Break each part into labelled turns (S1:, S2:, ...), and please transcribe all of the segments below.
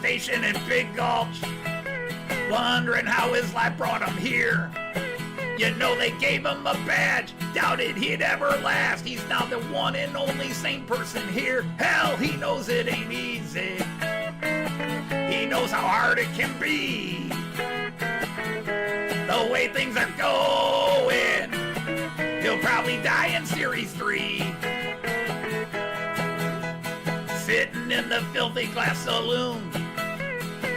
S1: station in Big Gulch, wondering how his life brought him here. You know they gave him a badge, doubted he'd ever last. He's now the one and only sane person here. Hell, he knows it ain't easy. He knows how hard it can be. The way things are going, he'll probably die in Series 3. Sitting in the filthy glass saloon,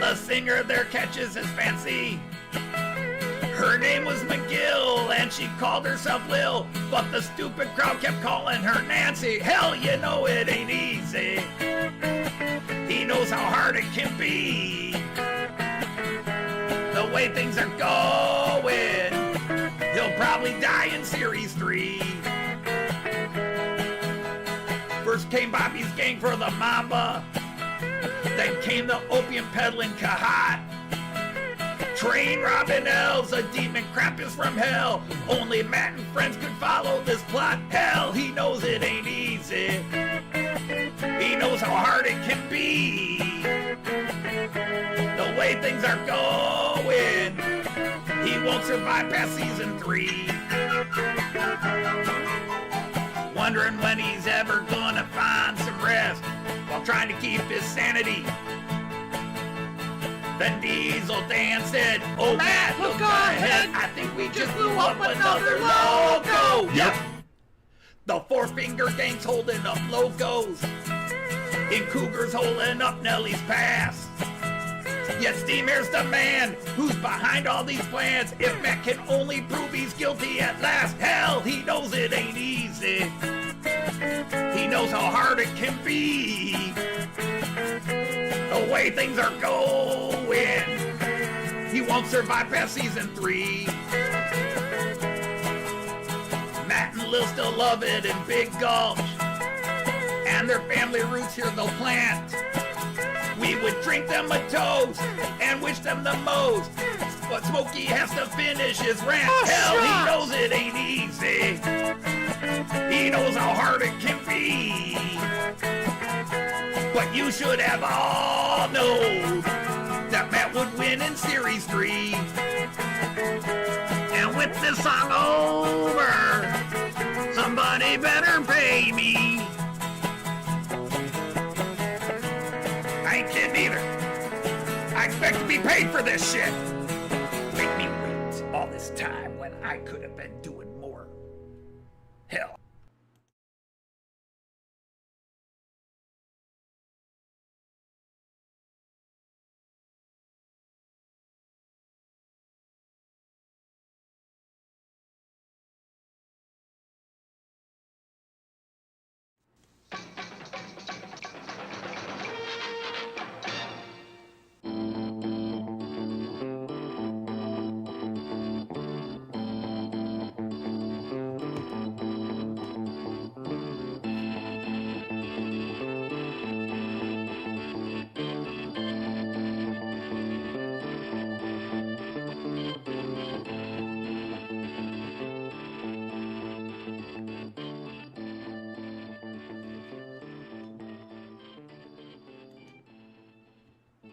S1: the singer there catches his fancy. Her name was McGill, and she called herself Lil, but the stupid crowd kept calling her Nancy. Hell, you know it ain't easy. He knows how hard it can be. The way things are going, he'll probably die in Series 3. First came Bobby's gang for the Mamba, then came the opium peddling Kahat. Train robbing elves, a demon Krampus from hell. Only Matt and friends could follow this plot. Hell, he knows it ain't easy. He knows how hard it can be. The way things are going, he won't survive past season 3. Wondering when he's ever gonna find some rest while trying to keep his sanity. Then Diesel Dan said, "Oh Matt, look ahead. I think we just blew up another loco." Yep. The Four Finger Gang's holding up locos, and Cougar's holding up Nellie's Pass. Yet Steamer's the man who's behind all these plans. If Matt can only prove he's guilty at last, hell, he knows it ain't easy. He knows how hard it can be. The way things are going, he won't survive past season 3. Matt and Lil still love it in Big Gulch, and their family roots here they'll plant. We would drink them a toast and wish them the most, but Smokey has to finish his rant. Hell, he knows it ain't easy. He knows how hard it can be. But you should have all known that Matt would win in Series 3. And with this song over, somebody better pay me. I ain't kidding either. I expect to be paid for this shit. Make me wait all this time when I could have been doing more. Hell.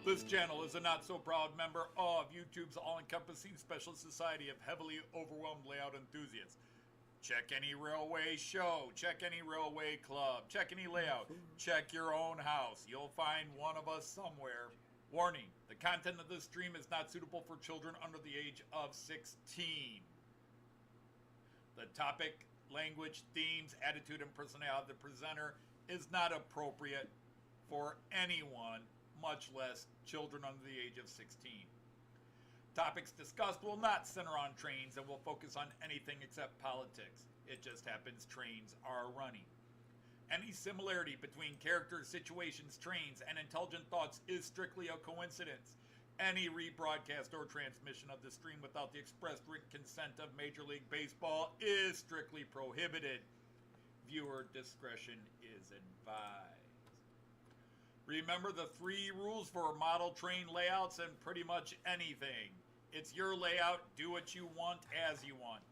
S2: This channel is a not-so-proud member of YouTube's all-encompassing special society of heavily overwhelmed layout enthusiasts. Check any railway show, check any railway club, check any layout, check your own house. You'll find one of us somewhere. Warning, the content of this stream is not suitable for children under the age of 16. The topic, language, themes, attitude, and personality of the presenter is not appropriate for anyone, much less children under the age of 16. Topics discussed will not center on trains and will focus on anything except politics. It just happens trains are running. Any similarity between characters, situations, trains, and intelligent thoughts is strictly a coincidence. Any rebroadcast or transmission of the stream without the express written consent of Major League Baseball is strictly prohibited. Viewer discretion is advised. Remember the 3 rules for model train layouts and pretty much anything. It's your layout, do what you want as you want.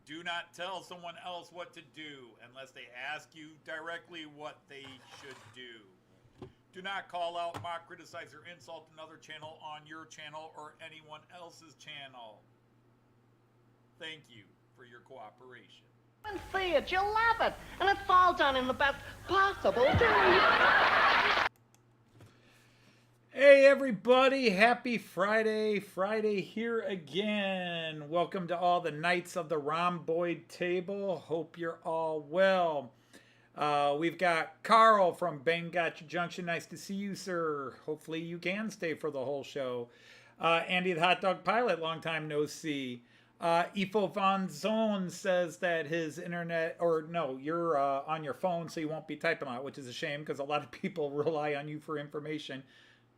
S2: Do not tell someone else what to do unless they ask you directly what they should do. Do not call out, mock, criticize, or insult another channel on your channel or anyone else's channel. Thank you for your cooperation.
S3: And see it, you'll love it, and it's all done in the best possible way.
S4: Hey everybody, happy Friday. Friday here again. Welcome to all the Knights of the Rhomboid Table. Hope you're all well. We've got Carl from Bangor Junction. Nice to see you, sir. Hopefully you can stay for the whole show. Andy the Hot Dog Pilot, long time no see. Ifo Von Zone says that his internet, or no, you're on your phone, so you won't be typing a lot, which is a shame because a lot of people rely on you for information,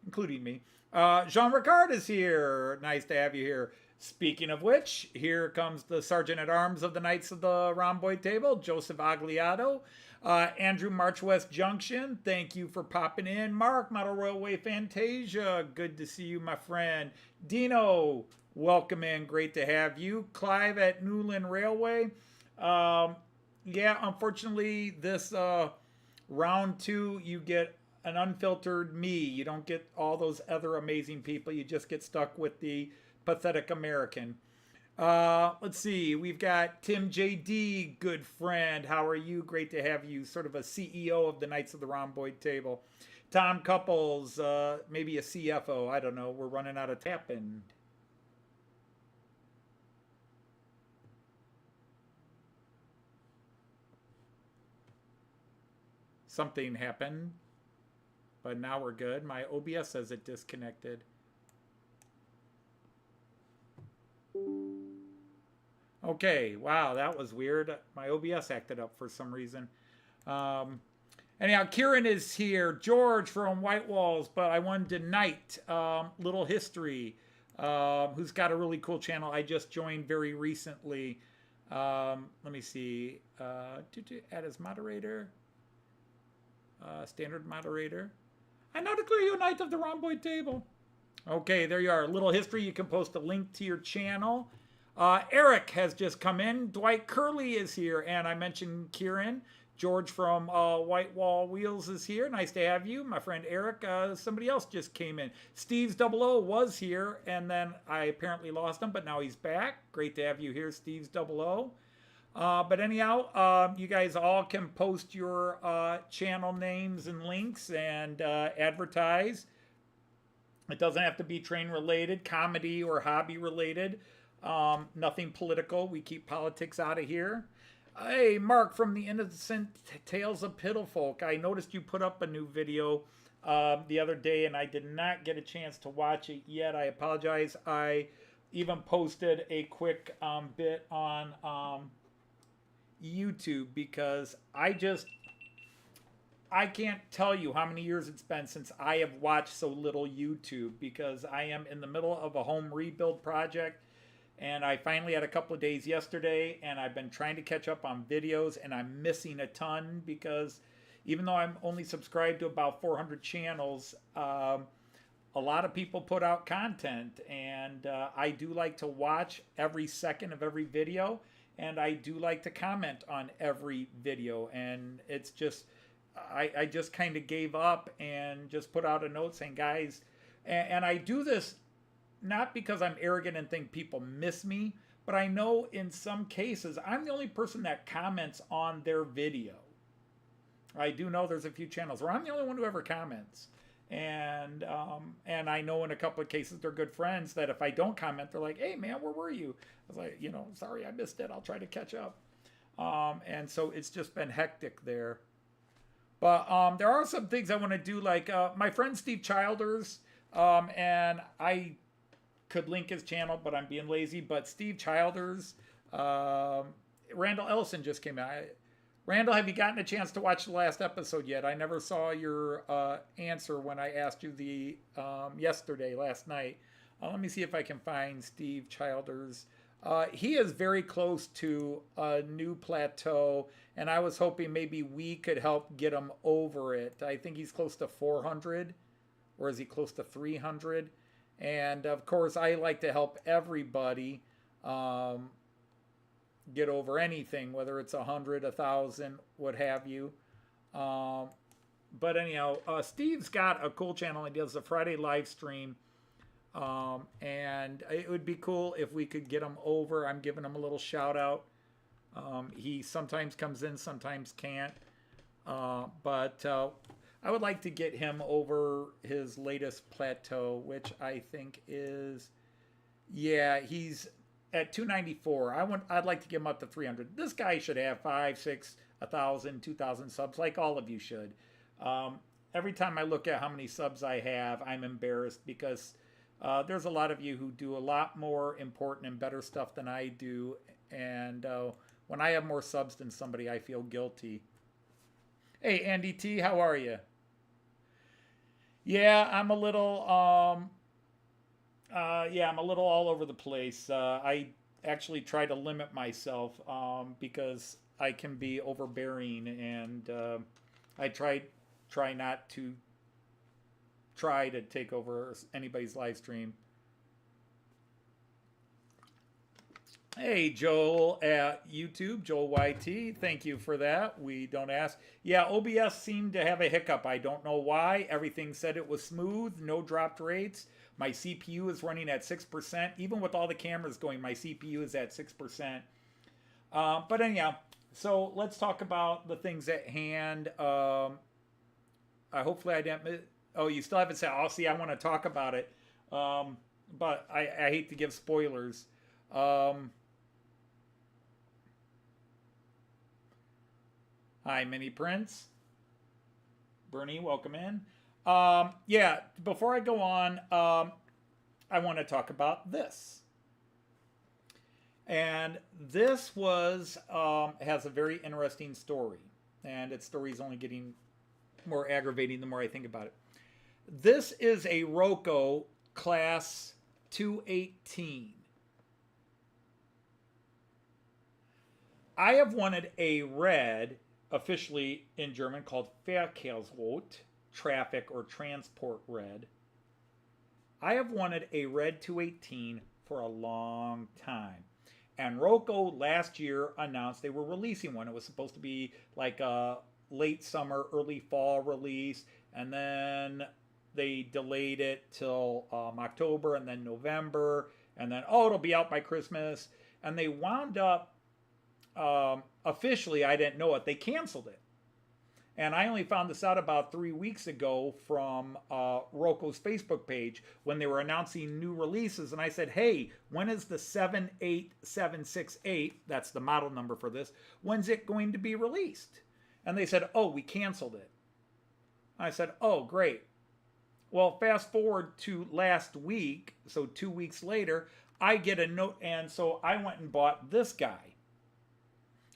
S4: including me. Jean Ricard is here. Nice to have you here. Speaking of which, here comes the Sergeant at Arms of the Knights of the Rhomboid Table, Joseph Agliato. Andrew March West Junction, thank you for popping in. Mark, Model Railway Fantasia, good to see you, my friend. Dino, welcome in, great to have you. Clive at Newland Railway. Yeah, unfortunately, this round 2, you get an unfiltered me. You don't get all those other amazing people. You just get stuck with the pathetic American. Let's see. We've got Tim JD, good friend. How are you? Great to have you. Sort of a CEO of the Knights of the Rhomboid Table. Tom Couples, maybe a CFO. I don't know. We're running out of tapping. Something happened, but now we're good. My OBS says it disconnected. Okay, wow, that was weird. My OBS acted up for some reason. Anyhow, Kieran is here. George from White Walls, but I wanted to knight Little History, who's got a really cool channel. I just joined very recently. Let me see. Add as moderator. Standard moderator. I now declare you a Knight of the Rhomboid Table. Okay, there you are. Little History. You can post a link to your channel. Eric has just come in. Dwight Curley is here. And I mentioned Kieran. George from White Wall Wheels is here. Nice to have you. My friend Eric. Somebody else just came in. Steve's 00 was here. And then I apparently lost him. But now he's back. Great to have you here, Steve's 00. But anyhow, you guys all can post your channel names and links and advertise. It doesn't have to be train related, comedy or hobby related. Nothing political. We keep politics out of here. Hey, Mark from the Innocent Tales of Piddlefolk. I noticed you put up a new video the other day, and I did not get a chance to watch it yet. I apologize. I even posted a quick bit on YouTube because I can't tell you how many years it's been since I have watched so little YouTube because I am in the middle of a home rebuild project. And I finally had a couple of days yesterday, and I've been trying to catch up on videos, and I'm missing a ton because even though I'm only subscribed to about 400 channels, a lot of people put out content, and I do like to watch every second of every video, and I do like to comment on every video, and it's just, I just kind of gave up and just put out a note saying, guys, and I do this not because I'm arrogant and think people miss me, but I know in some cases I'm the only person that comments on their video. I do know there's a few channels where I'm the only one who ever comments. And I know in a couple of cases they're good friends that if I don't comment, they're like, hey man, where were you? I was like, sorry, I missed it. I'll try to catch up. And so it's just been hectic there. But there are some things I want to do, like my friend Steve Childers, and I could link his channel, but I'm being lazy. But Steve Childers, Randall Ellison just came out. Randall, have you gotten a chance to watch the last episode yet? I never saw your answer when I asked you the last night. Let me see if I can find Steve Childers. He is very close to a new plateau, and I was hoping maybe we could help get him over it. I think he's close to 400, or is he close to 300? And of course, I like to help everybody get over anything, whether it's 100, 1,000, what have you. But anyhow, Steve's got a cool channel. He does a Friday live stream. And it would be cool if we could get him over. I'm giving him a little shout out. He sometimes comes in, sometimes can't. But I would like to get him over his latest plateau, which I think is, yeah, he's at 294. I'd like to get him up to 300. This guy should have 5, 6, 1,000, 2,000 subs, like all of you should. Every time I look at how many subs I have, I'm embarrassed because there's a lot of you who do a lot more important and better stuff than I do. And when I have more subs than somebody, I feel guilty. Hey, Andy T, how are you? Yeah, I'm a little, I'm a little all over the place. I actually try to limit myself because I can be overbearing, and I try not to try to take over anybody's live stream. Hey, Joel at YouTube, Joel YT, thank you for that. We don't ask. Yeah, OBS seemed to have a hiccup. I don't know why. Everything said it was smooth, no dropped rates. My CPU is running at 6%. Even with all the cameras going, my CPU is at 6%. But anyhow, so let's talk about the things at hand. Hopefully I didn't... Oh, you still haven't said... Oh, see, I want to talk about it. But I hate to give spoilers. Hi, Mini Prince. Bernie, welcome in. Yeah, before I go on, I want to talk about this. And this was has a very interesting story. And its story is only getting more aggravating the more I think about it. This is a Roco class 218. I have wanted a red, officially in German called Verkehrsrot, traffic or transport red. I have wanted a red 218 for a long time. And Roco last year announced they were releasing one. It was supposed to be like a late summer, early fall release. And then they delayed it till October and then November. And then, oh, it'll be out by Christmas. And they wound up, officially, I didn't know it, they canceled it. And I only found this out about 3 weeks ago from Roco's Facebook page when they were announcing new releases. And I said, hey, when is the 78768, that's the model number for this, when's it going to be released? And they said, oh, we canceled it. I said, oh, great. Well, fast forward to last week, so 2 weeks later, I get a note, and so I went and bought this guy.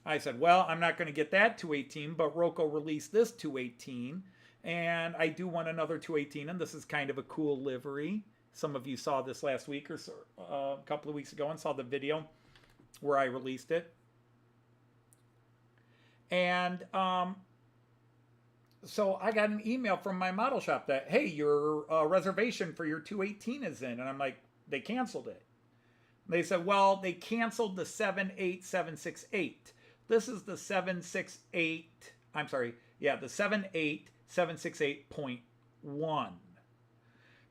S4: I said, well, I'm not going to get that 218, but Roco released this 218, and I do want another 218, and this is kind of a cool livery. Some of you saw this last week or so, a couple of weeks ago and saw the video where I released it. And so I got an email from my model shop that, hey, your reservation for your 218 is in. And I'm like, they canceled it. They said, well, they canceled the 78768. This is the 768, I'm sorry, yeah, the 78768.1.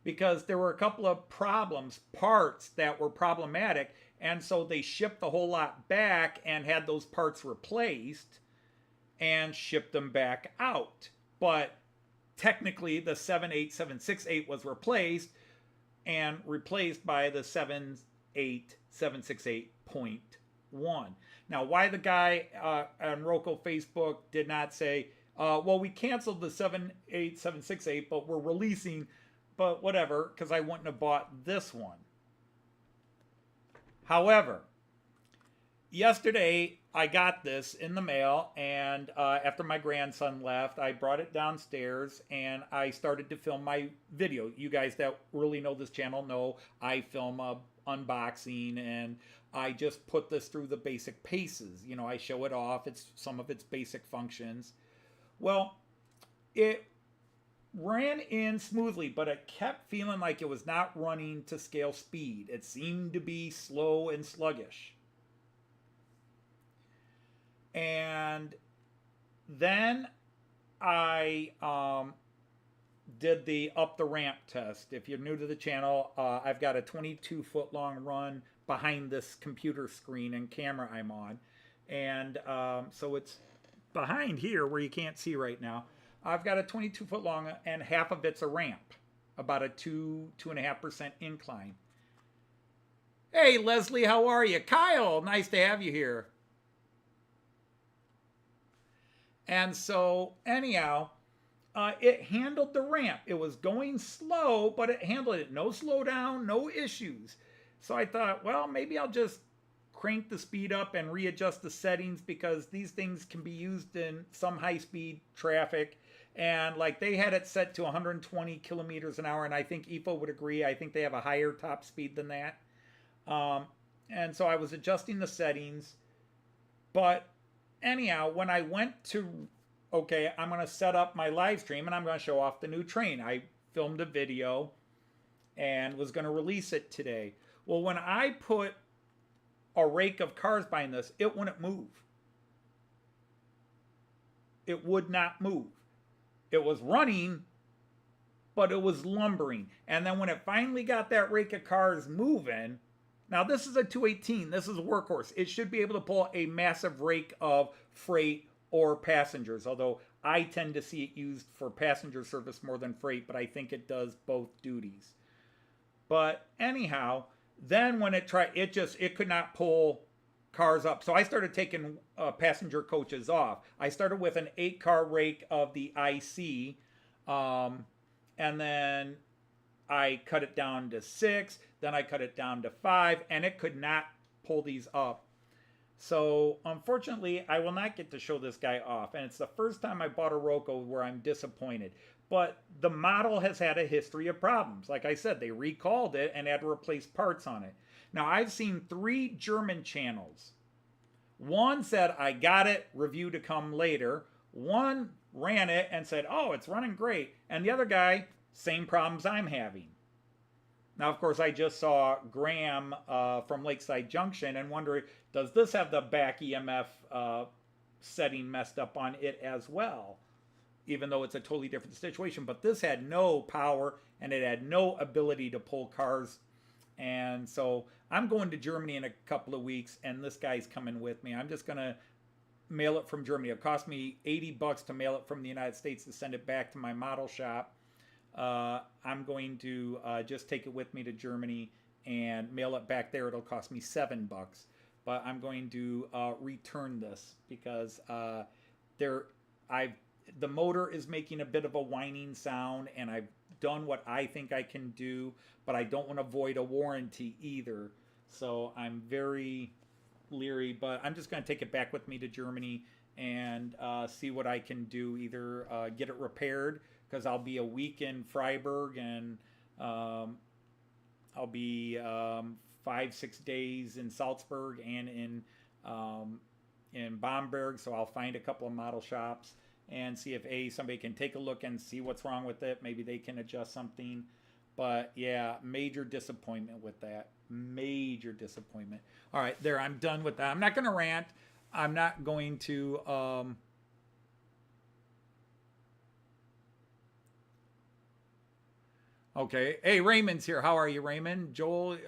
S4: Because there were a couple of parts that were problematic, and so they shipped a whole lot back and had those parts replaced and shipped them back out. But technically the 78768 was replaced by the 78768.1. Now, why the guy on Roco Facebook did not say, well, we canceled the 78768, but we're releasing, but whatever, because I wouldn't have bought this one. However, yesterday I got this in the mail, and after my grandson left, I brought it downstairs, and I started to film my video. You guys that really know this channel know I film a unboxing, and I just put this through the basic paces. You know, I show it off, some of its basic functions. Well, it ran in smoothly, but it kept feeling like it was not running to scale speed. It seemed to be slow and sluggish. And then I did the up the ramp test. If you're new to the channel, I've got a 22-foot long run behind this computer screen and camera I'm on. And so it's behind here where you can't see right now. I've got a 22-foot long and half of it's a ramp, about a 2.5% incline. Hey, Leslie, how are you? Kyle, nice to have you here. And so, anyhow, it handled the ramp. It was going slow, but it handled it. No slowdown, no issues. So I thought, well, maybe I'll just crank the speed up and readjust the settings, because these things can be used in some high-speed traffic. And like they had it set to 120 kilometers an hour, and I think EFO would agree. I think they have a higher top speed than that. And so I was adjusting the settings. But anyhow, when I went to, okay, I'm going to set up my live stream and I'm going to show off the new train. I filmed a video and was going to release it today. Well, when I put a rake of cars behind this, it wouldn't move. It would not move. It was running, but it was lumbering. And then when it finally got that rake of cars moving, now this is a 218, this is a workhorse. It should be able to pull a massive rake of freight or passengers, although I tend to see it used for passenger service more than freight, but I think it does both duties. But anyhow, then when it tried, it could not pull cars up. So I started taking passenger coaches off. I started with an 8-car rake of the IC, and then I cut it down to 6, then I cut it down to 5, and it could not pull these up. So unfortunately, I will not get to show this guy off, and it's the first time I bought a Roco where I'm disappointed. But the model has had a history of problems. Like I said, they recalled it and had to replace parts on it. Now, I've seen 3 German channels. One said, I got it, review to come later. One ran it and said, oh, it's running great. And the other guy, same problems I'm having. Now, of course, I just saw Graham from Lakeside Junction and wondering, does this have the back EMF setting messed up on it as well? Even though it's a totally different situation. But this had no power and it had no ability to pull cars. And so I'm going to Germany in a couple of weeks, and this guy's coming with me. I'm just going to mail it from Germany. It cost me $80 to mail it from the United States to send it back to my model shop. I'm going to just take it with me to Germany and mail it back there. It'll cost me $7. But I'm going to return this because the motor is making a bit of a whining sound, and I've done what I think I can do, but I don't want to void a warranty either. So I'm very leery, but I'm just going to take it back with me to Germany and see what I can do. Either get it repaired, because I'll be a week in Freiburg, and I'll be 5-6 days in Salzburg and in Bamberg. So I'll find a couple of model shops and see if somebody can take a look and see what's wrong with it. Maybe they can adjust something. But yeah, major disappointment with that. Major disappointment. All right, there, I'm done with that. I'm not going to rant. I'm not going to okay. Hey, Raymond's here. How are you, Raymond? Joel,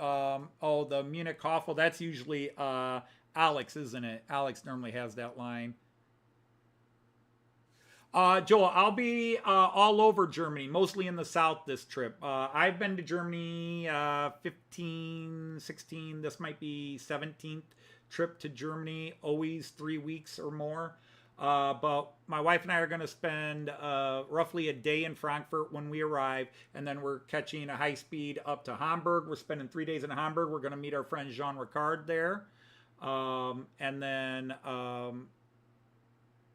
S4: oh, the Munich Hoffel, that's usually Alex, isn't it? Alex normally has that line. Joel, I'll be all over Germany, mostly in the south this trip. I've been to Germany 15, 16, this might be 17th trip to Germany, always 3 weeks or more. But my wife and I are going to spend roughly a day in Frankfurt when we arrive, and then we're catching a high speed up to Hamburg. We're spending 3 days in Hamburg. We're going to meet our friend Jean Ricard there. And then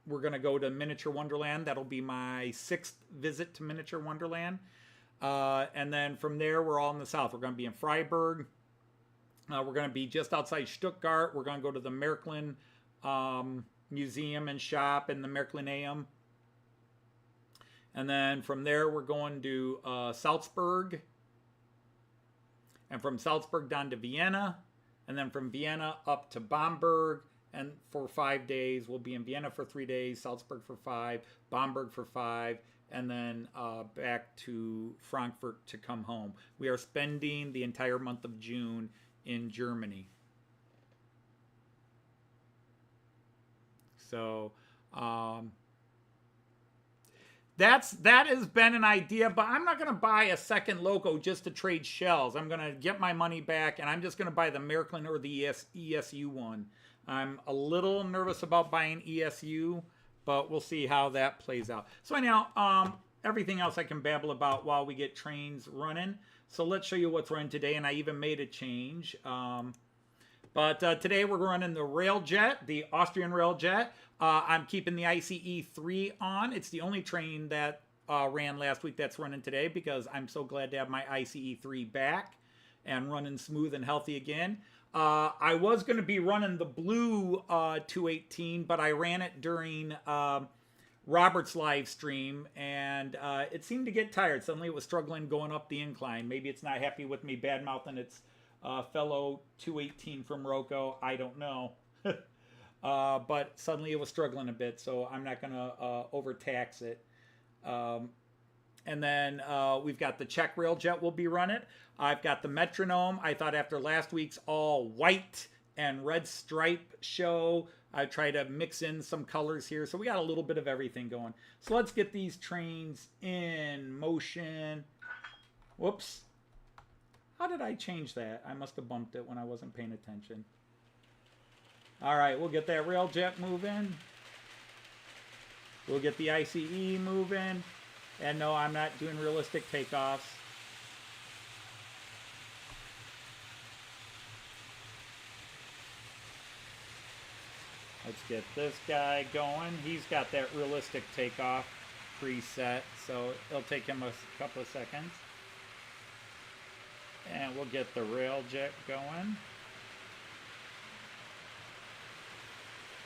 S4: we're going to go to Miniature Wonderland. That'll be my 6th visit to Miniature Wonderland. And then from there, we're all in the south. We're going to be in Freiburg. We're going to be just outside Stuttgart. We're going to go to the Märklin museum and shop in the Märklinaeum. And then from there, we're going to Salzburg. And from Salzburg down to Vienna. And then from Vienna up to Bamberg. and for 5 days. We'll be in Vienna for 3 days, Salzburg for 5, Bamberg for 5, and then back to Frankfurt to come home. We are spending the entire month of June in Germany. So that has been an idea, but I'm not going to buy a second loco just to trade shells. I'm going to get my money back, and I'm just going to buy the Märklin or the ESU one. I'm a little nervous about buying ESU, but we'll see how that plays out. So anyhow, everything else I can babble about while we get trains running. So let's show you what's running today, and I even made a change. But today we're running the Railjet, the Austrian Railjet. I'm keeping the ICE 3 on. It's the only train that ran last week that's running today because I'm so glad to have my ICE 3 back and running smooth and healthy again. I was going to be running the blue 218, but I ran it during Robert's live stream, and it seemed to get tired. Suddenly it was struggling going up the incline. Maybe it's not happy with me bad-mouthing its fellow 218 from Roco. I don't know. But suddenly it was struggling a bit, so I'm not going to overtax it. And then we've got the Czech Railjet will be running. I've got the Metronom. I thought after last week's all white and red stripe show, I try to mix in some colors here. So we got a little bit of everything going. So let's get these trains in motion. Whoops. How did I change that? I must have bumped it when I wasn't paying attention. All right, we'll get that Railjet moving. We'll get the ICE moving. And no, I'm not doing realistic takeoffs. Let's get this guy going. He's got that realistic takeoff preset, so it'll take him a couple of seconds. And we'll get the Railjet going.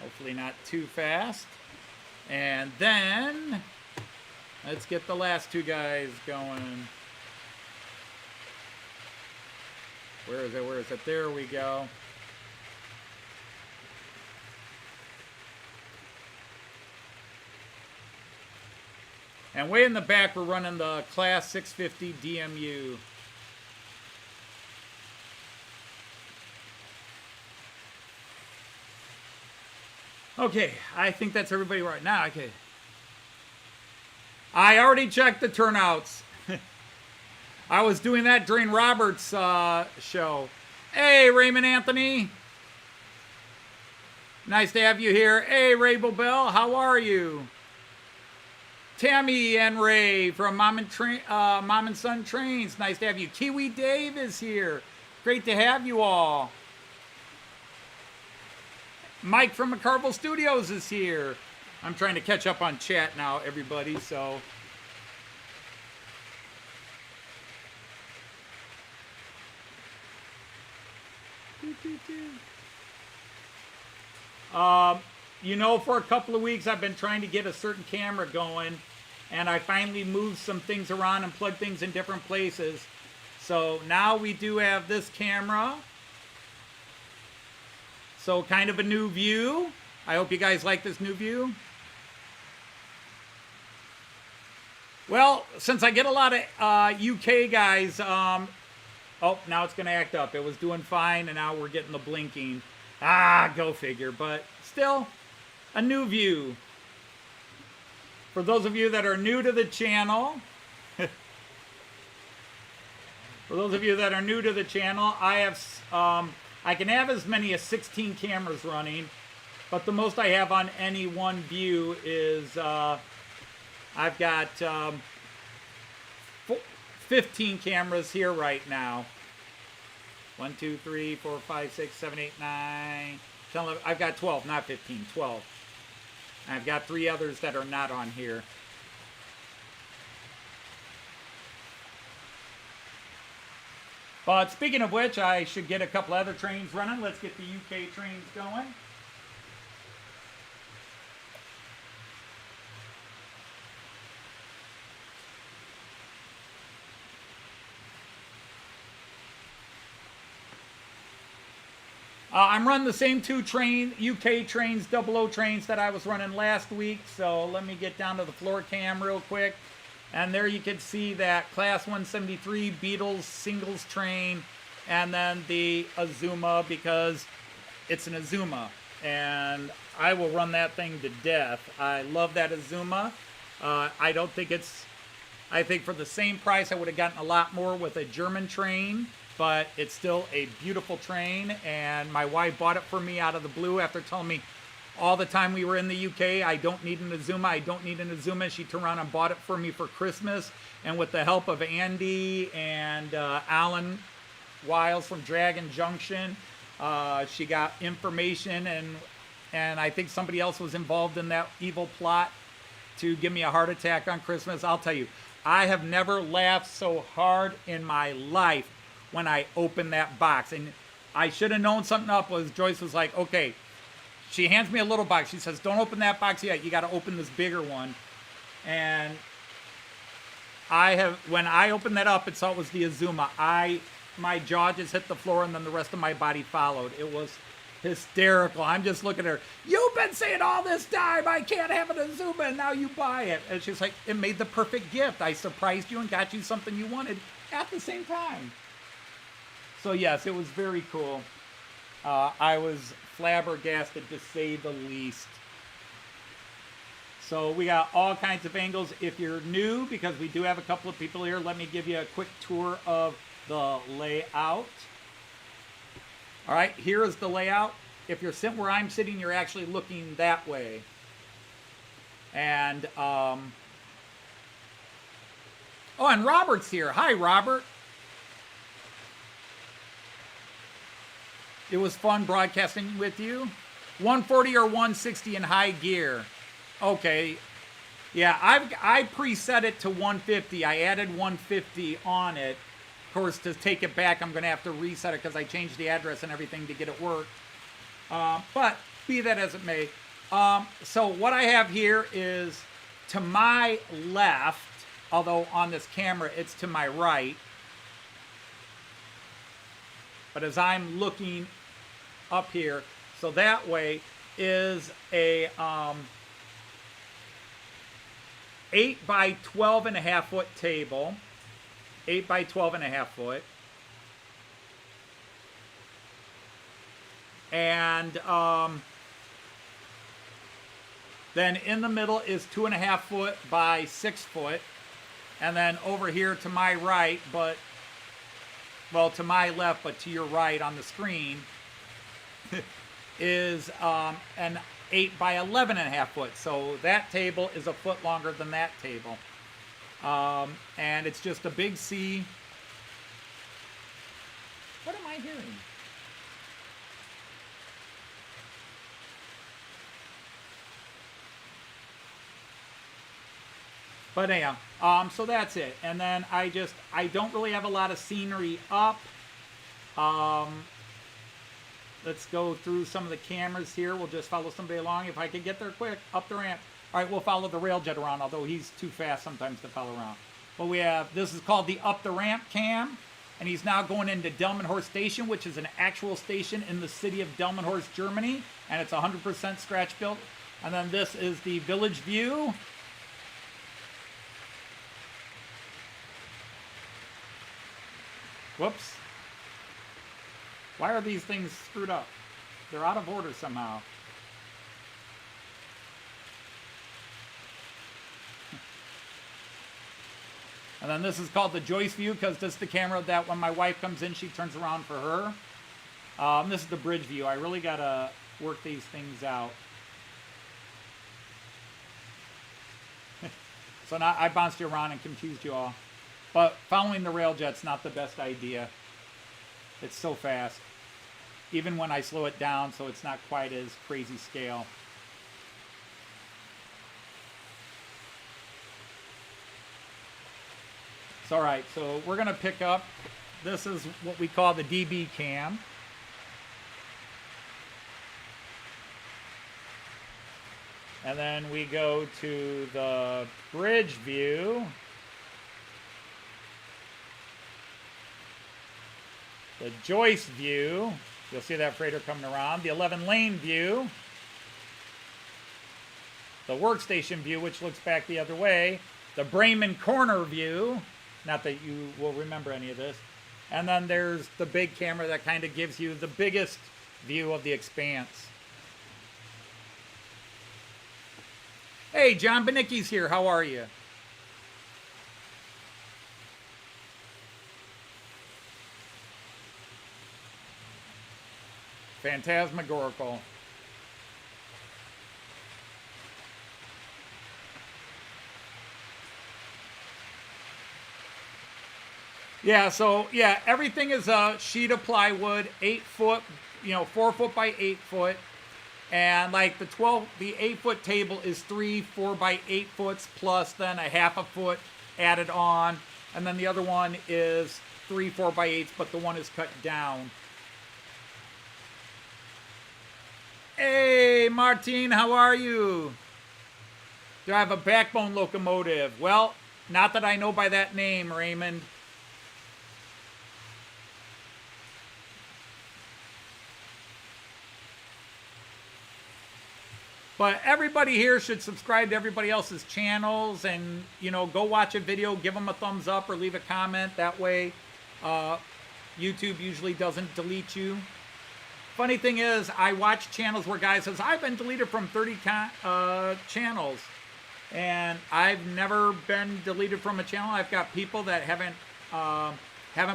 S4: Hopefully not too fast. And then let's get the last two guys going. Where is it? Where is it? There we go. And way in the back, we're running the Class 650 DMU. Okay, I think that's everybody right now. Okay. I already checked the turnouts. I was doing that during Robert's show. Hey, Raymond Anthony. Nice to have you here. Hey, Rabel Bell, how are you? Tammy and Ray from Mom and Son Trains. Nice to have you. Kiwi Dave is here. Great to have you all. Mike from McCarville Studios is here. I'm trying to catch up on chat now, everybody, so. You know, for a couple of weeks, I've been trying to get a certain camera going, and I finally moved some things around and plugged things in different places. So now we do have this camera. So kind of a new view. I hope you guys like this new view. Well, since I get a lot of UK guys, oh, now it's going to act up. It was doing fine, and now we're getting the blinking. Go figure. But still, a new view. For those of you that are new to the channel, I have, I can have as many as 16 cameras running, but the most I have on any one view is, I've got 15 cameras here right now. 1, 2, 3, 4, 5, 6, 7, 8, 9, 10, 11. I've got 12, not 15, 12. And I've got 3 others that are not on here. But speaking of which, I should get a couple other trains running. Let's get the UK trains going. I'm running the same 2 UK trains, 00 trains that I was running last week. So let me get down to the floor cam real quick. And there you can see that Class 173 Beatles singles train. And then the Azuma, because it's an Azuma. And I will run that thing to death. I love that Azuma. I don't think it's... I think for the same price, I would have gotten a lot more with a German train. But it's still a beautiful train, and my wife bought it for me out of the blue after telling me all the time we were in the UK, I don't need an Azuma, I don't need an Azuma. She turned around and bought it for me for Christmas, and with the help of Andy and Alan Wiles from Dragon Junction, she got information, and I think somebody else was involved in that evil plot to give me a heart attack on Christmas. I'll tell you, I have never laughed so hard in my life when I opened that box. And I should have known something up was Joyce was like, okay, she hands me a little box. She says, don't open that box yet. You got to open this bigger one. And when I opened that up and saw it was the Azuma, my jaw just hit the floor and then the rest of my body followed. It was hysterical. I'm just looking at her. You've been saying all this time I can't have an Azuma, and now you buy it. And she's like, it made the perfect gift. I surprised you and got you something you wanted at the same time. So yes, it was very cool. I was flabbergasted to say the least. So we got all kinds of angles. If you're new, because we do have a couple of people here, let me give you a quick tour of the layout. All right, here is the layout. If you're sitting where I'm sitting, you're actually looking that way. And, oh, and Robert's here. Hi, Robert. It was fun broadcasting with you. 140 or 160 in high gear. Okay. Yeah, I preset it to 150. I added 150 on it. Of course, to take it back, I'm going to have to reset it because I changed the address and everything to get it worked. But be that as it may. So what I have here is to my left, although on this camera it's to my right. But as I'm looking up here, so that way is a 8 by 12.5 foot table. 8 by 12.5 foot. And then in the middle is 2.5 foot by 6 foot. And then over here to my right, but well, to my left, but to your right on the screen, is an 8 by 11.5 foot. So that table is a foot longer than that table. And it's just a big C. What am I hearing? But anyhow, so that's it. And then I don't really have a lot of scenery up. Let's go through some of the cameras here. We'll just follow somebody along. If I can get there quick, up the ramp. All right, we'll follow the Railjet around, although he's too fast sometimes to follow around. But we have, this is called the up the ramp cam. And he's now going into Delmenhorst Station, which is an actual station in the city of Delmenhorst, Germany. And it's 100% scratch built. And then this is the village view. Whoops. Why are these things screwed up? They're out of order somehow. And then this is called the Joyce view because this is the camera that when my wife comes in, she turns around for her. This is the bridge view. I really got to work these things out. So now I bounced you around and confused you all. But following the Railjet's not the best idea. It's so fast. Even when I slow it down so it's not quite as crazy scale. So, all right, so we're going to pick up, this is what we call the DB cam. And then we go to the bridge view. The Joyce view, You'll see that freighter coming around. The 11-lane view. The workstation view, which looks back the other way. The Bremen corner view. Not that you will remember any of this. And then there's the big camera that kind of gives you the biggest view of the expanse. Hey, John Benicki's here. How are you? Phantasmagorical. Yeah, so yeah, everything is a sheet of plywood, 8 foot, 4 foot by 8 foot. And like the 8 foot table is 3 4 by 8 foots plus then a half a foot added on. And then the other one is 3 4 by 8s, but the one is cut down. Hey, Martine, how are you? Do I have a backbone locomotive? Well, not that I know by that name, Raymond. But everybody here should subscribe to everybody else's channels and, go watch a video, give them a thumbs up or leave a comment. That way, YouTube usually doesn't delete you. Funny thing is, I watch channels where guys says, I've been deleted from 30 channels. And I've never been deleted from a channel. I've got people that haven't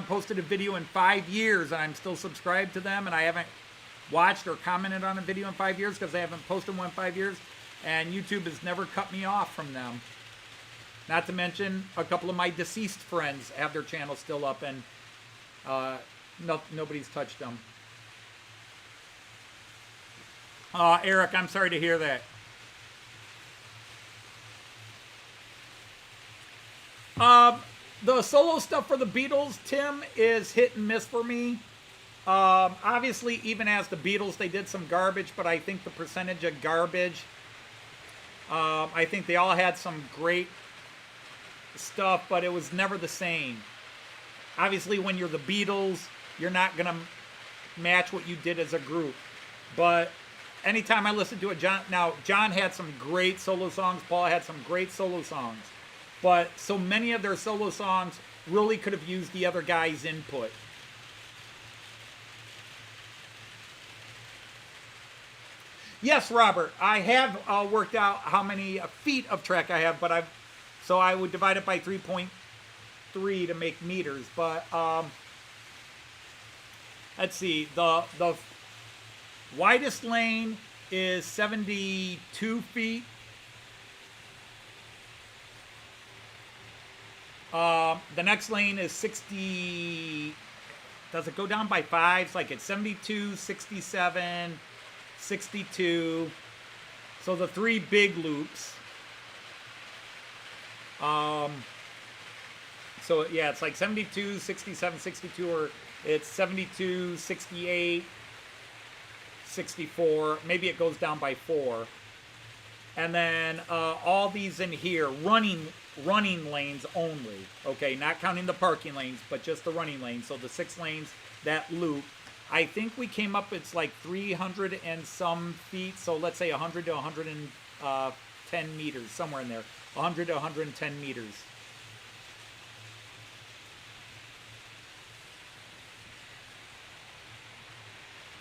S4: posted a video in 5 years, and I'm still subscribed to them, and I haven't watched or commented on a video in 5 years because they haven't posted one in 5 years, and YouTube has never cut me off from them. Not to mention a couple of my deceased friends have their channels still up, and nobody's touched them. Eric, I'm sorry to hear that. The solo stuff for the Beatles, Tim, is hit and miss for me. Obviously, even as the Beatles, they did some garbage, but I think the percentage of garbage, I think they all had some great stuff, but it was never the same. Obviously, when you're the Beatles, you're not going to match what you did as a group. But anytime I listen to John had some great solo songs, Paul had some great solo songs, but so many of their solo songs really could have used the other guy's input. Yes, Robert, I have worked out how many feet of track I have, but so I would divide it by 3.3 to make meters. But let's see, the widest lane is 72 feet. The next lane is 60. Does it go down by 5s? Like it's 72, 67. 62. So the 3 big loops. So yeah, it's like 72, 67, 62, or it's 72, 68, 64. Maybe it goes down by 4. And then all these in here, running lanes only. Okay, not counting the parking lanes, but just the running lanes. So the 6 lanes, that loop. I think we came up, it's like 300 and some feet. So let's say 100 to 110 meters, somewhere in there. 100 to 110 meters.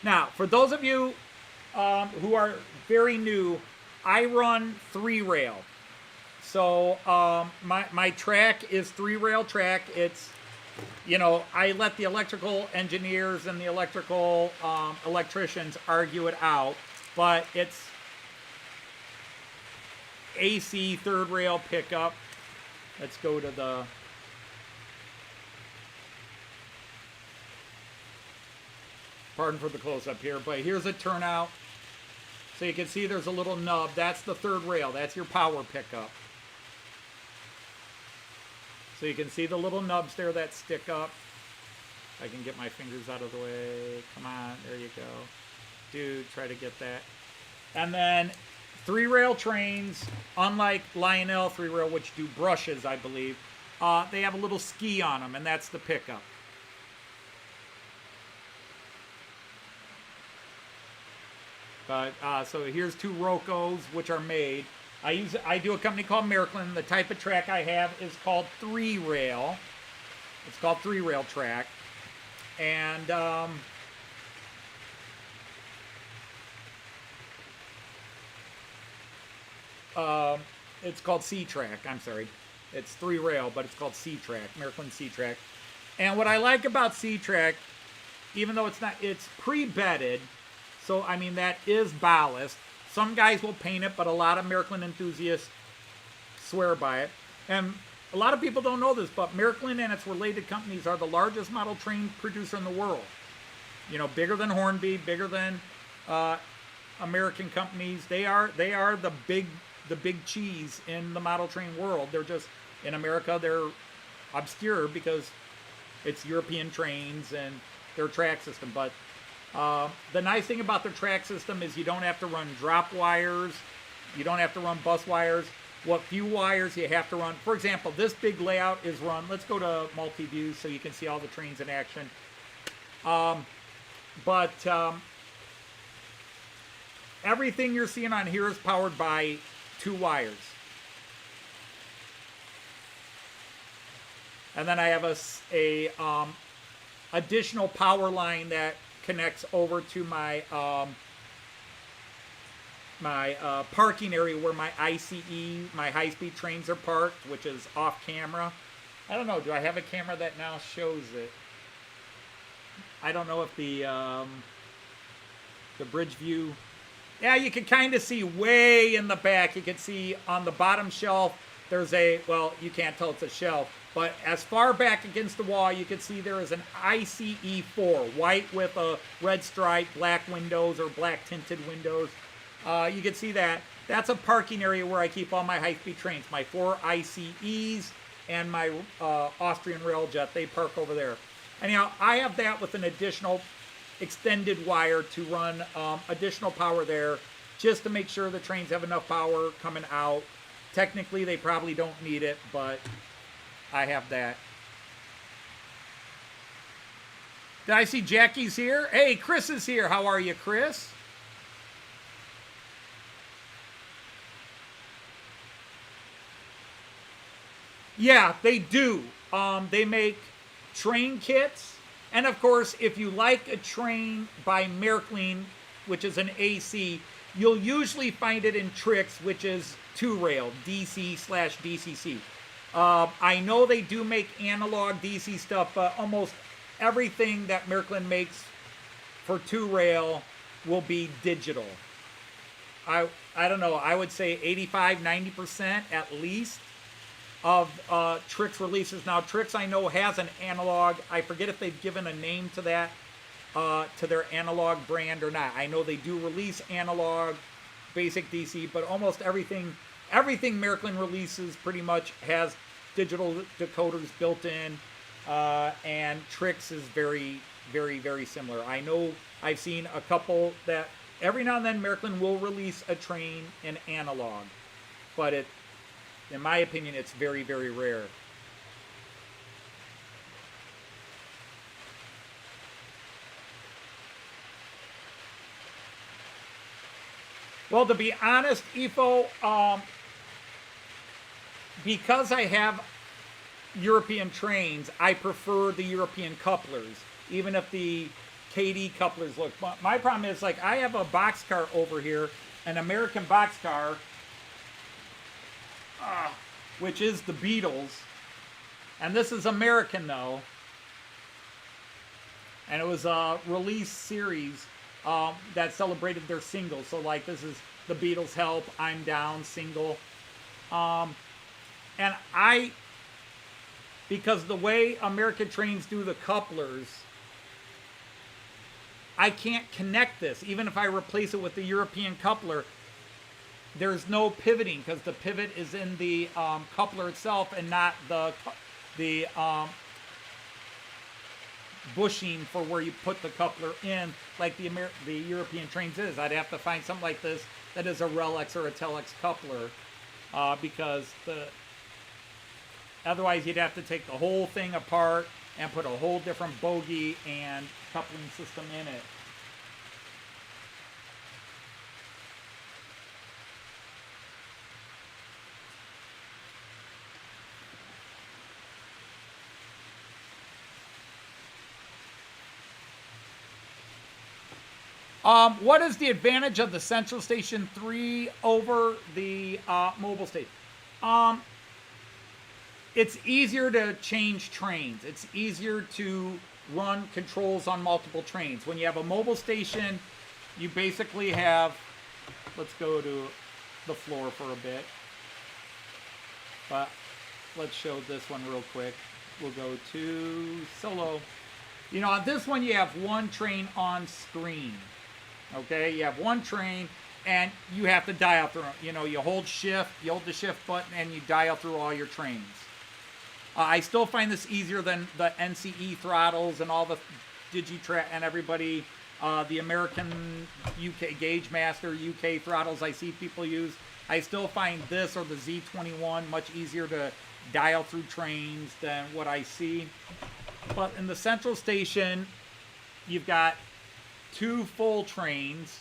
S4: Now, for those of you who are very new, I run 3-rail. So my track is 3-rail track. It's, I let the electrical engineers and the electrical electricians argue it out, but it's AC 3rd rail pickup. Let's go to the pardon for the close-up here, but here's a turnout. So you can see there's a little nub. That's the 3rd rail. That's your power pickup. So you can see the little nubs there that stick up. I can get my fingers out of the way. Come on, there you go. Dude, try to get that. And then 3-rail trains, unlike Lionel 3-rail, which do brushes, I believe, they have a little ski on them, and that's the pickup. But so here's 2 Rocos, which are made. I do a company called Märklin. The type of track I have is called 3-rail. It's called 3-rail track. And it's called C-track. I'm sorry. It's 3-rail, but it's called C-track, Märklin C-track. And what I like about C-track, even though it's pre-bedded, so I mean that is ballast. Some guys will paint it, but a lot of Märklin enthusiasts swear by it. And a lot of people don't know this, but Märklin and its related companies are the largest model train producer in the world. You know, bigger than Hornby, bigger than American companies. They are the big cheese in the model train world. They're just, in America, they're obscure because it's European trains and their track system. But the nice thing about their track system is you don't have to run drop wires. You don't have to run bus wires. What few wires you have to run. For example, this big layout is run. Let's go to multi-view so you can see all the trains in action. Everything you're seeing on here is powered by 2 wires. And then I have a additional power line that connects over to my parking area where my ICE, my high-speed trains are parked, which is off camera. I don't know. Do I have a camera that now shows it? I don't know if the bridge view. Yeah, you can kind of see way in the back. You can see on the bottom shelf, there's well, you can't tell it's a shelf, but as far back against the wall, you can see there is an ICE4, white with a red stripe, black windows or black tinted windows. You can see that. That's a parking area where I keep all my high-speed trains. My 4 ICEs and my Austrian Railjet, they park over there. Anyhow, I have that with an additional extended wire to run additional power there just to make sure the trains have enough power coming out. Technically, they probably don't need it, but I have that. Did I see Jackie's here? Hey, Chris is here. How are you, Chris? Yeah, they do. They make train kits. And of course, if you like a train by Märklin, which is an AC, you'll usually find it in Trix, which is 2-rail, DC/DCC. I know they do make analog DC stuff, but almost everything that Märklin makes for 2-rail will be digital. I don't know, I would say 85-90% at least of Trix releases. Now, Trix I know has an analog. I forget if they've given a name to that, to their analog brand or not. I know they do release analog, basic DC, but almost everything Märklin releases pretty much has digital decoders built in, and Trix is very, very, very similar. I know I've seen a couple that every now and then Märklin will release a train in analog, but in my opinion, it's very, very rare. Well, to be honest, Ifo, because I have European trains, I prefer the European couplers, even if the KD couplers look. My problem is, like, I have a boxcar over here, an American boxcar, which is the Beatles, and this is American though, and it was a release series that celebrated their singles. So like this is the Beatles' Help, I'm Down single, and because the way American trains do the couplers, I can't connect this. Even if I replace it with the European coupler, there's no pivoting because the pivot is in the coupler itself and not the bushing for where you put the coupler in, like the European trains is. I'd have to find something like this that is a Relics or a Telex coupler, because otherwise you'd have to take the whole thing apart and put a whole different bogie and coupling system in it. What is the advantage of the Central Station 3 over the mobile station? It's easier to change trains. It's easier to run controls on multiple trains. When you have a mobile station, you basically have, let's go to the floor for a bit. But let's show this one real quick. We'll go to solo. You know, on this one, you have one train on screen. Okay, you have one train, and you have to dial through. You know, you hold shift, you hold the shift button, and you dial through all your trains. I still find this easier than the NCE throttles and all the Digitrack and everybody, the American UK Gauge Master UK throttles I see people use. I still find this or the Z21 much easier to dial through trains than what I see. But in the Central Station, you've got two full trains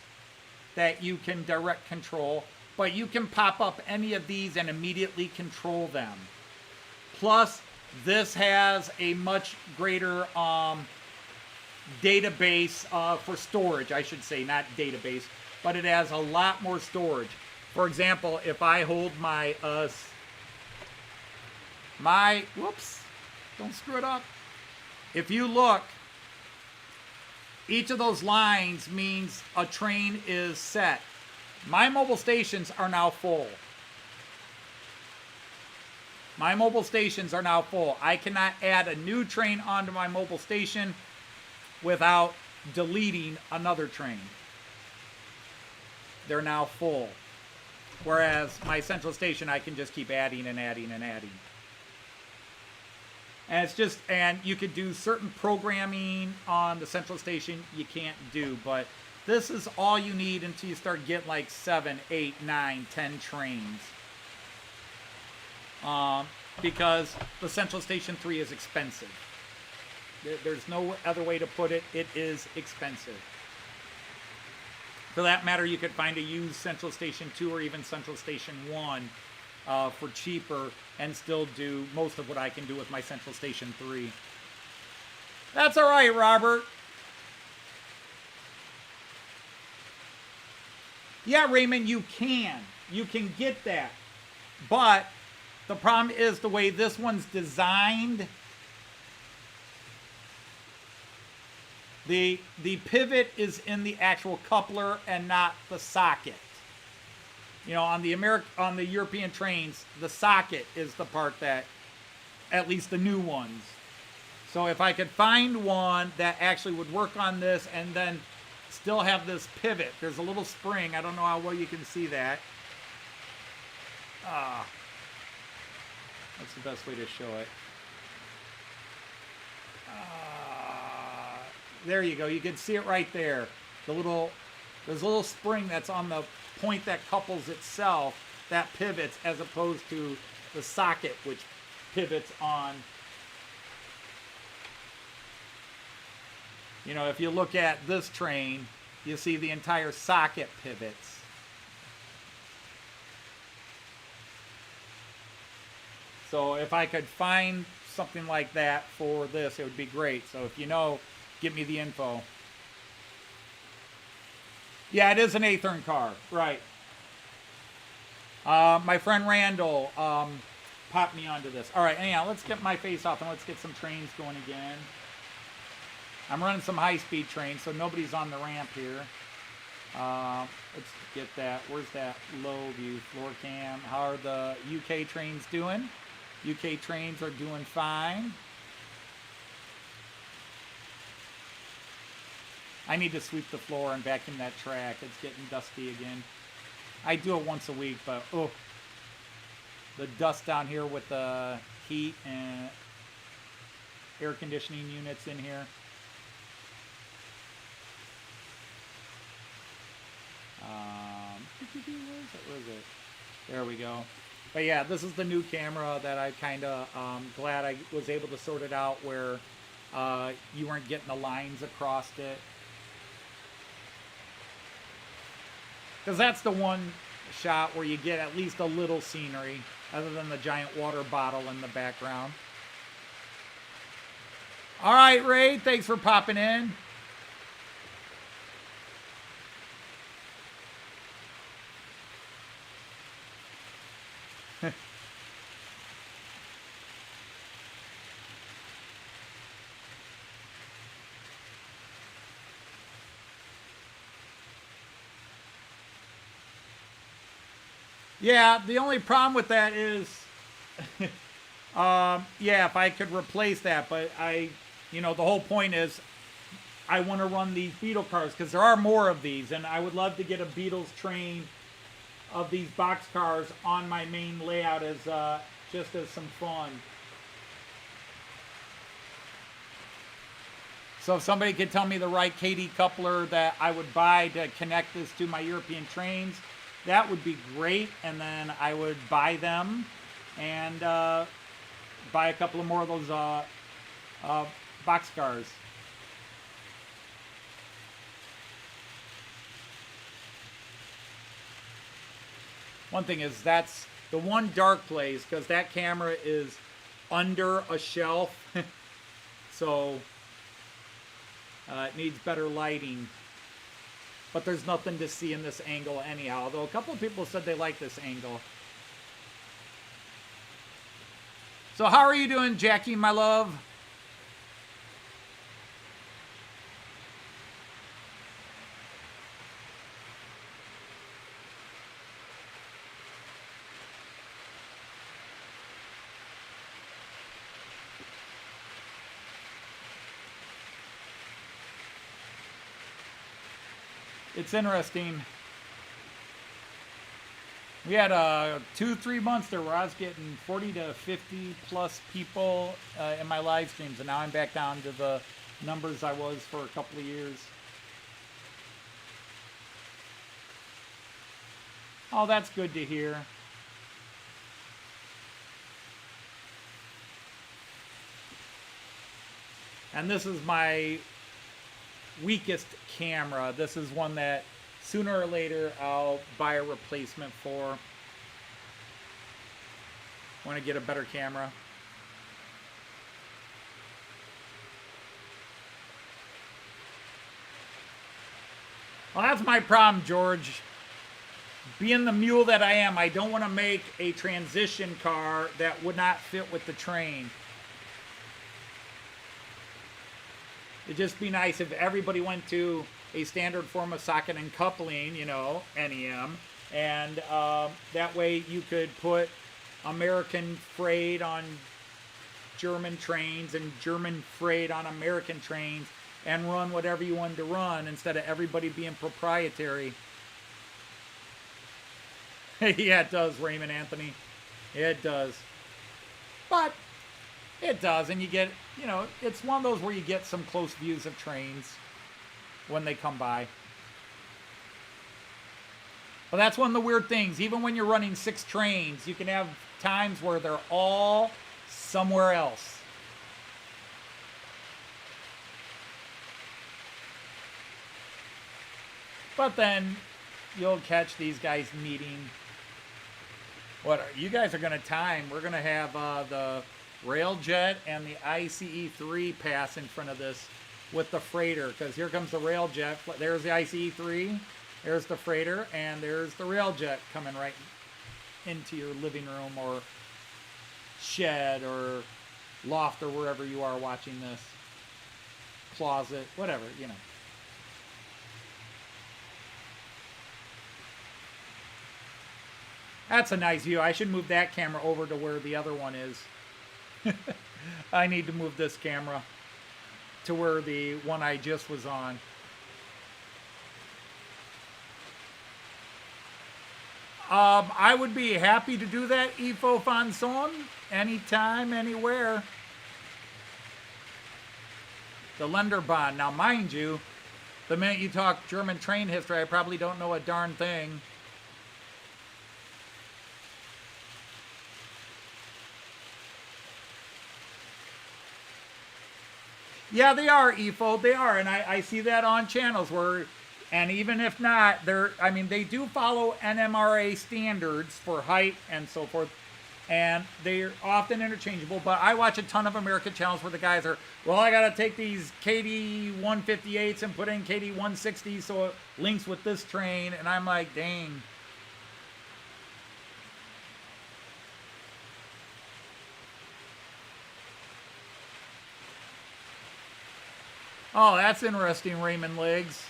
S4: that you can direct control, but you can pop up any of these and immediately control them. Plus, this has a much greater database for storage, I should say, not database, but it has a lot more storage. For example, if I hold my, whoops, don't screw it up. If you look, each of those lines means a train is set. My mobile stations are now full. My mobile stations are now full. I cannot add a new train onto my mobile station without deleting another train. They're now full. Whereas my Central Station, I can just keep adding and adding and adding. And it's just, and you could do certain programming on the Central Station you can't do, but this is all you need until you start getting like 7, 8, 9, 10 trains. Because the Central Station 3 is expensive. There's no other way to put it. It is expensive. For that matter, you could find a used Central Station 2 or even Central Station 1 for cheaper and still do most of what I can do with my Central Station 3. That's all right, Robert. Yeah, Raymond, you can. You can get that. But the problem is the way this one's designed. The pivot is in the actual coupler and not the socket. You know, on the European trains, the socket is the part that, at least the new ones. So if I could find one that actually would work on this and then still have this pivot. There's a little spring. I don't know how well you can see that. That's the best way to show it. There you go. You can see it right there. There's a little spring that's on the point that couples itself, that pivots, as opposed to the socket, which pivots on. You know, if you look at this train, you see the entire socket pivots. So if I could find something like that for this, it would be great. So if you know, give me the info. Yeah, it is an Athearn car, right. My friend Randall popped me onto this. All right, anyhow, let's get my face off and let's get some trains going again. I'm running some high-speed trains, so nobody's on the ramp here. Let's get that. Where's that low view floor cam? How are the UK trains doing? UK trains are doing fine. I need to sweep the floor and vacuum that track. It's getting dusty again. I do it once a week, but oh, the dust down here with the heat and air conditioning units in here. Where is it? There we go. But yeah, this is the new camera that I kind of glad I was able to sort it out where you weren't getting the lines across it. Because that's the one shot where you get at least a little scenery other than the giant water bottle in the background. All right, Ray, thanks for popping in. Yeah, the only problem with that is, yeah, if I could replace that, but the whole point is I want to run these Beatle cars because there are more of these, and I would love to get a Beatles train of these box cars on my main layout as just as some fun. So if somebody could tell me the right KD coupler that I would buy to connect this to my European trains, that would be great. And then I would buy them and buy a couple of more of those box cars. One thing is that's the one dark place because that camera is under a shelf. So it needs better lighting. But there's nothing to see in this angle anyhow. Although a couple of people said they like this angle. So how are you doing, Jackie, my love? It's interesting. We had 2-3 months there where I was getting 40 to 50 plus people in my live streams, and now I'm back down to the numbers I was for a couple of years. Oh, that's good to hear. And this is my weakest camera. This is one that sooner or later I'll buy a replacement for. Want to get a better camera. Well, that's my problem, George. Being the mule that I am, I don't want to make a transition car that would not fit with the train. It'd just be nice if everybody went to a standard form of socket and coupling, NEM, and that way you could put American freight on German trains and German freight on American trains and run whatever you wanted to run instead of everybody being proprietary. Yeah, it does, Raymond Anthony. It does. But it does, and you get, it's one of those where you get some close views of trains when they come by. But that's one of the weird things. Even when you're running 6 trains, you can have times where they're all somewhere else. But then you'll catch these guys meeting. You guys are going to time. We're going to have the Railjet and the ICE-3 pass in front of this with the freighter, because here comes the Railjet. There's the ICE-3, there's the freighter, and there's the Railjet coming right into your living room or shed or loft or wherever you are watching this. Closet, whatever, That's a nice view. I should move that camera over to where the other one is. I need to move this camera to where the one I just was on. I would be happy to do that, Ifo Fanson, anytime, anywhere. The Lenderbahn. Now, mind you, the minute you talk German train history, I probably don't know a darn thing. Yeah, they are, Ifo. They are, and I see that on channels where, and even if not, they do follow NMRA standards for height and so forth, and they're often interchangeable. But I watch a ton of American channels where the guys are, well, I got to take these KD 158s and put in KD 160s so it links with this train, and I'm like, dang. Oh, that's interesting, Raymond Legs.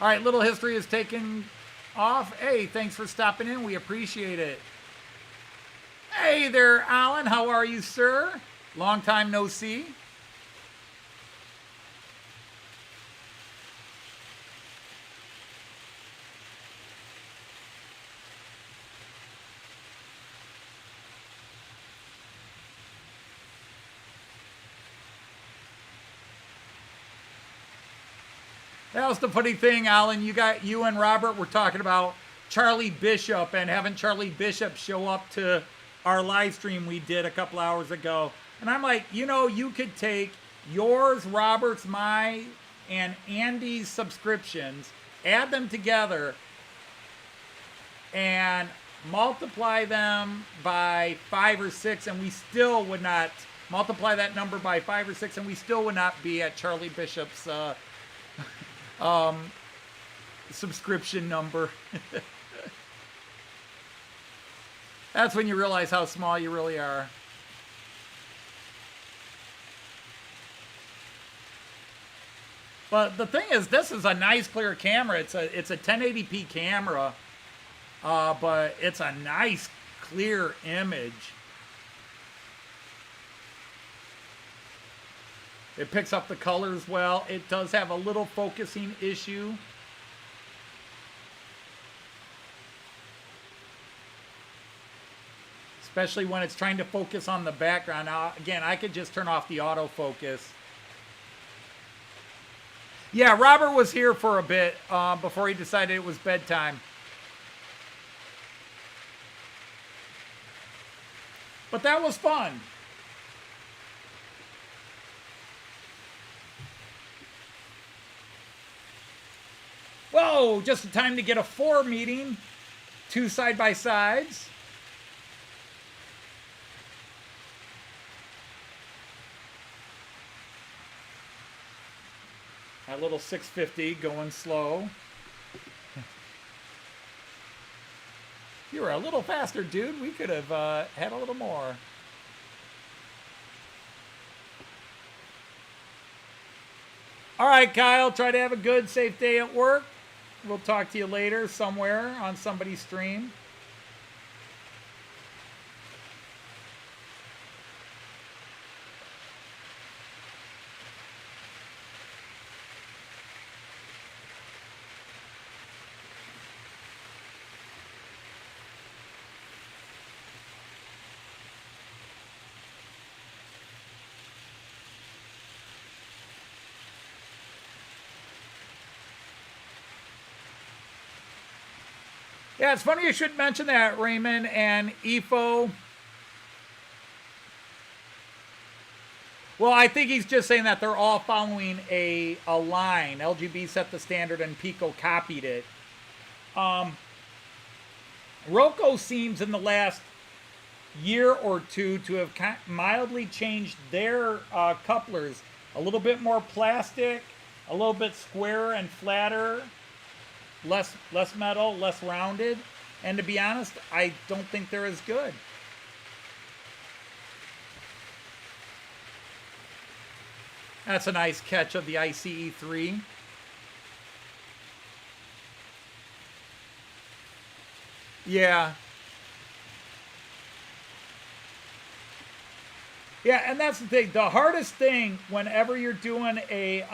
S4: All right, little history is taken off. Hey, thanks for stopping in. We appreciate it. Hey there, Alan. How are you, sir? Long time no see. That was the funny thing, Alan. You and Robert were talking about Charlie Bishop and having Charlie Bishop show up to our live stream we did a couple hours ago. And I'm like, you know, you could take yours, Robert's, my, and Andy's subscriptions, add them together, and multiply them by 5 or 6, and we still would not multiply that number by 5 or 6, and we still would not be at Charlie Bishop's subscription number. That's when you realize how small you really are. But the thing is, this is a nice clear camera. It's a 1080p camera, but it's a nice clear image. It picks up the colors well. It does have a little focusing issue. Especially when it's trying to focus on the background. Now, again, I could just turn off the autofocus. Yeah, Robert was here for a bit before he decided it was bedtime. But that was fun. Whoa, just in time to get a 4 meeting. 2 side-by-sides. That little 650 going slow. You were a little faster, dude. We could have had a little more. All right, Kyle, try to have a good, safe day at work. We'll talk to you later somewhere on somebody's stream. Yeah, it's funny you should mention that, Raymond and EFO. Well, I think he's just saying that they're all following a line. LGB set the standard and Piko copied it. Roco seems in the last year or two to have mildly changed their couplers. A little bit more plastic, a little bit squarer and flatter. Less metal, less rounded, and to be honest, I don't think they're as good. That's a nice catch of the ICE3. Yeah. Yeah, and that's the thing. The hardest thing whenever you're doing a,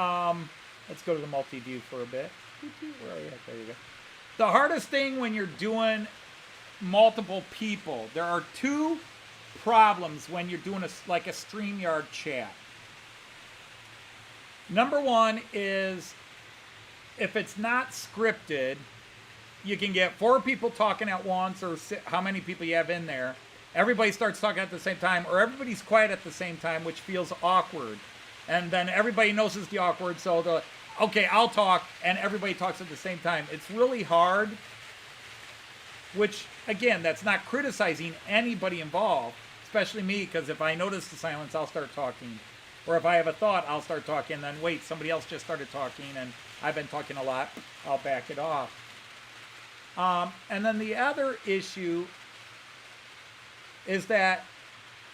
S4: let's go to the multi-view for a bit. Where are you at? There you go. The hardest thing when you're doing multiple people, there are 2 problems when you're doing like a StreamYard chat. Number 1 is if it's not scripted, you can get 4 people talking at once, or how many people you have in there. Everybody starts talking at the same time, or everybody's quiet at the same time, which feels awkward. And then everybody knows it's the awkward, so okay, I'll talk, and everybody talks at the same time. It's really hard, which, again, that's not criticizing anybody involved, especially me, because if I notice the silence, I'll start talking. Or if I have a thought, I'll start talking, and then wait, somebody else just started talking, and I've been talking a lot, I'll back it off. And then the other issue is that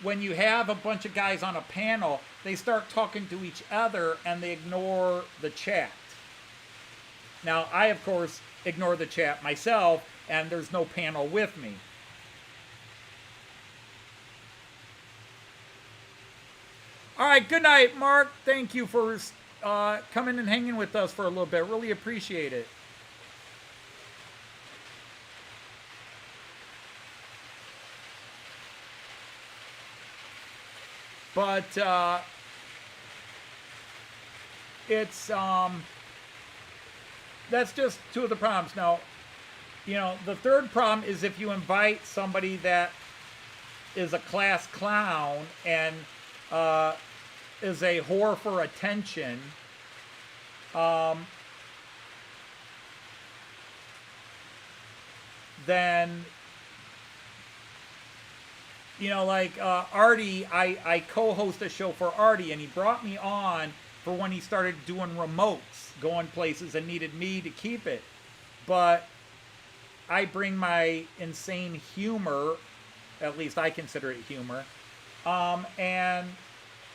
S4: when you have a bunch of guys on a panel, they start talking to each other and they ignore the chat. Now, I, of course, ignore the chat myself, and there's no panel with me. All right, good night, Mark. Thank you for coming and hanging with us for a little bit. Really appreciate it. But it's that's just two of the problems. Now, you know, the third problem is if you invite somebody that is a class clown and is a whore for attention, then, you know, like Artie, I co-host a show for Artie, and he brought me on for when he started doing remotes, going places, and needed me to keep it. But I bring my insane humor, at least I consider it humor, and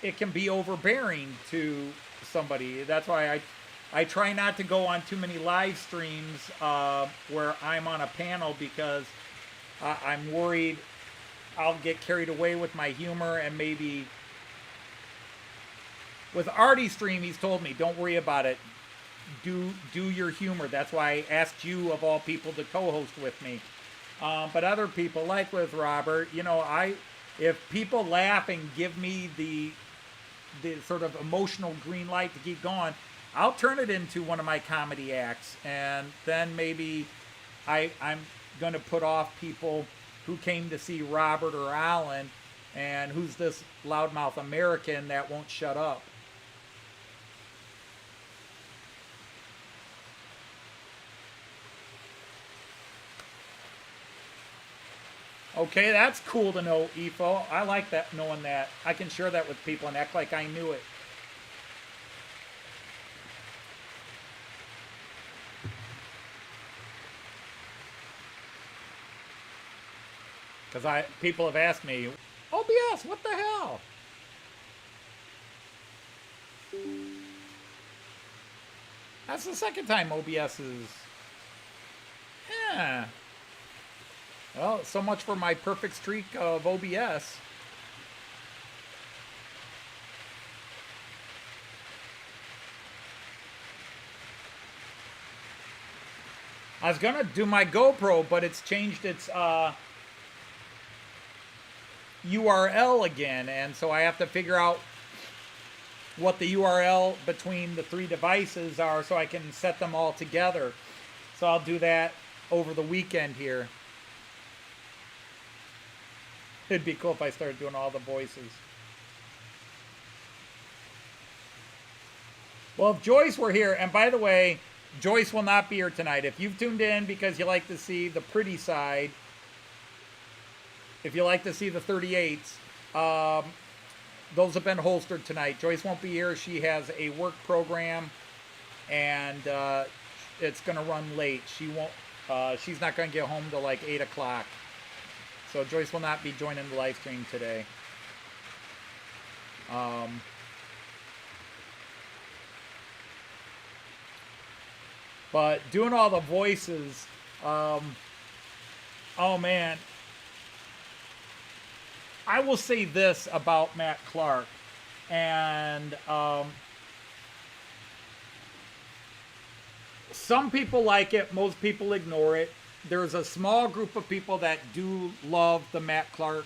S4: it can be overbearing to somebody. That's why I try not to go on too many live streams where I'm on a panel, because I'm worried I'll get carried away with my humor, and maybe with Artie's stream, he's told me, don't worry about it. Do your humor. That's why I asked you, of all people, to co-host with me. But other people, like with Robert, you know, if people laugh and give me the sort of emotional green light to keep going, I'll turn it into one of my comedy acts, and then maybe I'm going to put off people who came to see Robert or Alan, and who's this loudmouth American that won't shut up. Okay, that's cool to know, Ifo. I like that, knowing that. I can share that with people and act like I knew it. Because people have asked me, OBS, what the hell? That's the second time OBS is... Yeah. Well, so much for my perfect streak of OBS. I was going to do my GoPro, but it's changed its URL again, and so I have to figure out what the URL between the three devices are so I can set them all together. So I'll do that over the weekend here. It'd be cool if I started doing all the voices. Well, if Joyce were here, and by the way, Joyce will not be here tonight. If you've tuned in because you like to see the pretty side, if you like to see the 38s, those have been holstered tonight. Joyce won't be here. She has a work program, and it's going to run late. She won't. She's not going to get home till like 8 o'clock. So Joyce will not be joining the live stream today. But doing all the voices, oh man. I will say this about Matt Clarke, and some people like it, most people ignore it. There's a small group of people that do love the Matt Clarke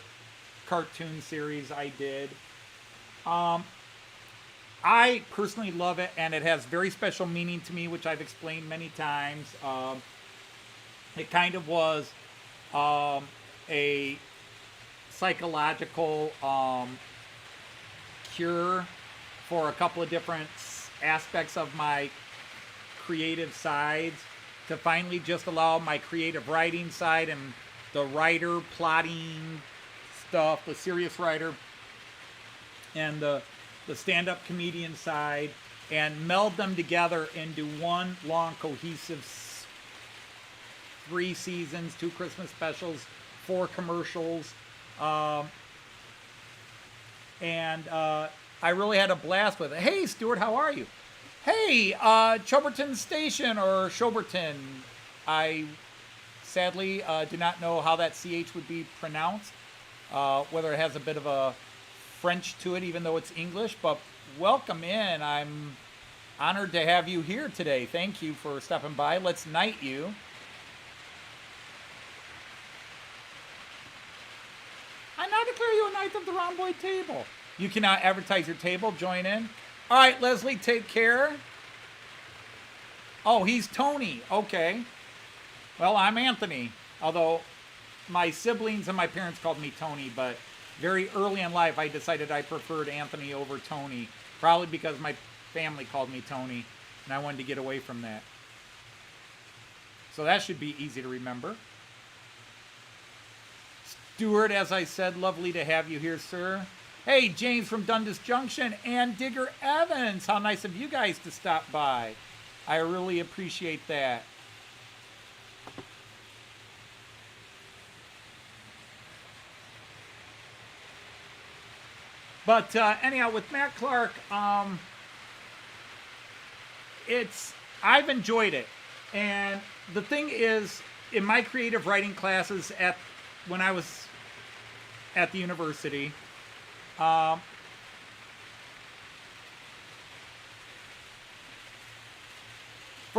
S4: cartoon series I did. I personally love it, and it has very special meaning to me, which I've explained many times. It kind of was a psychological cure for a couple of different aspects of my creative sides, to finally just allow my creative writing side and the writer plotting stuff, the serious writer, and the stand-up comedian side, and meld them together into one long cohesive 3 seasons, 2 Christmas specials, 4 commercials. And I really had a blast with it. Hey, Stuart, how are you? Hey, Choberton Station, or Shoberton, I sadly do not know how that CH would be pronounced, whether it has a bit of a French to it, even though it's English. But welcome in. I'm honored to have you here today. Thank you for stopping by. Let's knight you. I now declare you a knight of the rhomboid table. You can now advertise your table. Join in. All right, Leslie, take care. Oh, he's Tony. Okay. Well, I'm Anthony, although my siblings and my parents called me Tony, but very early in life I decided I preferred Anthony over Tony, probably because my family called me Tony, and I wanted to get away from that. So that should be easy to remember. Stuart, as I said, lovely to have you here, sir. Hey, James from Dundas Junction and Digger Evans. How nice of you guys to stop by. I really appreciate that. But anyhow, with Matt Clarke, I've enjoyed it. And the thing is, in my creative writing classes when I was at the university, for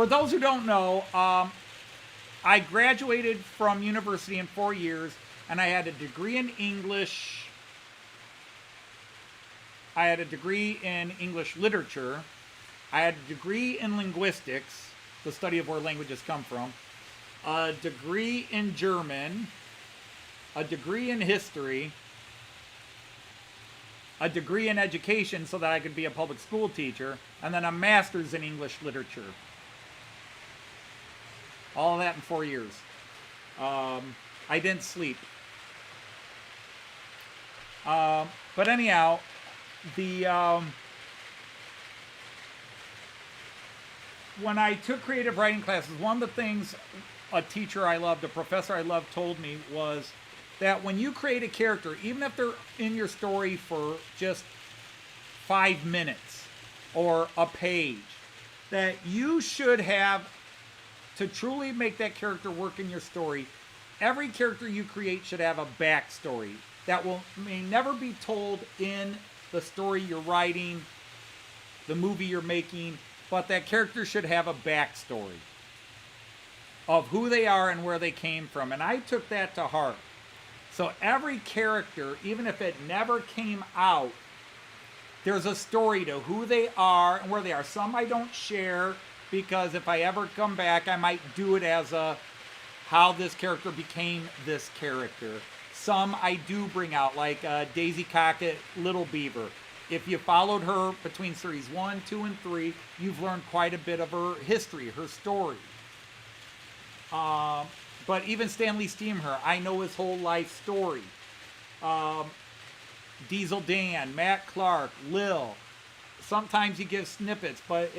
S4: those who don't know, I graduated from university in 4 years, and I had a degree in English. I had a degree in English literature. I had a degree in linguistics, the study of where languages come from, a degree in German, a degree in history, a degree in education so that I could be a public school teacher, and then a master's in English literature. All of that in 4 years. I didn't sleep. But anyhow, when I took creative writing classes, one of the things a teacher I loved, a professor I loved, told me was that when you create a character, even if they're in your story for just 5 minutes or a page, that you should have, to truly make that character work in your story, every character you create should have a backstory that may never be told in the story you're writing, the movie you're making, but that character should have a backstory of who they are and where they came from. And I took that to heart. So every character, even if it never came out, there's a story to who they are and where they are. Some I don't share, because if I ever come back, I might do it as how this character became this character. Some I do bring out, like Daisy Cockett, Little Beaver. If you followed her between series 1, 2, and 3, you've learned quite a bit of her history, her story. But even Stanley Steamer, I know his whole life story. Diesel Dan, Matt Clarke, Lil. Sometimes he gives snippets, but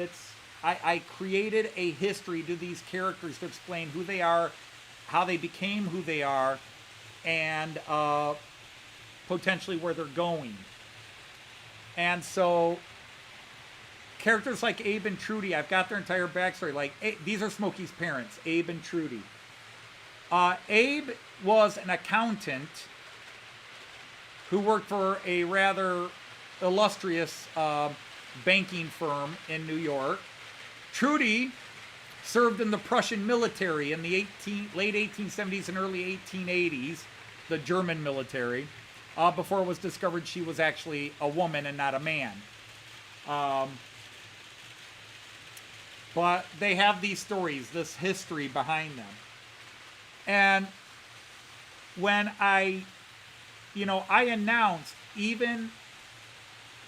S4: I created a history to these characters to explain who they are, how they became who they are, and potentially where they're going. And so characters like Abe and Trudy, I've got their entire backstory. Like, these are Smokey's parents, Abe and Trudy. Abe was an accountant who worked for a rather illustrious banking firm in New York. Trudy served in the Prussian military in the late 1870s and early 1880s, the German military, before it was discovered she was actually a woman and not a man. But they have these stories, this history behind them. And when I announced, even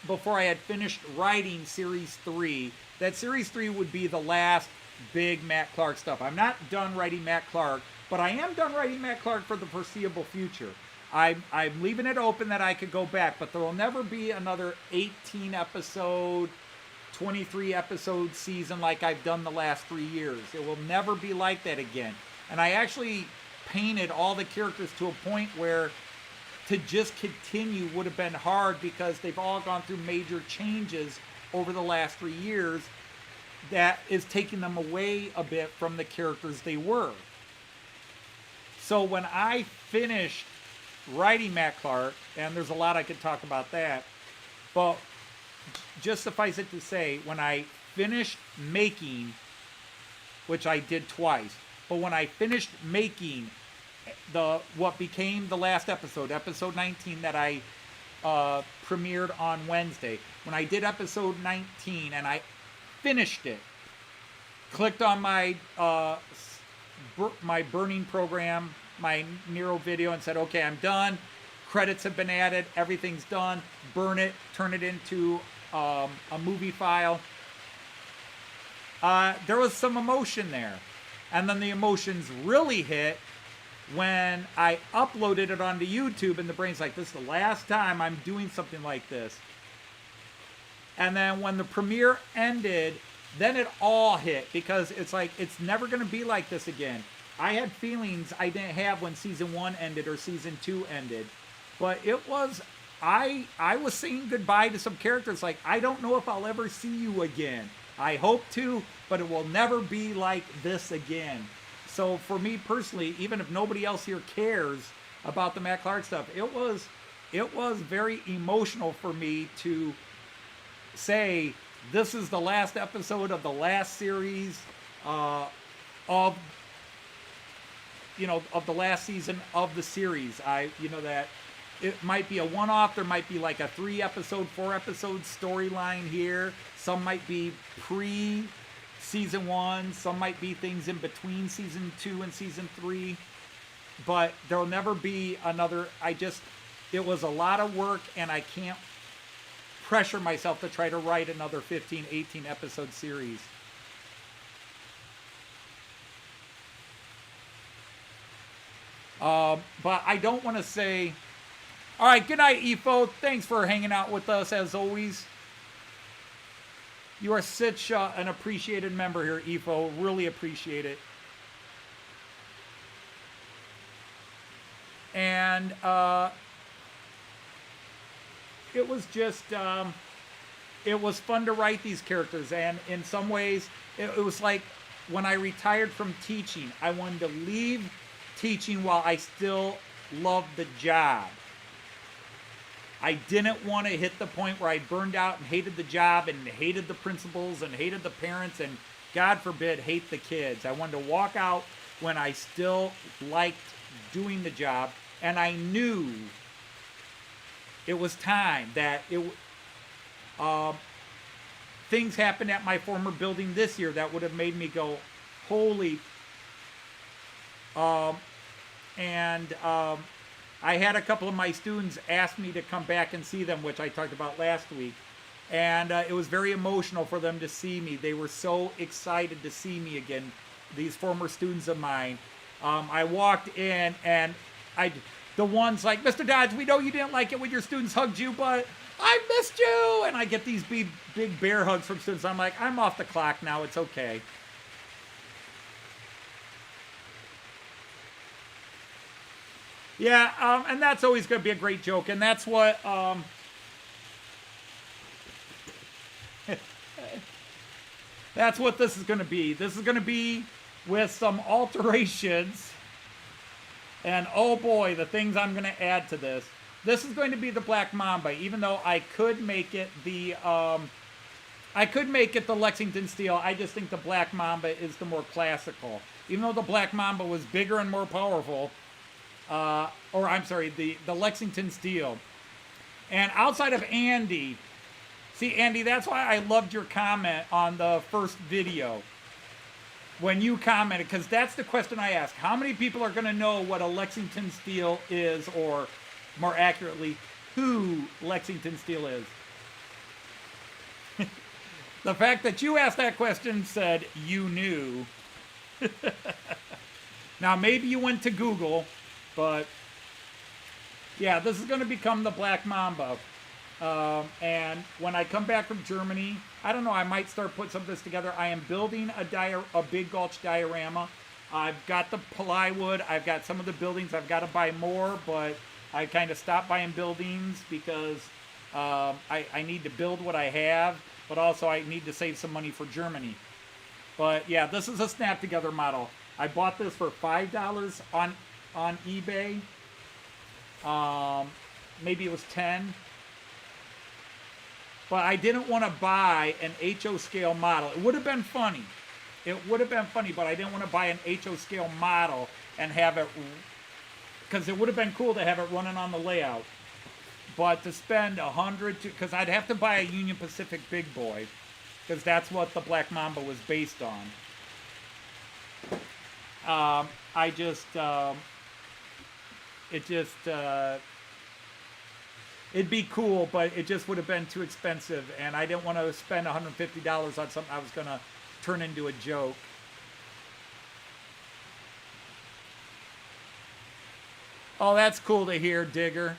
S4: before I had finished writing Series 3, that Series 3 would be the last big Matt Clarke stuff. I'm not done writing Matt Clarke, but I am done writing Matt Clarke for the foreseeable future. I'm leaving it open that I could go back, but there will never be another 18-episode, 23-episode season like I've done the last 3 years. It will never be like that again. And I actually painted all the characters to a point where to just continue would have been hard, because they've all gone through major changes over the last 3 years. that is taking them away a bit from the characters they were. So when I finished writing Matt Clarke, and there's a lot I could talk about that, but just suffice it to say, when I finished making, which I did twice, but when I finished making what became the last episode, episode 19 that I premiered on Wednesday, when I did episode 19 and I finished it, clicked on my my burning program, my Nero video, and said, okay, I'm done. Credits have been added. Everything's done. Burn it. Turn it into a movie file. There was some emotion there. And then the emotions really hit when I uploaded it onto YouTube, and the brain's like, this is the last time I'm doing something like this. And then when the premiere ended, then it all hit, because it's like, it's never going to be like this again. I had feelings I didn't have when season 1 ended or season 2 ended. But it was, I was saying goodbye to some characters. Like, I don't know if I'll ever see you again. I hope to, but it will never be like this again. So for me personally, even if nobody else here cares about the Matt Clarke stuff, it was very emotional for me to say this is the last episode of the last series of the last season of the series. That it might be a one-off. There might be like a 3-episode, 4-episode storyline here. Some might be pre-season 1. Some might be things in between season 2 and season 3. But there'll never be another. It was a lot of work, and I can't pressure myself to try to write another 15, 18 episode series. But I don't want to say, all right, good night, Efo. Thanks for hanging out with us as always. You are such an appreciated member here, Efo. Really appreciate it. And it was just, it was fun to write these characters. And in some ways, it was like when I retired from teaching, I wanted to leave teaching while I still loved the job. I didn't want to hit the point where I burned out and hated the job and hated the principals and hated the parents and, God forbid, hate the kids. I wanted to walk out when I still liked doing the job, and I knew it was time that things happened at my former building this year that would have made me go, holy. I had a couple of my students ask me to come back and see them, which I talked about last week. And it was very emotional for them to see me. They were so excited to see me again, these former students of mine. I walked in, and the one's like, Mr. Dodge, we know you didn't like it when your students hugged you, but I missed you. And I get these big bear hugs from students. I'm like, I'm off the clock now. It's okay. Yeah, and that's always going to be a great joke, and that's what that's what this is going to be. This is going to be with some alterations, and oh boy, the things I'm going to add to this. This is going to be the Black Mamba, even though I could make it the Lexington Steel. I just think the Black Mamba is the more classical. Even though the Black Mamba was bigger and more powerful. The Lexington Steel. And outside of Andy, see, Andy, that's why I loved your comment on the first video. When you commented, because that's the question I asked. How many people are going to know what a Lexington Steel is, or more accurately, who Lexington Steel is? The fact that you asked that question said you knew. Now, maybe you went to Google. But, yeah, this is going to become the Black Mamba. And when I come back from Germany, I don't know, I might start putting some of this together. I am building a big gulch diorama. I've got the plywood. I've got some of the buildings. I've got to buy more, but I kind of stopped buying buildings because I need to build what I have, but also I need to save some money for Germany. But yeah, this is a snap together model. I bought this for $5 on eBay. Maybe it was 10. But I didn't want to buy an HO scale model. It would have been funny. It would have been funny, but I didn't want to buy an HO scale model and have it, because it would have been cool to have it running on the layout. But to spend because I'd have to buy a Union Pacific big boy, because that's what the Black Mamba was based on. It'd be cool, but it just would have been too expensive, and I didn't want to spend $150 on something I was going to turn into a joke. Oh, that's cool to hear, Digger.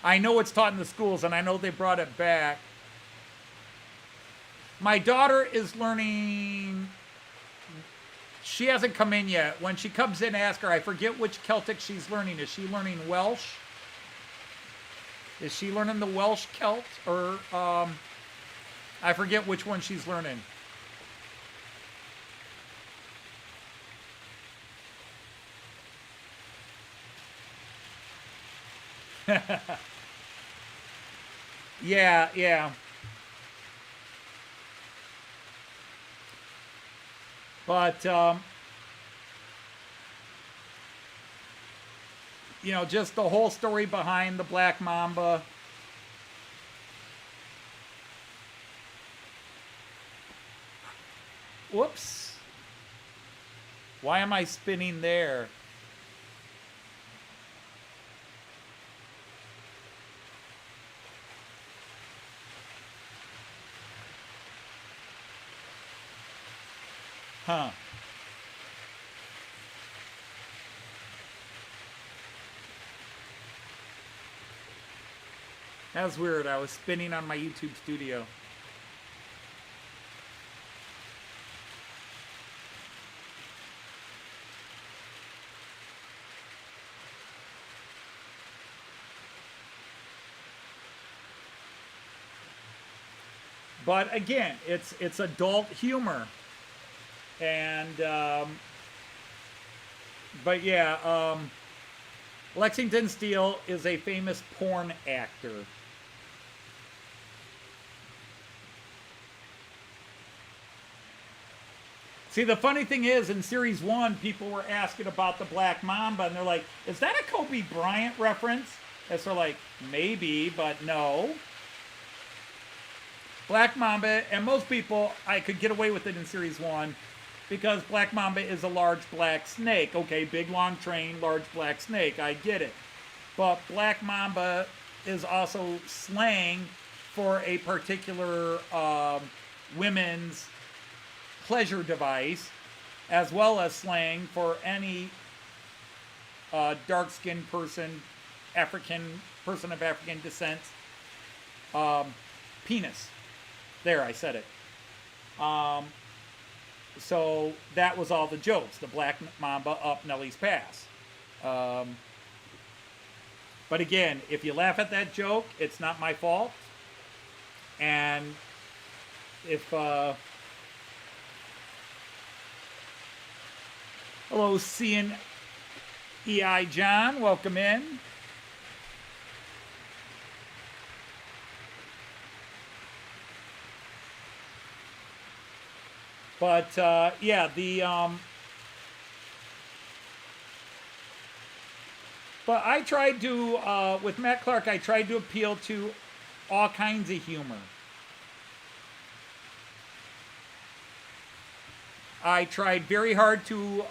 S4: I know it's taught in the schools, and I know they brought it back. My daughter is learning. She hasn't come in yet. When she comes in, ask her. I forget which Celtic she's learning. Is she learning Welsh? Is she learning the Welsh Celt? Or, I forget which one she's learning. Yeah. But, you know, just the whole story behind the Black Mamba. Whoops. Why am I spinning there? Huh. That was weird. I was spinning on my YouTube studio. But again, it's adult humor. And, but yeah, Lexington Steele is a famous porn actor. See, the funny thing is, in Series 1, people were asking about the Black Mamba, and they're like, is that a Kobe Bryant reference? And so like, maybe, but no. Black Mamba, and most people, I could get away with it in Series 1, because Black Mamba is a large black snake. Okay, big long train, large black snake, I get it. But Black Mamba is also slang for a particular women's pleasure device, as well as slang for any dark-skinned person, person of African descent, penis. There, I said it. So that was all the jokes. The Black Mamba up Nellie's Pass. But again, if you laugh at that joke, it's not my fault. And if... hello, CNEI John. Welcome in. But, yeah, but I tried to, with Matt Clarke, I tried to appeal to all kinds of humor. I tried very hard to,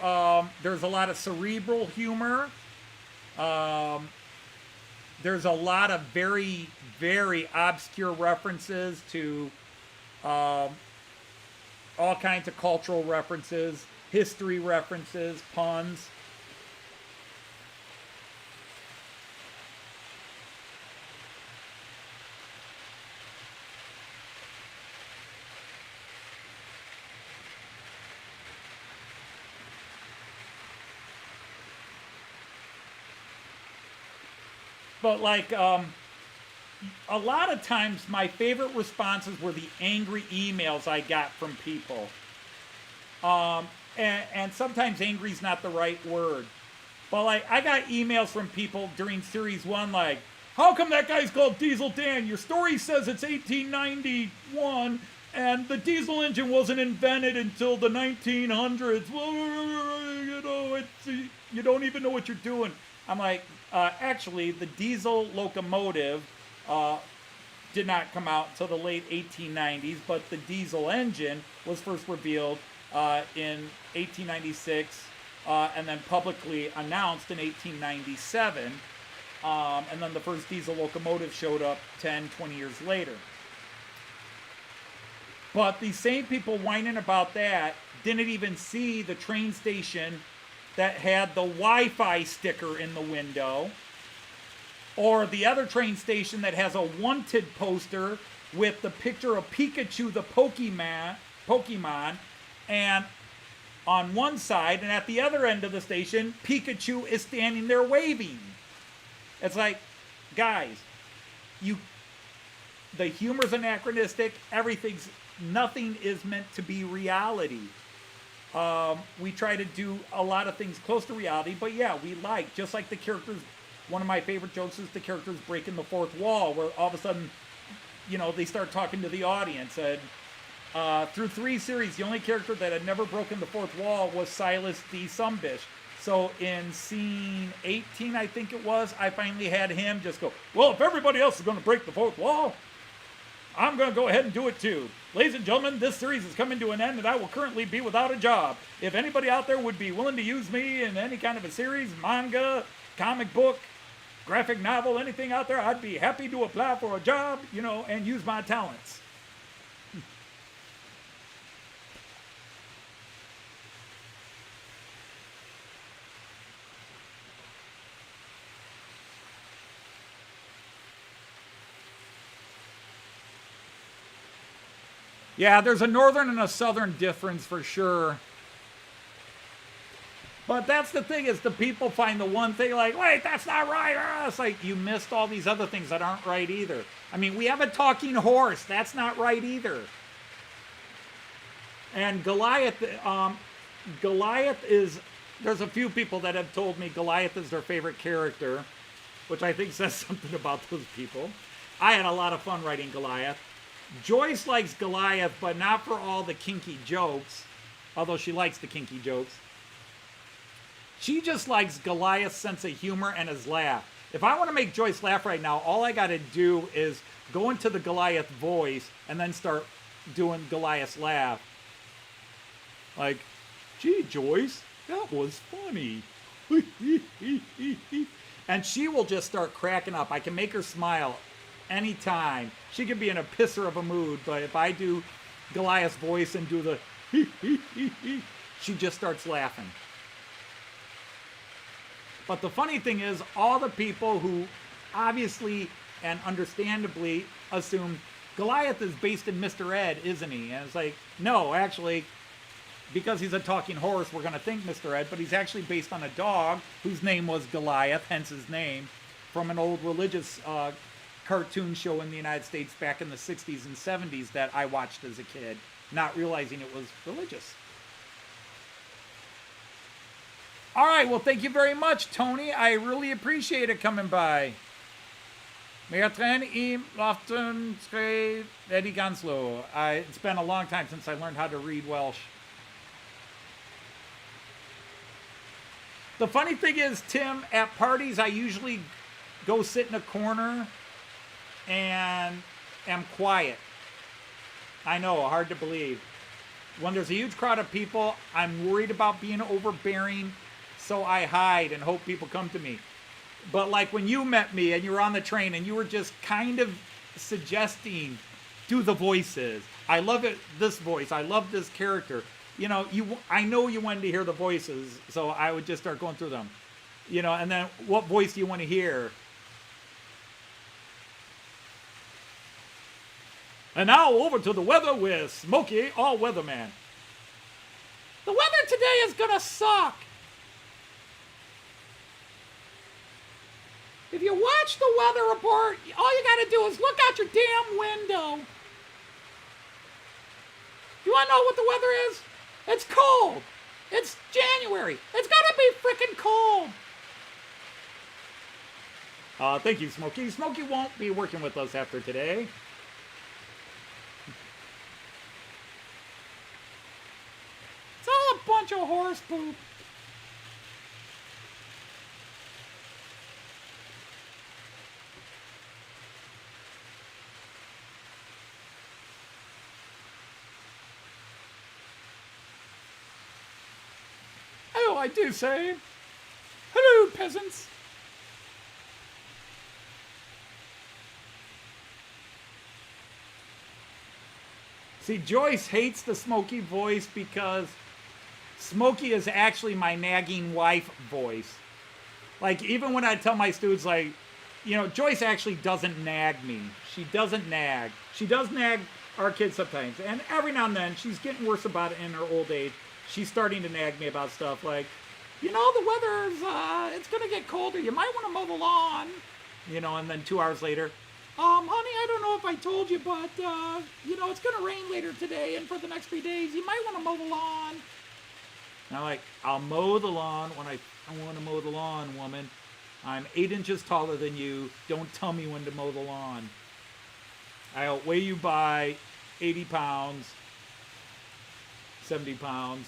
S4: there's a lot of cerebral humor. There's a lot of very, very obscure references to, all kinds of cultural references, history references, puns. But like, a lot of times my favorite responses were the angry emails I got from people. And sometimes angry is not the right word. But like, I got emails from people during Series 1 like, how come that guy's called Diesel Dan? Your story says it's 1891 and the diesel engine wasn't invented until the 1900s. Well, you know, you don't even know what you're doing. I'm like, actually, the diesel locomotive did not come out until the late 1890s, but the diesel engine was first revealed in 1896 and then publicly announced in 1897. And then the first diesel locomotive showed up 10, 20 years later. But these same people whining about that didn't even see the train station that had the Wi-Fi sticker in the window, or the other train station that has a wanted poster with the picture of Pikachu the Pokemon, and on one side, and at the other end of the station, Pikachu is standing there waving. It's like, guys, the humor's anachronistic, nothing is meant to be reality. We try to do a lot of things close to reality, but yeah, we just like the characters. One of my favorite jokes is the characters breaking the fourth wall, where all of a sudden, they start talking to the audience. And through 3 series, the only character that had never broken the fourth wall was Silas D. Sumbish. So in scene 18, I think it was, I finally had him just go, well, if everybody else is going to break the fourth wall, I'm going to go ahead and do it too. Ladies and gentlemen, this series is coming to an end and I will currently be without a job. If anybody out there would be willing to use me in any kind of a series, manga, comic book, graphic novel, anything out there, I'd be happy to apply for a job, and use my talents. Yeah, there's a northern and a southern difference for sure. But that's the thing, is the people find the one thing like, wait, that's not right. It's like, you missed all these other things that aren't right either. I mean, we have a talking horse. That's not right either. And Goliath is, there's a few people that have told me Goliath is their favorite character, which I think says something about those people. I had a lot of fun writing Goliath. Joyce likes Goliath, but not for all the kinky jokes, although she likes the kinky jokes. She just likes Goliath's sense of humor and his laugh. If I want to make Joyce laugh right now, all I got to do is go into the Goliath voice and then start doing Goliath's laugh. Like, gee, Joyce, that was funny. And she will just start cracking up. I can make her smile anytime. She can be in a pisser of a mood, but if I do Goliath's voice and do the she just starts laughing. But the funny thing is, all the people who obviously and understandably assume Goliath is based in Mr. Ed, isn't he? And it's like, no, actually, because he's a talking horse, we're going to think Mr. Ed, but he's actually based on a dog whose name was Goliath, hence his name, from an old religious cartoon show in the United States back in the 60s and 70s that I watched as a kid, not realizing it was religious. All right, well, thank you very much, Tony. I really appreciate it coming by. Märklin im Lofton Tre Eddie Ganslow. It's been a long time since I learned how to read Welsh. The funny thing is, Tim, at parties, I usually go sit in a corner and am quiet. I know, hard to believe. When there's a huge crowd of people, I'm worried about being overbearing, so I hide and hope people come to me. But like when you met me and you were on the train and you were just kind of suggesting, do the voices. I love it, this voice. I love this character. I know you wanted to hear the voices, so I would just start going through them. And then what voice do you want to hear? And now over to the weather with Smokey All-Weatherman. The weather today is gonna suck. If you watch the weather report, all you gotta do is look out your damn window. You wanna know what the weather is? It's cold. It's January. It's gotta be freaking cold. Thank you, Smokey. Smokey won't be working with us after today. It's all a bunch of horse poop. Oh, I do say, hello, peasants. See, Joyce hates the Smokey voice because Smokey is actually my nagging wife voice. Like, even when I tell my students, like, you know, Joyce actually doesn't nag me. She doesn't nag. She does nag our kids sometimes. And every now and then, she's getting worse about it in her old age. She's starting to nag me about stuff like, you know, the weather's, it's going to get colder. You might want to mow the lawn. You know, and then 2 hours later, honey, I don't know if I told you, but, you know, it's going to rain later today and for the next 3 days. You might want to mow the lawn. And I'm like, I'll mow the lawn when I want to mow the lawn, woman. I'm 8 inches taller than you. Don't tell me when to mow the lawn. I outweigh you by 80 pounds, 70 pounds.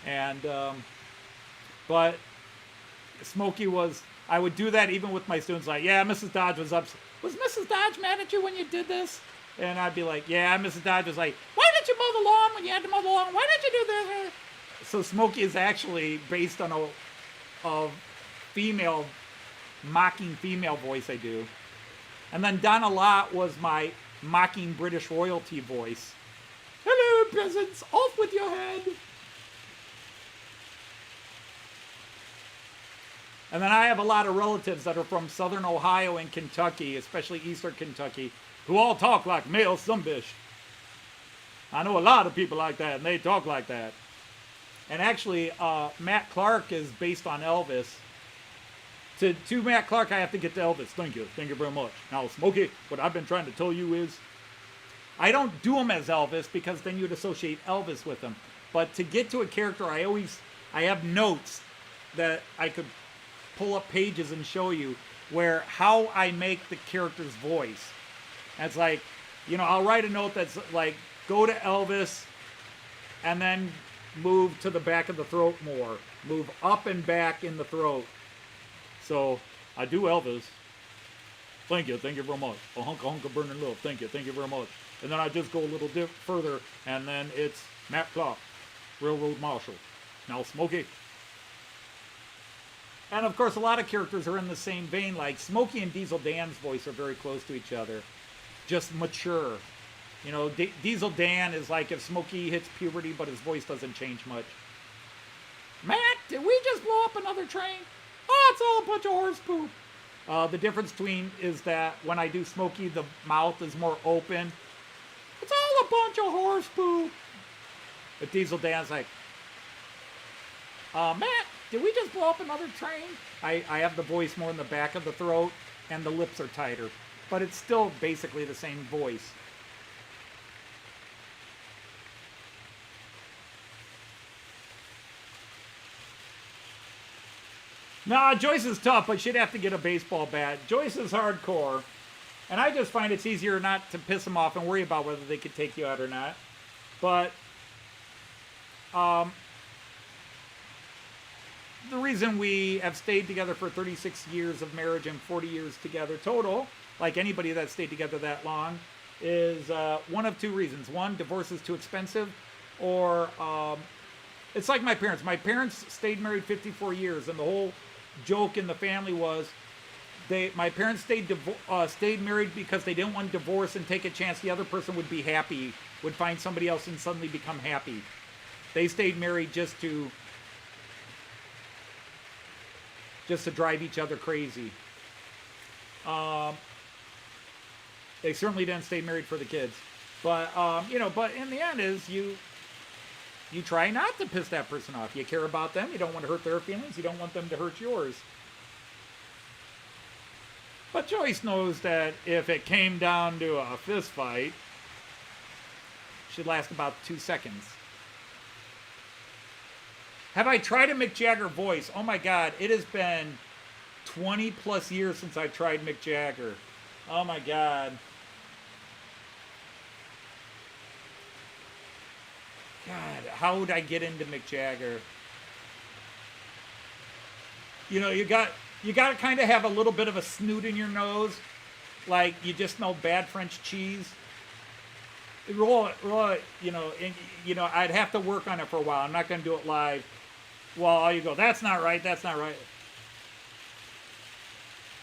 S4: And, but Smokey was, I would do that even with my students, like, yeah, Mrs. Dodge was upset. Was Mrs. Dodge mad at you when you did this? And I'd be like, yeah, Mrs. Dodge was like, why did you mow the lawn when you had to mow the lawn? Why did you do this? So Smokey is actually based on a female, mocking female voice I do. And then Donna Lott was my mocking British royalty voice. Hello, peasants, off with your head. And then I have a lot of relatives that are from southern Ohio and Kentucky, especially eastern Kentucky, who all talk like male zumbish. I know a lot of people like that, and they talk like that. And actually, Matt Clarke is based on Elvis. To Matt Clarke, I have to get to Elvis. Thank you very much. Now, Smokey, what I've been trying to tell you is, I don't do him as Elvis because then you'd associate Elvis with him. But to get to a character, I have notes that I could pull up pages and show you where how I make the character's voice. And it's like, you know, I'll write a note that's like, go to Elvis and then move to the back of the throat more. Move up and back in the throat. So I do Elvis. Thank you very much. A hunk of burning love. Thank you very much. And then I just go a little bit further, and then it's Matt Clarke, Railroad Marshal. Now Smokey. And of course, a lot of characters are in the same vein. Like Smokey and Diesel Dan's voice are very close to each other, just mature. You know, Diesel Dan is like if Smokey hits puberty, but his voice doesn't change much. Matt, did we just blow up another train? Oh, it's all a bunch of horse poop. The difference between is that when I do Smokey, the mouth is more open. It's all a bunch of horse poop. But Diesel Dan's like, Matt, did we just blow up another train? I have the voice more in the back of the throat, and the lips are tighter. But it's still basically the same voice. Nah, Joyce is tough, but she'd have to get a baseball bat. Joyce is hardcore. And I just find it's easier not to piss them off and worry about whether they could take you out or not. But, the reason we have stayed together for 36 years of marriage and 40 years together total, like anybody that stayed together that long, is one of two reasons. One, divorce is too expensive, or it's like my parents. My parents stayed married 54 years, and the whole joke in the family was my parents stayed married because they didn't want to divorce and take a chance the other person would be happy, would find somebody else and suddenly become happy. They stayed married just to drive each other crazy. They certainly didn't stay married for the kids. But, but in the end is you try not to piss that person off. You care about them. You don't want to hurt their feelings. You don't want them to hurt yours. But Joyce knows that if it came down to a fist fight, should last about 2 seconds. Have I tried a Mick Jagger voice? Oh my God, it has been 20 plus years since I tried Mick Jagger. Oh my God. God, how would I get into Mick Jagger? You know, you got to kind of have a little bit of a snoot in your nose, like you just smell bad French cheese. Roll it, you know, I'd have to work on it for a while. I'm not going to do it live. Well, you go, that's not right, that's not right.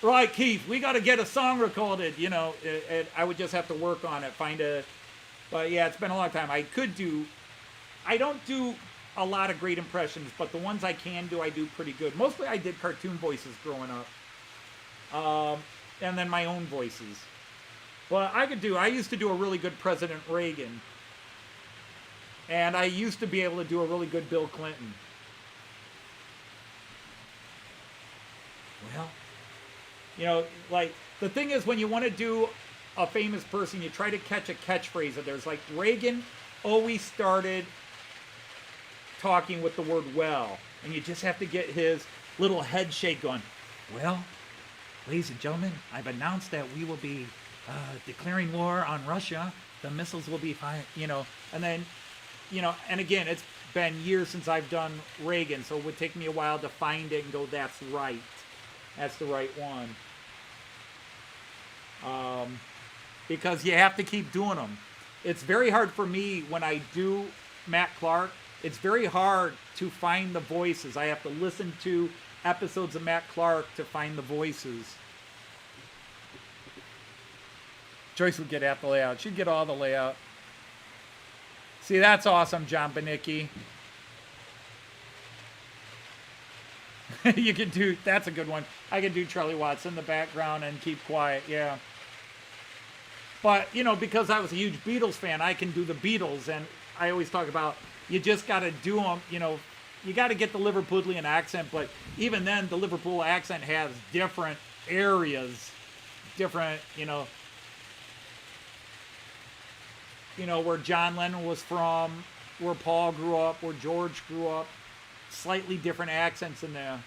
S4: Right, Keith, we got to get a song recorded, you know. I would just have to work on it, but yeah, it's been a long time. I don't do a lot of great impressions, but the ones I can do, I do pretty good. Mostly I did cartoon voices growing up. And then my own voices. Well, I used to do a really good President Reagan. And I used to be able to do a really good Bill Clinton. Well, you know, like, the thing is, when you want to do a famous person, you try to catch a catchphrase of theirs. Like, Reagan always started talking with the word well, and you just have to get his little head shake going. Well, ladies and gentlemen, I've announced that we will be declaring war on Russia. The missiles will be fired, you know, and then, you know, and again, it's been years since I've done Reagan, so it would take me a while to find it and go, that's right. That's the right one. Because you have to keep doing them. It's very hard for me when I do Matt Clarke. It's very hard to find the voices. I have to listen to episodes of Matt Clarke to find the voices. Joyce would get half the layout. She'd get all the layout. See, that's awesome, John Benicki. You can do, that's a good one. I can do Charlie Watts in the background and keep quiet, yeah. But, you know, because I was a huge Beatles fan, I can do the Beatles, and I always talk about, you just got to do them, you know, you got to get the Liverpoolian accent, but even then, the Liverpool accent has different areas, different, you know, where John Lennon was from, where Paul grew up, where George grew up, slightly different accents in there.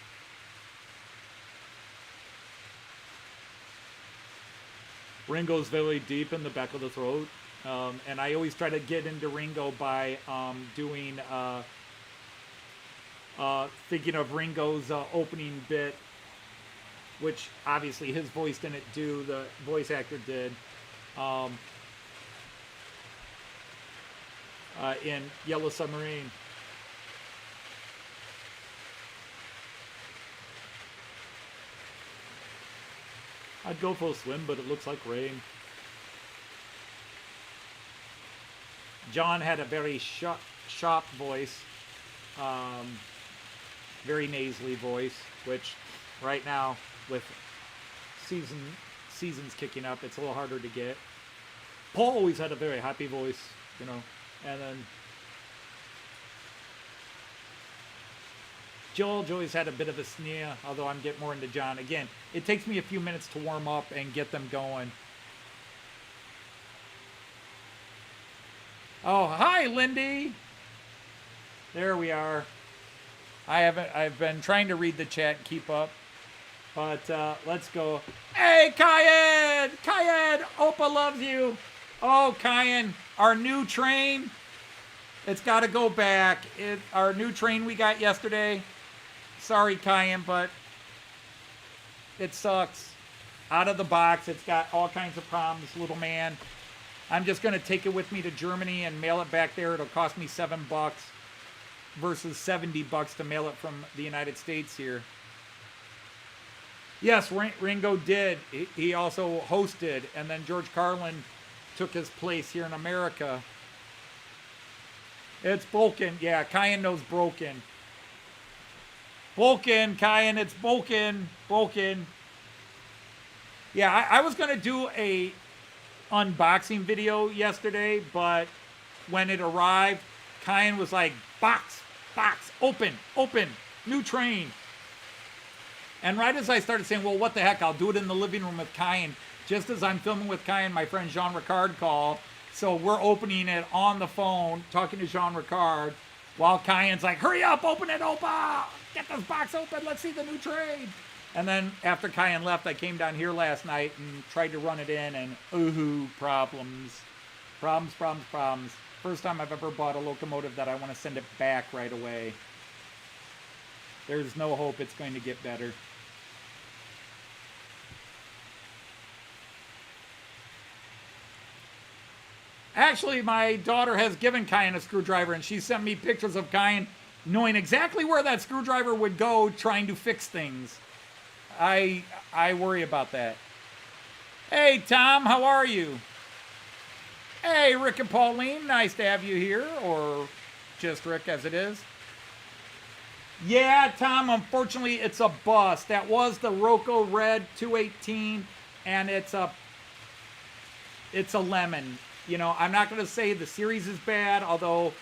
S4: Ringo's very deep in the back of the throat. And I always try to get into Ringo by doing, thinking of Ringo's opening bit, which obviously his voice didn't do, the voice actor did, in Yellow Submarine. I'd go for a swim, but it looks like rain. John had a very sharp voice, very nasally voice, which right now with seasons kicking up, it's a little harder to get. Paul always had a very happy voice, you know, and then George always had a bit of a sneer, although I'm getting more into John. Again, it takes me a few minutes to warm up and get them going. Oh, hi, Lindy. There we are. I've been trying to read the chat and keep up, but let's go. Hey, Kyan! Kyan, Opa loves you. Oh, Kyan, our new train, it's got to go back. Our new train we got yesterday. Sorry, Kyan, but it sucks. Out of the box, it's got all kinds of problems, little man. I'm just going to take it with me to Germany and mail it back there. It'll cost me $7 versus $70 to mail it from the United States here. Yes, Ringo did. He also hosted, and then George Carlin took his place here in America. It's broken. Yeah, Kyan knows broken. Broken, Kyan, it's broken. Broken. Yeah, I was going to do a unboxing video yesterday, but when it arrived, Kyan was like, box, open, new train. And right as I started saying, well, what the heck, I'll do it in the living room with Kyan, just as I'm filming with Kyan, my friend Jean Ricard called. So we're opening it on the phone, talking to Jean Ricard, while Kyan's like, hurry up, open it, Opa! Get this box open, let's see the new trade. And then after Kyan left, I came down here last night and tried to run it in, and problems. Problems. First time I've ever bought a locomotive that I want to send it back right away. There's no hope it's going to get better. Actually, my daughter has given Kyan a screwdriver, and she sent me pictures of Kyan knowing exactly where that screwdriver would go trying to fix things. I worry about that. Hey, Tom, how are you? Hey, Rick and Pauline, nice to have you here, or just Rick as it is. Yeah, Tom, unfortunately, it's a bust. That was the Roco Red 218, and it's a lemon. You know, I'm not going to say the series is bad, although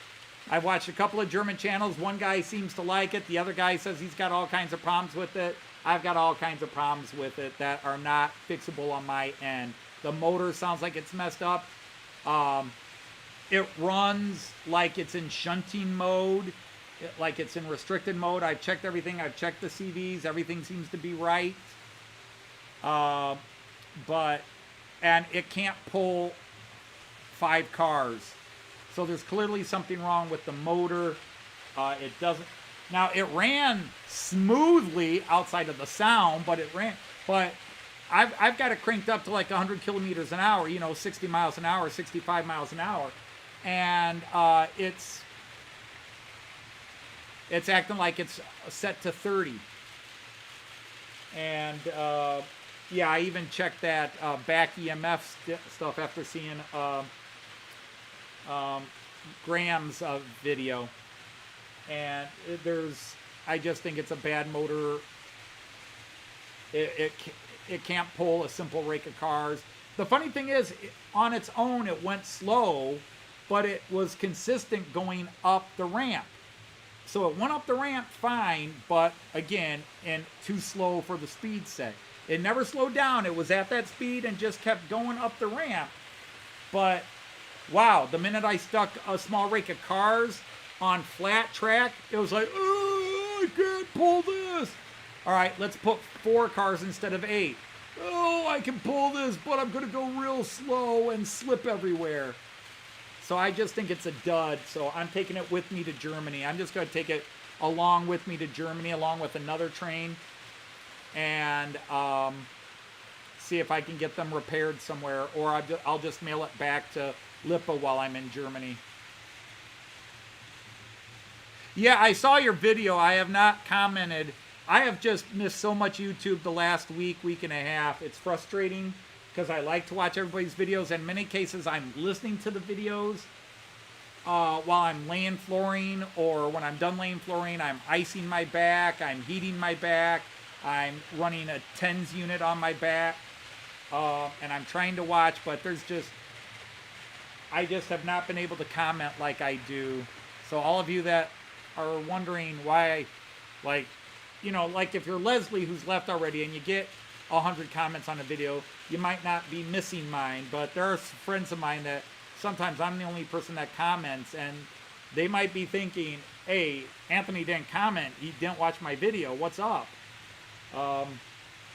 S4: I've watched a couple of German channels. One guy seems to like it. The other guy says he's got all kinds of problems with it. I've got all kinds of problems with it that are not fixable on my end. The motor sounds like it's messed up. It runs like it's in shunting mode, like it's in restricted mode. I've checked everything. I've checked the CVs. Everything seems to be right. And it can't pull 5 cars. So there's clearly something wrong with the motor. It doesn't. Now, it ran smoothly outside of the sound, but I've got it cranked up to like 100 kilometers an hour, 60 miles an hour, 65 miles an hour. And it's acting like it's set to 30. And yeah, I even checked that back EMF stuff after seeing Graham's video. And I just think it's a bad motor. It can't pull a simple rake of cars. The funny thing is, on its own, it went slow, but it was consistent going up the ramp. So it went up the ramp fine, but again, and too slow for the speed set. It never slowed down. It was at that speed and just kept going up the ramp. But wow, the minute I stuck a small rake of cars on flat track, it was like, oh, I can't pull this. All right, let's put 4 cars instead of 8. Oh, I can pull this, but I'm going to go real slow and slip everywhere. So I just think it's a dud. So I'm taking it with me to Germany. I'm just going to take it along with me to Germany, along with another train, and see if I can get them repaired somewhere, or I'll just mail it back to Lippe while I'm in Germany. Yeah, I saw your video. I have not commented. I have just missed so much YouTube the last week and a half. It's frustrating because I like to watch everybody's videos. In many cases, I'm listening to the videos while I'm laying flooring, or when I'm done laying flooring, I'm icing my back, I'm heating my back, I'm running a TENS unit on my back, and I'm trying to watch, but I just have not been able to comment like I do. So all of you that are wondering why, like if you're Leslie who's left already and you get 100 comments on a video, you might not be missing mine, but there are friends of mine that sometimes I'm the only person that comments, and they might be thinking, hey, Anthony didn't comment, he didn't watch my video, what's up?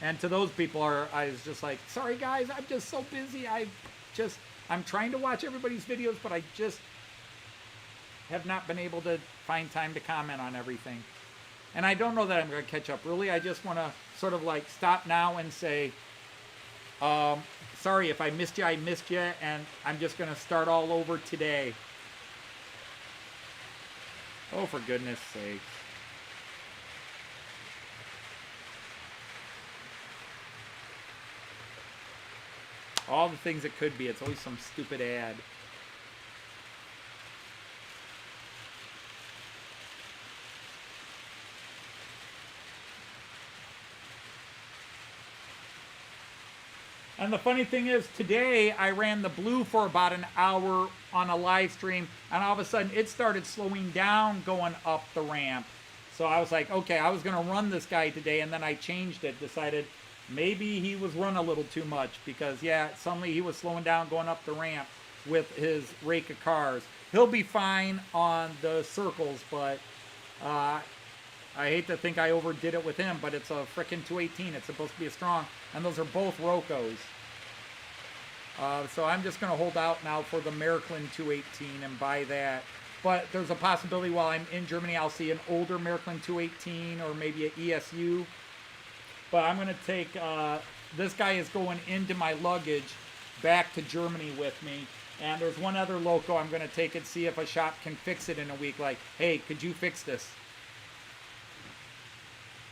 S4: And to those people, I was just like, sorry guys, I'm just so busy, I'm trying to watch everybody's videos, but I just have not been able to find time to comment on everything. And I don't know that I'm going to catch up, really. I just want to sort of like stop now and say, sorry, if I missed you, and I'm just going to start all over today. Oh, for goodness sake. All the things it could be. It's always some stupid ad. And the funny thing is, today I ran the blue for about an hour on a live stream, and all of a sudden it started slowing down going up the ramp. So I was like, okay, I was going to run this guy today, and then I changed it, decided maybe he was run a little too much because, yeah, suddenly he was slowing down going up the ramp with his rake of cars. He'll be fine on the circles, but I hate to think I overdid it with him, but it's a frickin' 218. It's supposed to be a strong, and those are both Rocos. So I'm just going to hold out now for the Märklin 218 and buy that. But there's a possibility while I'm in Germany, I'll see an older Märklin 218 or maybe an ESU. But I'm going to take, this guy is going into my luggage back to Germany with me. And there's one other loco I'm going to take and see if a shop can fix it in a week. Like, hey, could you fix this?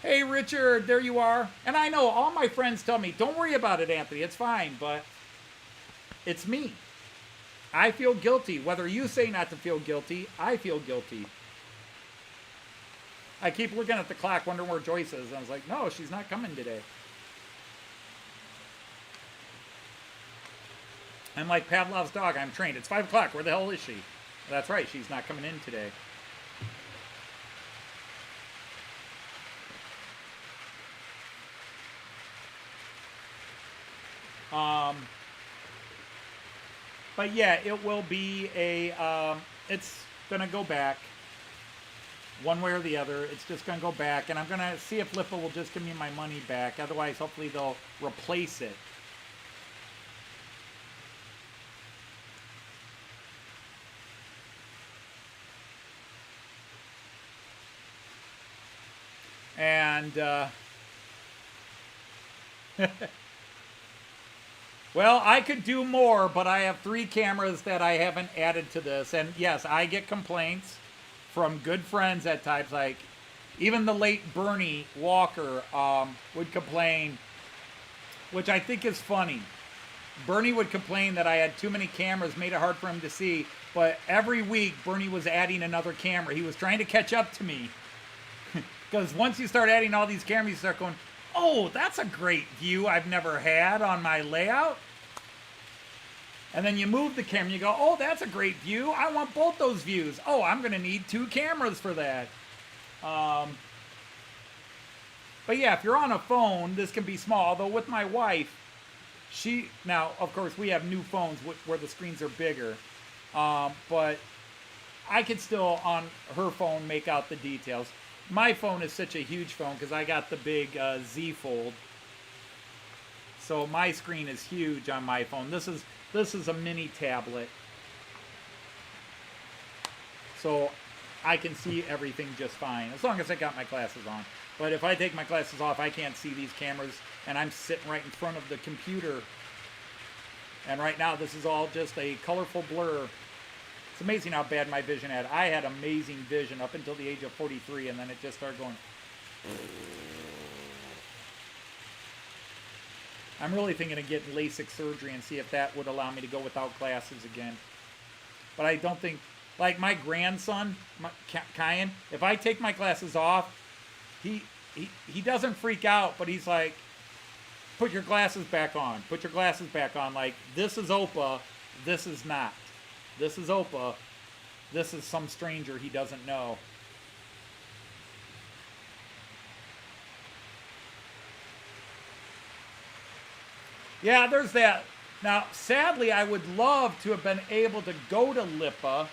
S4: Hey, Richard, there you are. And I know all my friends tell me, don't worry about it, Anthony. It's fine, but it's me. I feel guilty. Whether you say not to feel guilty, I feel guilty. I keep looking at the clock, wondering where Joyce is. And I was like, no, she's not coming today. I'm like Pavlov's dog. I'm trained. It's 5 o'clock. Where the hell is she? That's right. She's not coming in today. But yeah, it will be a, it's going to go back one way or the other. It's just going to go back, and I'm going to see if Lipa will just give me my money back. Otherwise, hopefully they'll replace it. And, well, I could do more, but I have 3 cameras that I haven't added to this. And yes, I get complaints from good friends at times. Like, even the late Bernie Walker would complain, which I think is funny. Bernie would complain that I had too many cameras, made it hard for him to see. But every week, Bernie was adding another camera. He was trying to catch up to me. Because once you start adding all these cameras, you start going, oh, that's a great view I've never had on my layout. And then you move the camera and you go, oh, that's a great view. I want both those views. Oh, I'm going to need 2 cameras for that. But yeah, if you're on a phone, this can be small. Although with my wife, now, of course, we have new phones where the screens are bigger. But I could still, on her phone, make out the details. My phone is such a huge phone because I got the big Z Fold. So my screen is huge on my phone. This is a mini tablet. So I can see everything just fine as long as I got my glasses on. But if I take my glasses off, I can't see these cameras, and I'm sitting right in front of the computer. And right now, this is all just a colorful blur. It's amazing how bad my vision had. I had amazing vision up until the age of 43, and then it just started going. I'm really thinking of getting LASIK surgery and see if that would allow me to go without glasses again. But I don't think, like my grandson, Kyan, if I take my glasses off, he doesn't freak out, but he's like, put your glasses back on. Put your glasses back on. Like, this is Opa, this is not. This is Opa. This is some stranger he doesn't know. Yeah, there's that. Now, sadly, I would love to have been able to go to Lipa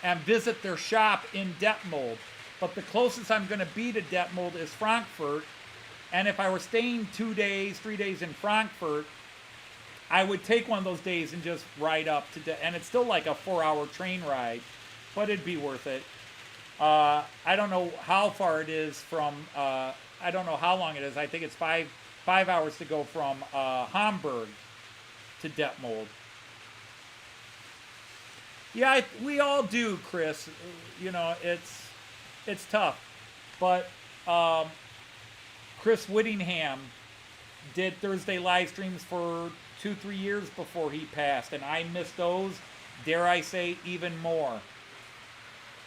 S4: and visit their shop in Detmold. But the closest I'm going to be to Detmold is Frankfurt. And if I were staying 2 days, 3 days in Frankfurt, I would take one of those days and just ride up to and it's still like a 4-hour train ride, but it'd be worth it. I don't know how far it is from, I don't know how long it is. I think it's five hours to go from Hamburg to Detmold. Yeah, we all do, Chris. You know, it's tough. But Chris Whittingham did Thursday live streams for 2-3 years before he passed, and I miss those, dare I say, even more.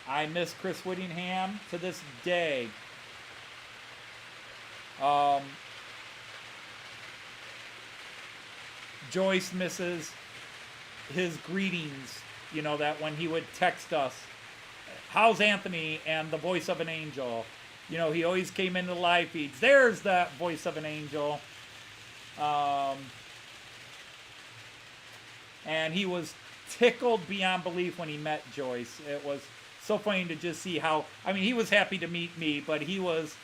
S4: I miss Chris Whittingham to this day. Joyce misses his greetings, you know, that when he would text us How's Anthony and the voice of an angel? You know, he always came into the live feeds. There's that voice of an angel. And he was tickled beyond belief when he met Joyce. It was so funny to just see how, I mean, he was happy to meet me, but he was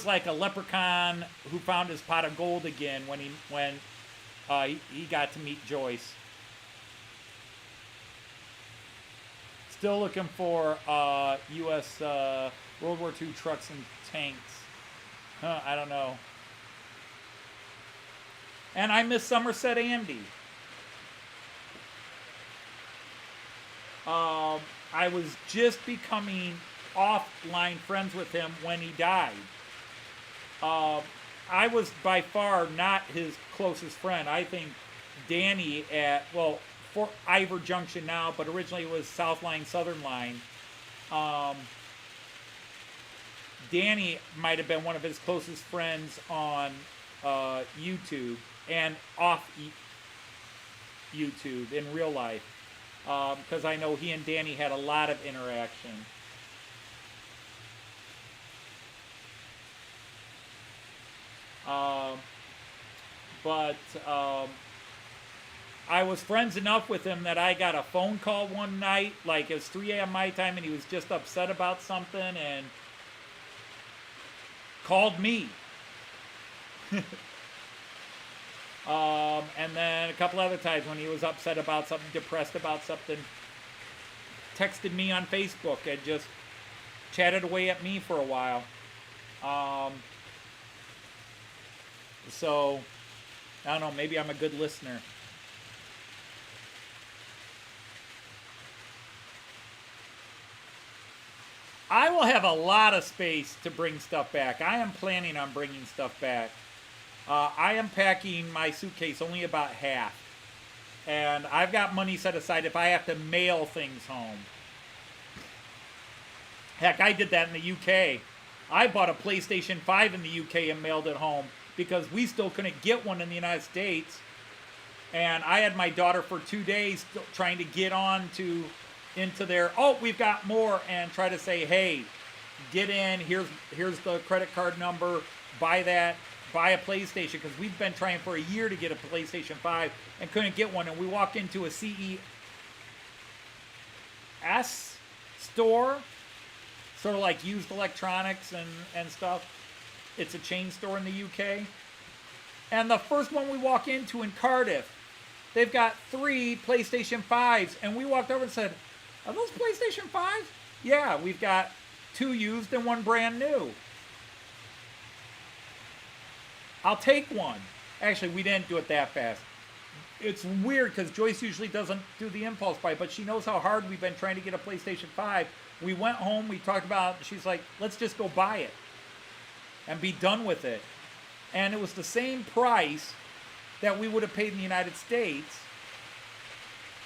S4: like a leprechaun who found his pot of gold again when he got to meet Joyce. Still looking for U.S. World War II trucks and tanks. I don't know. And I miss Somerset Andy. I was just becoming offline friends with him when he died. I was by far not his closest friend. I think Danny at, well, Fort Ivor Junction now, but originally it was South Line, Southern Line. Danny might have been one of his closest friends on YouTube and off YouTube in real life. Because I know he and Danny had a lot of interaction. But I was friends enough with him that I got a phone call one night, like it was 3 a.m. my time, and he was just upset about something and called me. And then a couple other times when he was upset about something, depressed about something, texted me on Facebook and just chatted away at me for a while. So, I don't know, maybe I'm a good listener. I will have a lot of space to bring stuff back. I am planning on bringing stuff back. I am packing my suitcase only about half. And I've got money set aside if I have to mail things home. Heck, I did that in the UK. I bought a PlayStation 5 in the UK and mailed it home because we still couldn't get one in the United States. And I had my daughter for 2 days trying to get on into their, oh, we've got more, and try to say, hey, get in, here's the credit card number, buy that, buy a PlayStation, because we've been trying for a year to get a PlayStation 5 and couldn't get one. And we walk into a CES store, sort of like used electronics and stuff. It's a chain store in the UK. And the first one we walk into in Cardiff, they've got 3 PlayStation 5s. And we walked over and said, are those PlayStation 5s? Yeah, we've got 2 used and 1 brand new. I'll take one. Actually, we didn't do it that fast. It's weird because Joyce usually doesn't do the impulse buy, but she knows how hard we've been trying to get a PlayStation 5. We went home, we talked about it, she's like, let's just go buy it and be done with it. And it was the same price that we would have paid in the United States.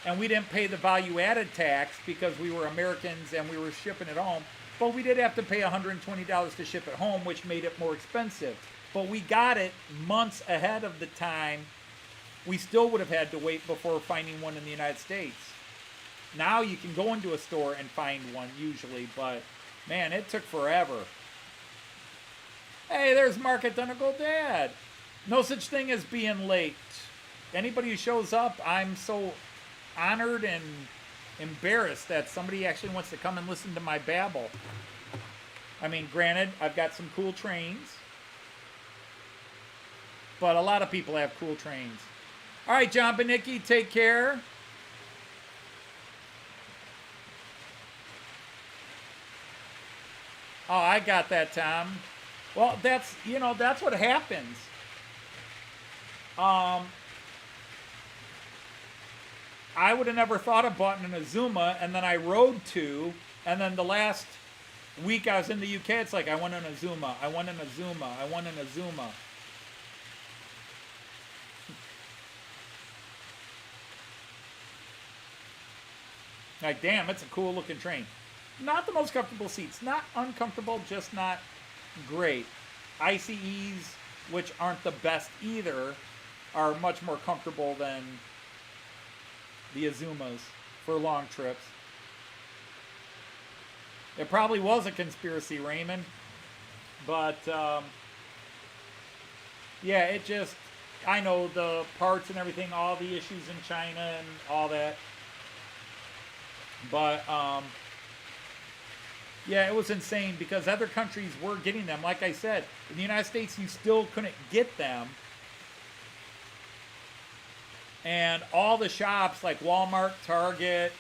S4: And we didn't pay the value-added tax because we were Americans and we were shipping it home. But we did have to pay $120 to ship it home, which made it more expensive. But we got it months ahead of the time we still would have had to wait before finding one in the United States. Now you can go into a store and find one usually, but man, it took forever. Hey, there's Mark at Dunnagle Dad. No such thing as being late. Anybody who shows up, I'm so honored and embarrassed that somebody actually wants to come and listen to my babble. I mean, granted, I've got some cool trains, but a lot of people have cool trains. All right, John Benicki, take care. Oh, I got that, Tom. Well, that's what happens. I would have never thought of buying an Azuma, and then I rode 2, and then the last week I was in the UK, it's like, I want an Azuma, I want an Azuma, I want an Azuma. Like, damn, it's a cool looking train. Not the most comfortable seats. Not uncomfortable, just not great. ICEs, which aren't the best either, are much more comfortable than the Azumas for long trips. It probably was a conspiracy, Raymond. But, yeah, it just, I know the parts and everything, all the issues in China and all that. But, yeah, it was insane because other countries were getting them. Like I said, in the United States, you still couldn't get them. And all the shops like Walmart, Target,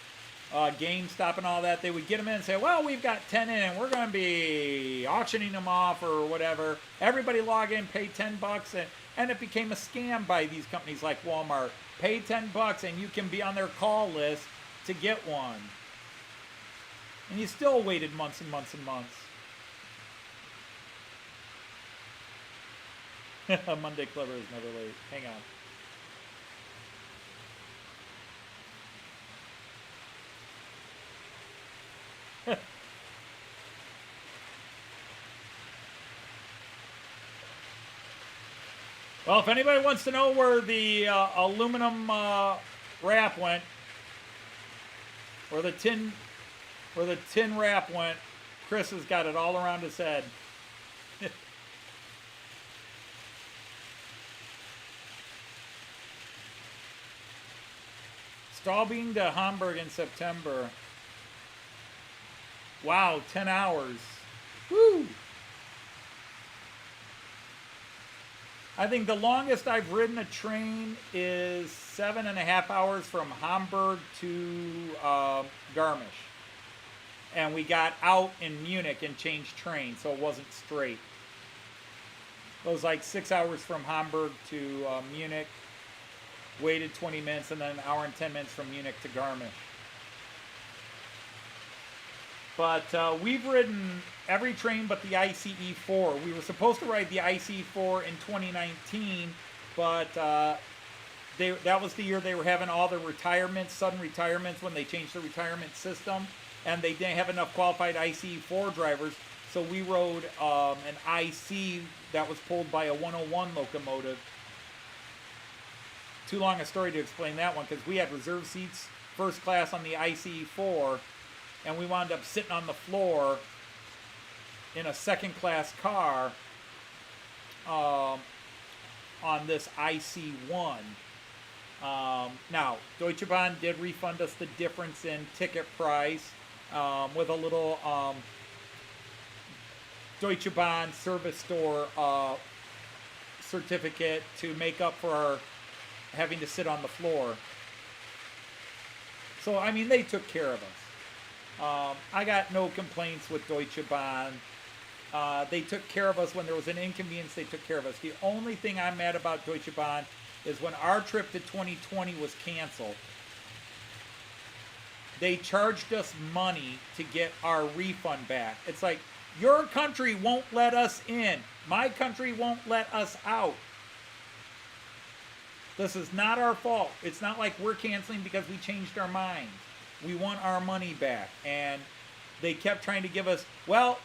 S4: GameStop and all that, they would get them in and say, well, we've got 10 in and we're going to be auctioning them off or whatever. Everybody log in, pay $10, and it became a scam by these companies like Walmart. Pay $10 and you can be on their call list to get one. And you still waited months and months and months. Monday Clever is never late. Hang on. Well, if anybody wants to know where the aluminum wrap went, where the tin wrap went, Chris has got it all around his head. Straubing to Hamburg in September. Wow, 10 hours. Woo! I think the longest I've ridden a train is 7.5 hours from Hamburg to Garmisch. And we got out in Munich and changed trains, so it wasn't straight. It was like 6 hours from Hamburg to Munich, waited 20 minutes, and then an hour and 10 minutes from Munich to Garmisch. But we've ridden every train but the ICE-4. We were supposed to ride the ICE-4 in 2019, but that was the year they were having all the retirements, sudden retirements when they changed the retirement system, and they didn't have enough qualified ICE-4 drivers, so we rode an IC that was pulled by a 101 locomotive. Too long a story to explain that one, because we had reserve seats, first class on the ICE-4, and we wound up sitting on the floor in a second class car on this IC1. Now, Deutsche Bahn did refund us the difference in ticket price with a little Deutsche Bahn service store certificate to make up for our having to sit on the floor. So, I mean, they took care of us. I got no complaints with Deutsche Bahn. They took care of us when there was an inconvenience. They took care of us. The only thing I'm mad about Deutsche Bahn is when our trip to 2020 was canceled, they charged us money to get our refund back. It's like, your country won't let us in. My country won't let us out. This is not our fault. It's not like we're canceling because we changed our minds. We want our money back. And they kept trying to give us, well,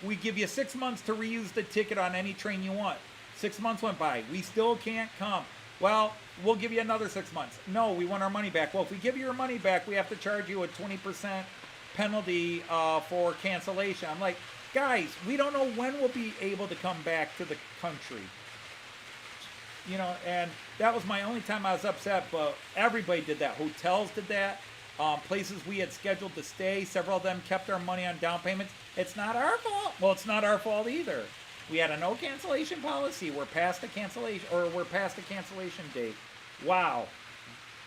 S4: we give you 6 months to reuse the ticket on any train you want. 6 months went by. We still can't come. Well, we'll give you another 6 months. No, we want our money back. Well, if we give you your money back, we have to charge you a 20% penalty for cancellation. I'm like, guys, we don't know when we'll be able to come back to the country. You know, and that was my only time I was upset, but everybody did that. Hotels did that. Places we had scheduled to stay, several of them kept our money on down payments. It's not our fault. Well, it's not our fault either. We had a no cancellation policy. We're past the cancellation, or we're past the cancellation date. Wow.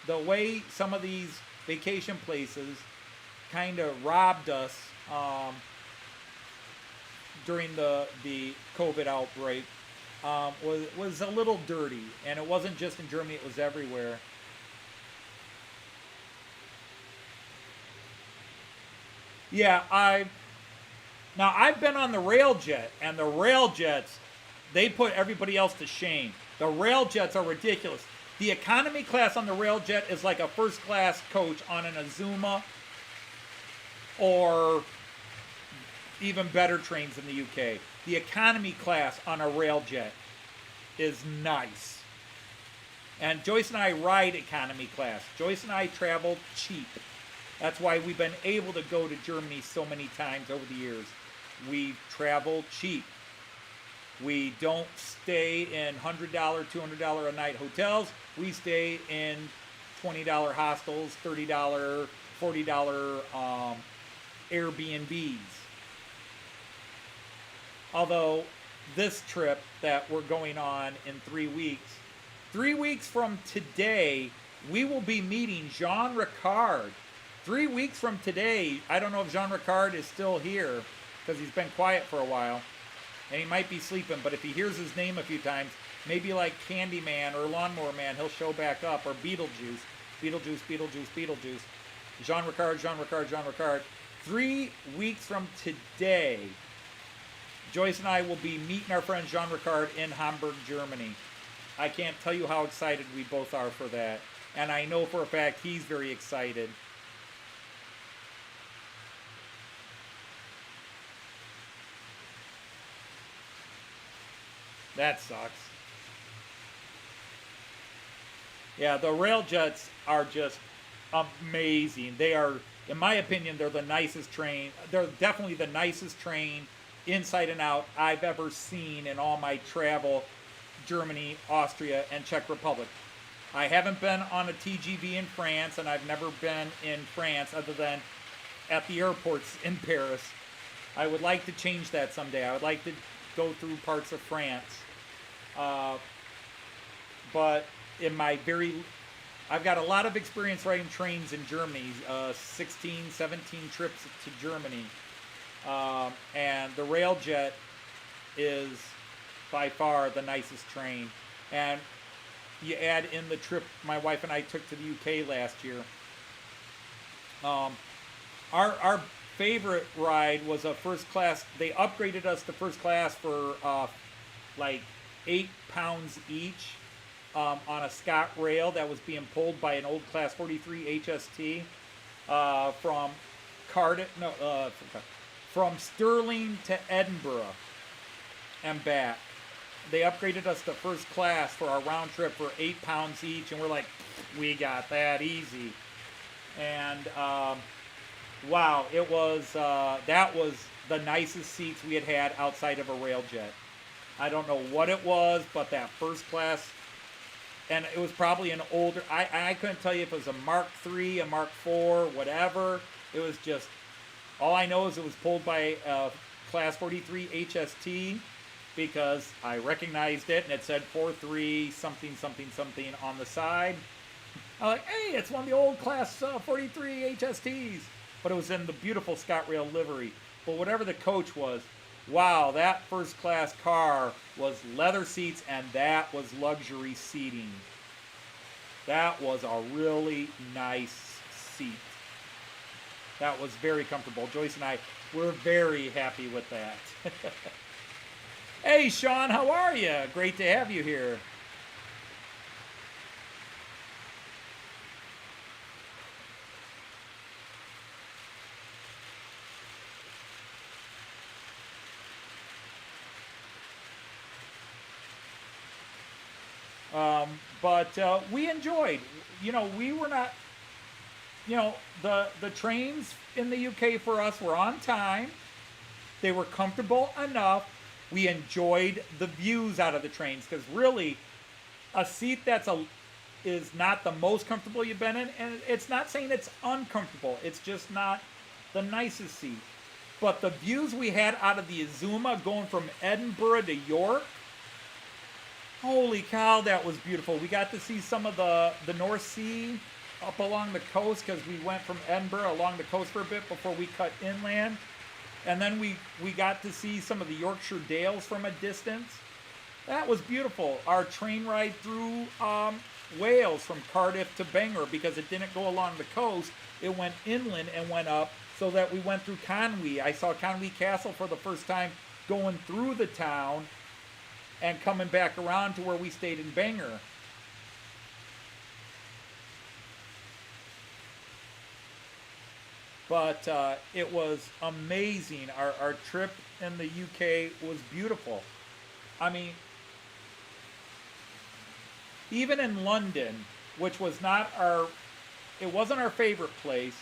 S4: The way some of these vacation places kind of robbed us during the COVID outbreak was a little dirty. And it wasn't just in Germany, it was everywhere. Yeah, I've been on the Railjet, and the Railjets, they put everybody else to shame. The Railjets are ridiculous. The economy class on the Railjet is like a first class coach on an Azuma, or even better trains in the UK. The economy class on a Railjet is nice. And Joyce and I ride economy class. Joyce and I travel cheap. That's why we've been able to go to Germany so many times over the years. We travel cheap. We don't stay in $100, $200 a night hotels. We stay in $20 hostels, $30, $40 Airbnbs. Although this trip that we're going on in 3 weeks from today, we will be meeting Jean Ricard. 3 weeks from today, I don't know if Jean Ricard is still here because he's been quiet for a while. And he might be sleeping, but if he hears his name a few times, maybe like Candyman or Lawnmower Man, he'll show back up, or Beetlejuice. Beetlejuice. Jean Ricard. 3 weeks from today, Joyce and I will be meeting our friend Jean Ricard in Hamburg, Germany. I can't tell you how excited we both are for that. And I know for a fact he's very excited. That sucks. Yeah, the Railjets are just amazing. They are, in my opinion, they're the nicest train. They're definitely the nicest train, inside and out, I've ever seen in all my travel, Germany, Austria, and Czech Republic. I haven't been on a TGV in France, and I've never been in France other than at the airports in Paris. I would like to change that someday. I would like to go through parts of France. But in my I've got a lot of experience riding trains in Germany, 16, 17 trips to Germany. And the Railjet is by far the nicest train. And you add in the trip my wife and I took to the UK last year. Our favorite ride was a first class. They upgraded us to first class for like £8 each on a Scott rail that was being pulled by an old Class 43 HST from from Stirling to Edinburgh and back. They upgraded us to first class for our round trip for £8 each, and we're like, we got that easy. And wow, it was that was the nicest seats we had outside of a Railjet. I don't know what it was, but that first class, and it was probably an older, I couldn't tell you if it was a Mark III, a Mark IV, whatever. It was just, all I know is it was pulled by a Class 43 HST, because I recognized it, and it said 43 something on the side. I'm like, hey, it's one of the old Class 43 HSTs. But it was in the beautiful ScotRail livery. But whatever the coach was, wow, that first class car was leather seats, and that was luxury seating. That was a really nice seat. That was very comfortable. Joyce and I were very happy with that. Hey, Sean, how are you? Great to have you here. But we enjoyed, we were not, the trains in the UK for us were on time. They were comfortable enough. We enjoyed the views out of the trains, because really a seat is not the most comfortable you've been in, and it's not saying it's uncomfortable. It's just not the nicest seat. But the views we had out of the Azuma going from Edinburgh to York, holy cow, that was beautiful. We got to see some of the North Sea up along the coast, because we went from Edinburgh along the coast for a bit before we cut inland. And then we got to see some of the Yorkshire Dales from a distance. That was beautiful. Our train ride through Wales from Cardiff to Bangor, because it didn't go along the coast. It went inland and went up, so that we went through Conwy. I saw Conwy Castle for the first time going through the town and coming back around to where we stayed in Bangor. But it was amazing. Our trip in the UK was beautiful. I mean, even in London, which was it wasn't our favorite place,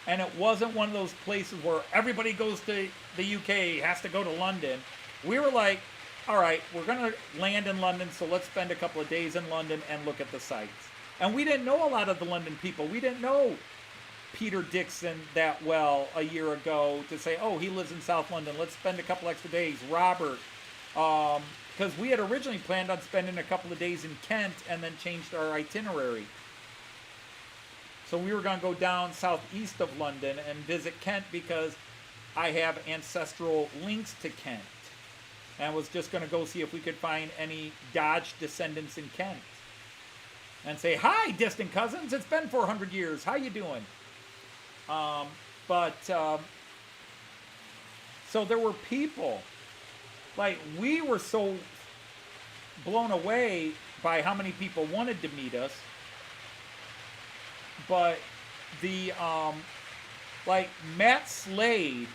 S4: And it wasn't one of those places where everybody goes to the UK, has to go to London. We were like, all right, we're going to land in London, so let's spend a couple of days in London and look at the sights. And we didn't know a lot of the London people. We didn't know Peter Dixon that well a year ago to say, oh, he lives in South London. Let's spend a couple extra days. Robert, because we had originally planned on spending a couple of days in Kent and then changed our itinerary. So we were going to go down southeast of London and visit Kent because I have ancestral links to Kent. And I was just going to go see if we could find any Dodge descendants in Kent. And say, hi, distant cousins. It's been 400 years. How you doing? So there were people. Like, we were so blown away by how many people wanted to meet us. But like Matt Slade,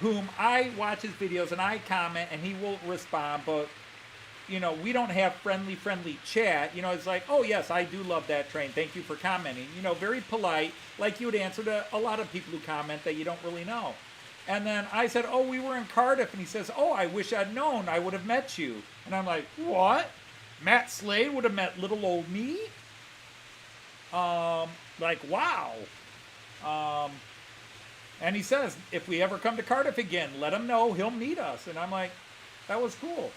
S4: whom I watch his videos and I comment and he will respond, but you know, we don't have friendly chat. You know, it's like, oh yes, I do love that train. Thank you for commenting. You know, very polite, like you would answer to a lot of people who comment that you don't really know. And then I said, oh, we were in Cardiff, and he says, oh, I wish I'd known. I would have met you. And I'm like, what? Matt Slade would have met little old me? Like, wow. And he says, if we ever come to Cardiff again, let him know. He'll meet us. And I'm like, that was cool.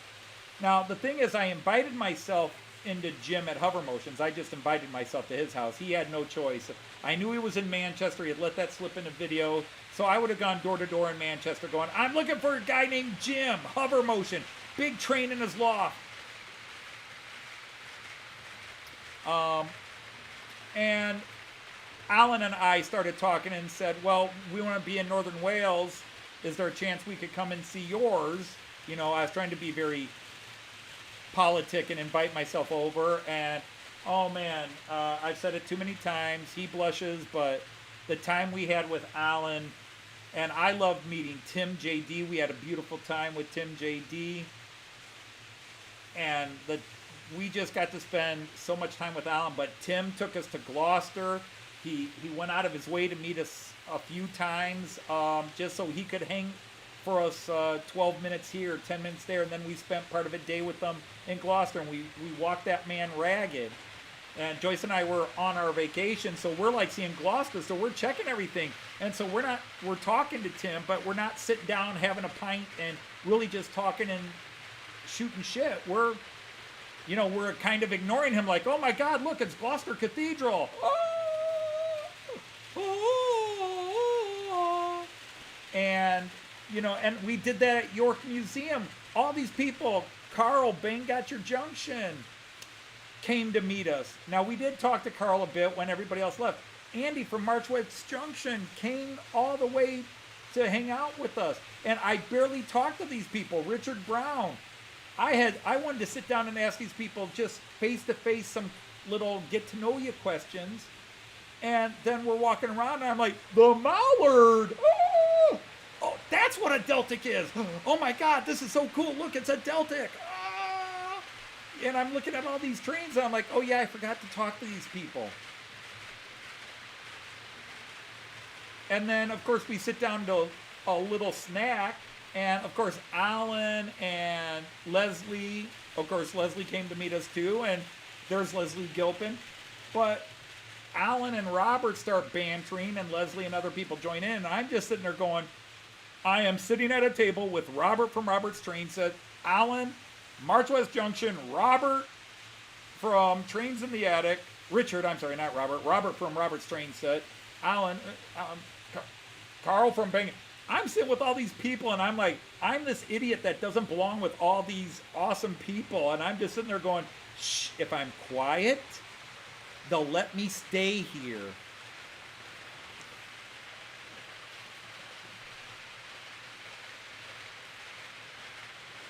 S4: Now, the thing is, I invited myself into Jim at Hover Motions. I just invited myself to his house. He had no choice. I knew he was in Manchester. He had let that slip in a video. So I would have gone door to door in Manchester going, I'm looking for a guy named Jim, Hover Motion, big train in his loft. And Alan and I started talking and said, well, we want to be in Northern Wales. Is there a chance we could come and see yours? You know, I was trying to be very politic and invite myself over. And, oh man, I've said it too many times. He blushes, but the time we had with Alan, and I loved meeting Tim J.D. We had a beautiful time with Tim J.D. And we just got to spend so much time with Alan. But Tim took us to Gloucester. He went out of his way to meet us a few times just so he could hang for us 12 minutes here, 10 minutes there. And then we spent part of a day with them in Gloucester. And we walked that man ragged. And Joyce and I were on our vacation, so we're like seeing Gloucester, so we're checking everything. And so we're talking to Tim, but we're not sitting down having a pint and really just talking and shooting shit. We're kind of ignoring him like, oh my God, look, it's Gloucester Cathedral. And, you know, and we did that at York Museum. All these people, Carl, Bangor Junction, came to meet us. Now, we did talk to Carl a bit when everybody else left. Andy from Marchwoods Junction came all the way to hang out with us. And I barely talked to these people. Richard Brown. I wanted to sit down and ask these people just face-to-face some little get-to-know-you questions. And then we're walking around, and I'm like, the Mallard! Oh, that's what a Deltic is! Oh my God, this is so cool! Look, it's a Deltic! And I'm looking at all these trains, and I'm like, oh yeah, I forgot to talk to these people. And then, of course, we sit down to a little snack, and of course, Alan and Leslie, of course, Leslie came to meet us too, and there's Leslie Gilpin. But Alan and Robert start bantering, and Leslie and other people join in, and I'm just sitting there going, I am sitting at a table with Robert from Robert's Train Set, Alan, March West Junction, Robert from Trains in the Attic, Richard, I'm sorry, not Robert, Robert from Robert's Train Set, Alan, Carl from Bangor. I'm sitting with all these people, and I'm like, I'm this idiot that doesn't belong with all these awesome people, and I'm just sitting there going, shh, if I'm quiet, they'll let me stay here.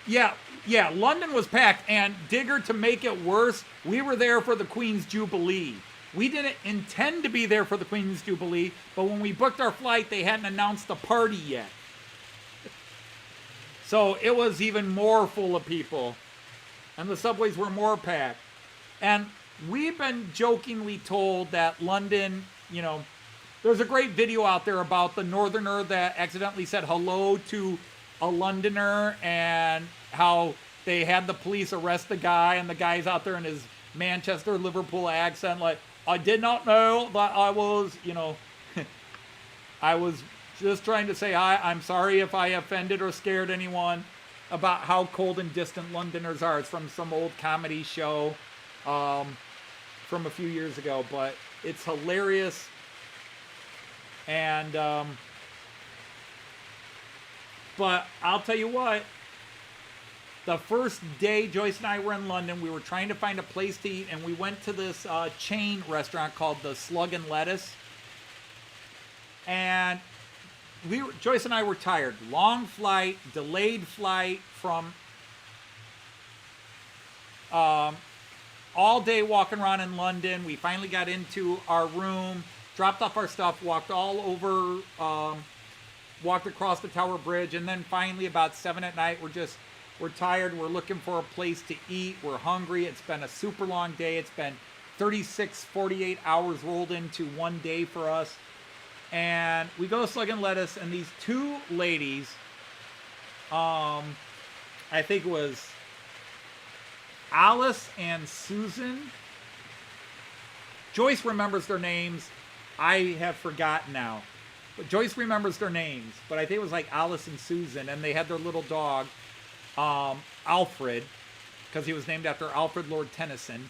S4: Yeah, London was packed, and Digger, to make it worse, we were there for the Queen's Jubilee. We didn't intend to be there for the Queen's Jubilee, but when we booked our flight, they hadn't announced the party yet. So it was even more full of people, and the subways were more packed. And we've been jokingly told that London, you know, there's a great video out there about the Northerner that accidentally said hello to a Londoner and how they had the police arrest the guy, and the guy's out there in his Manchester, Liverpool accent, like, I did not know that I was, I was just trying to say hi. I'm sorry if I offended or scared anyone, about how cold and distant Londoners are. It's from some old comedy show from a few years ago, but it's hilarious. And, but I'll tell you what, the first day Joyce and I were in London, we were trying to find a place to eat, and we went to this chain restaurant called the Slug and Lettuce. And Joyce and I were tired. Long flight, delayed flight from all day walking around in London. We finally got into our room, dropped off our stuff, walked all over, walked across the Tower Bridge, and then finally about 7 at night, we're tired. We're looking for a place to eat. We're hungry. It's been a super long day. It's been 36, 48 hours rolled into one day for us. And we go to Slug and Lettuce, and these two ladies, I think it was Alice and Susan. Joyce remembers their names. I have forgotten now. But Joyce remembers their names. But I think it was like Alice and Susan, and they had their little dog, Alfred, because he was named after Alfred Lord Tennyson.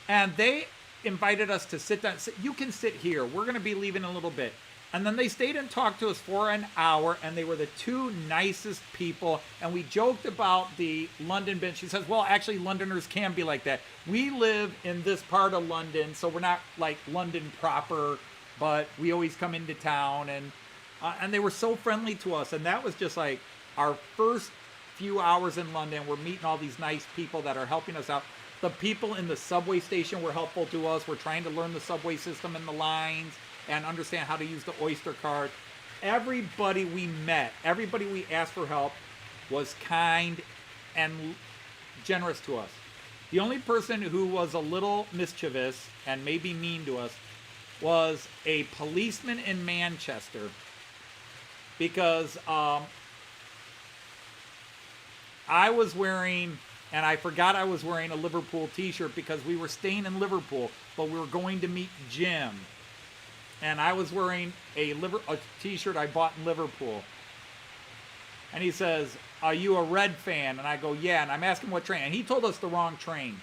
S4: And they invited us to sit down. You can sit here. We're going to be leaving in a little bit. And then they stayed and talked to us for an hour, and they were the two nicest people. And we joked about the London binge. She says, well, actually, Londoners can be like that. We live in this part of London, so we're not like London proper, but we always come into town. And they were so friendly to us. And that was just like our first few hours in London. We're meeting all these nice people that are helping us out. The people in the subway station were helpful to us. We're trying to learn the subway system and the lines and understand how to use the Oyster card. Everybody we met, everybody we asked for help was kind and generous to us. The only person who was a little mischievous and maybe mean to us was a policeman in Manchester, because I was wearing, and I forgot I was wearing a Liverpool t-shirt because we were staying in Liverpool, but we were going to meet Jim. And I was wearing a t-shirt I bought in Liverpool. And he says, are you a Red fan? And I go, yeah. And I'm asking what train. And he told us the wrong train.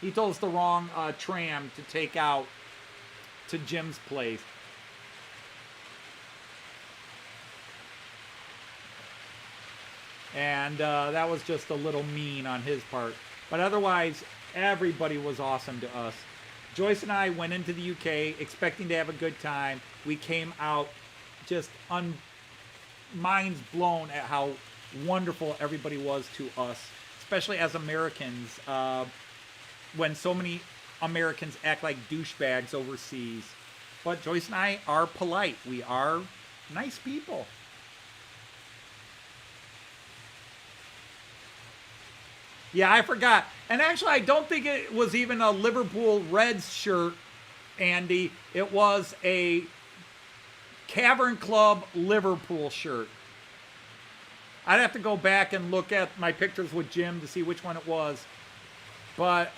S4: He told us the wrong tram to take out to Jim's place. And that was just a little mean on his part. But otherwise, everybody was awesome to us. Joyce and I went into the UK expecting to have a good time. We came out just minds blown at how wonderful everybody was to us, especially as Americans, when so many Americans act like douchebags overseas. But Joyce and I are polite. We are nice people. Yeah, I forgot. And actually, I don't think it was even a Liverpool Reds shirt, Andy. It was a Cavern Club Liverpool shirt. I'd have to go back and look at my pictures with Jim to see which one it was. But,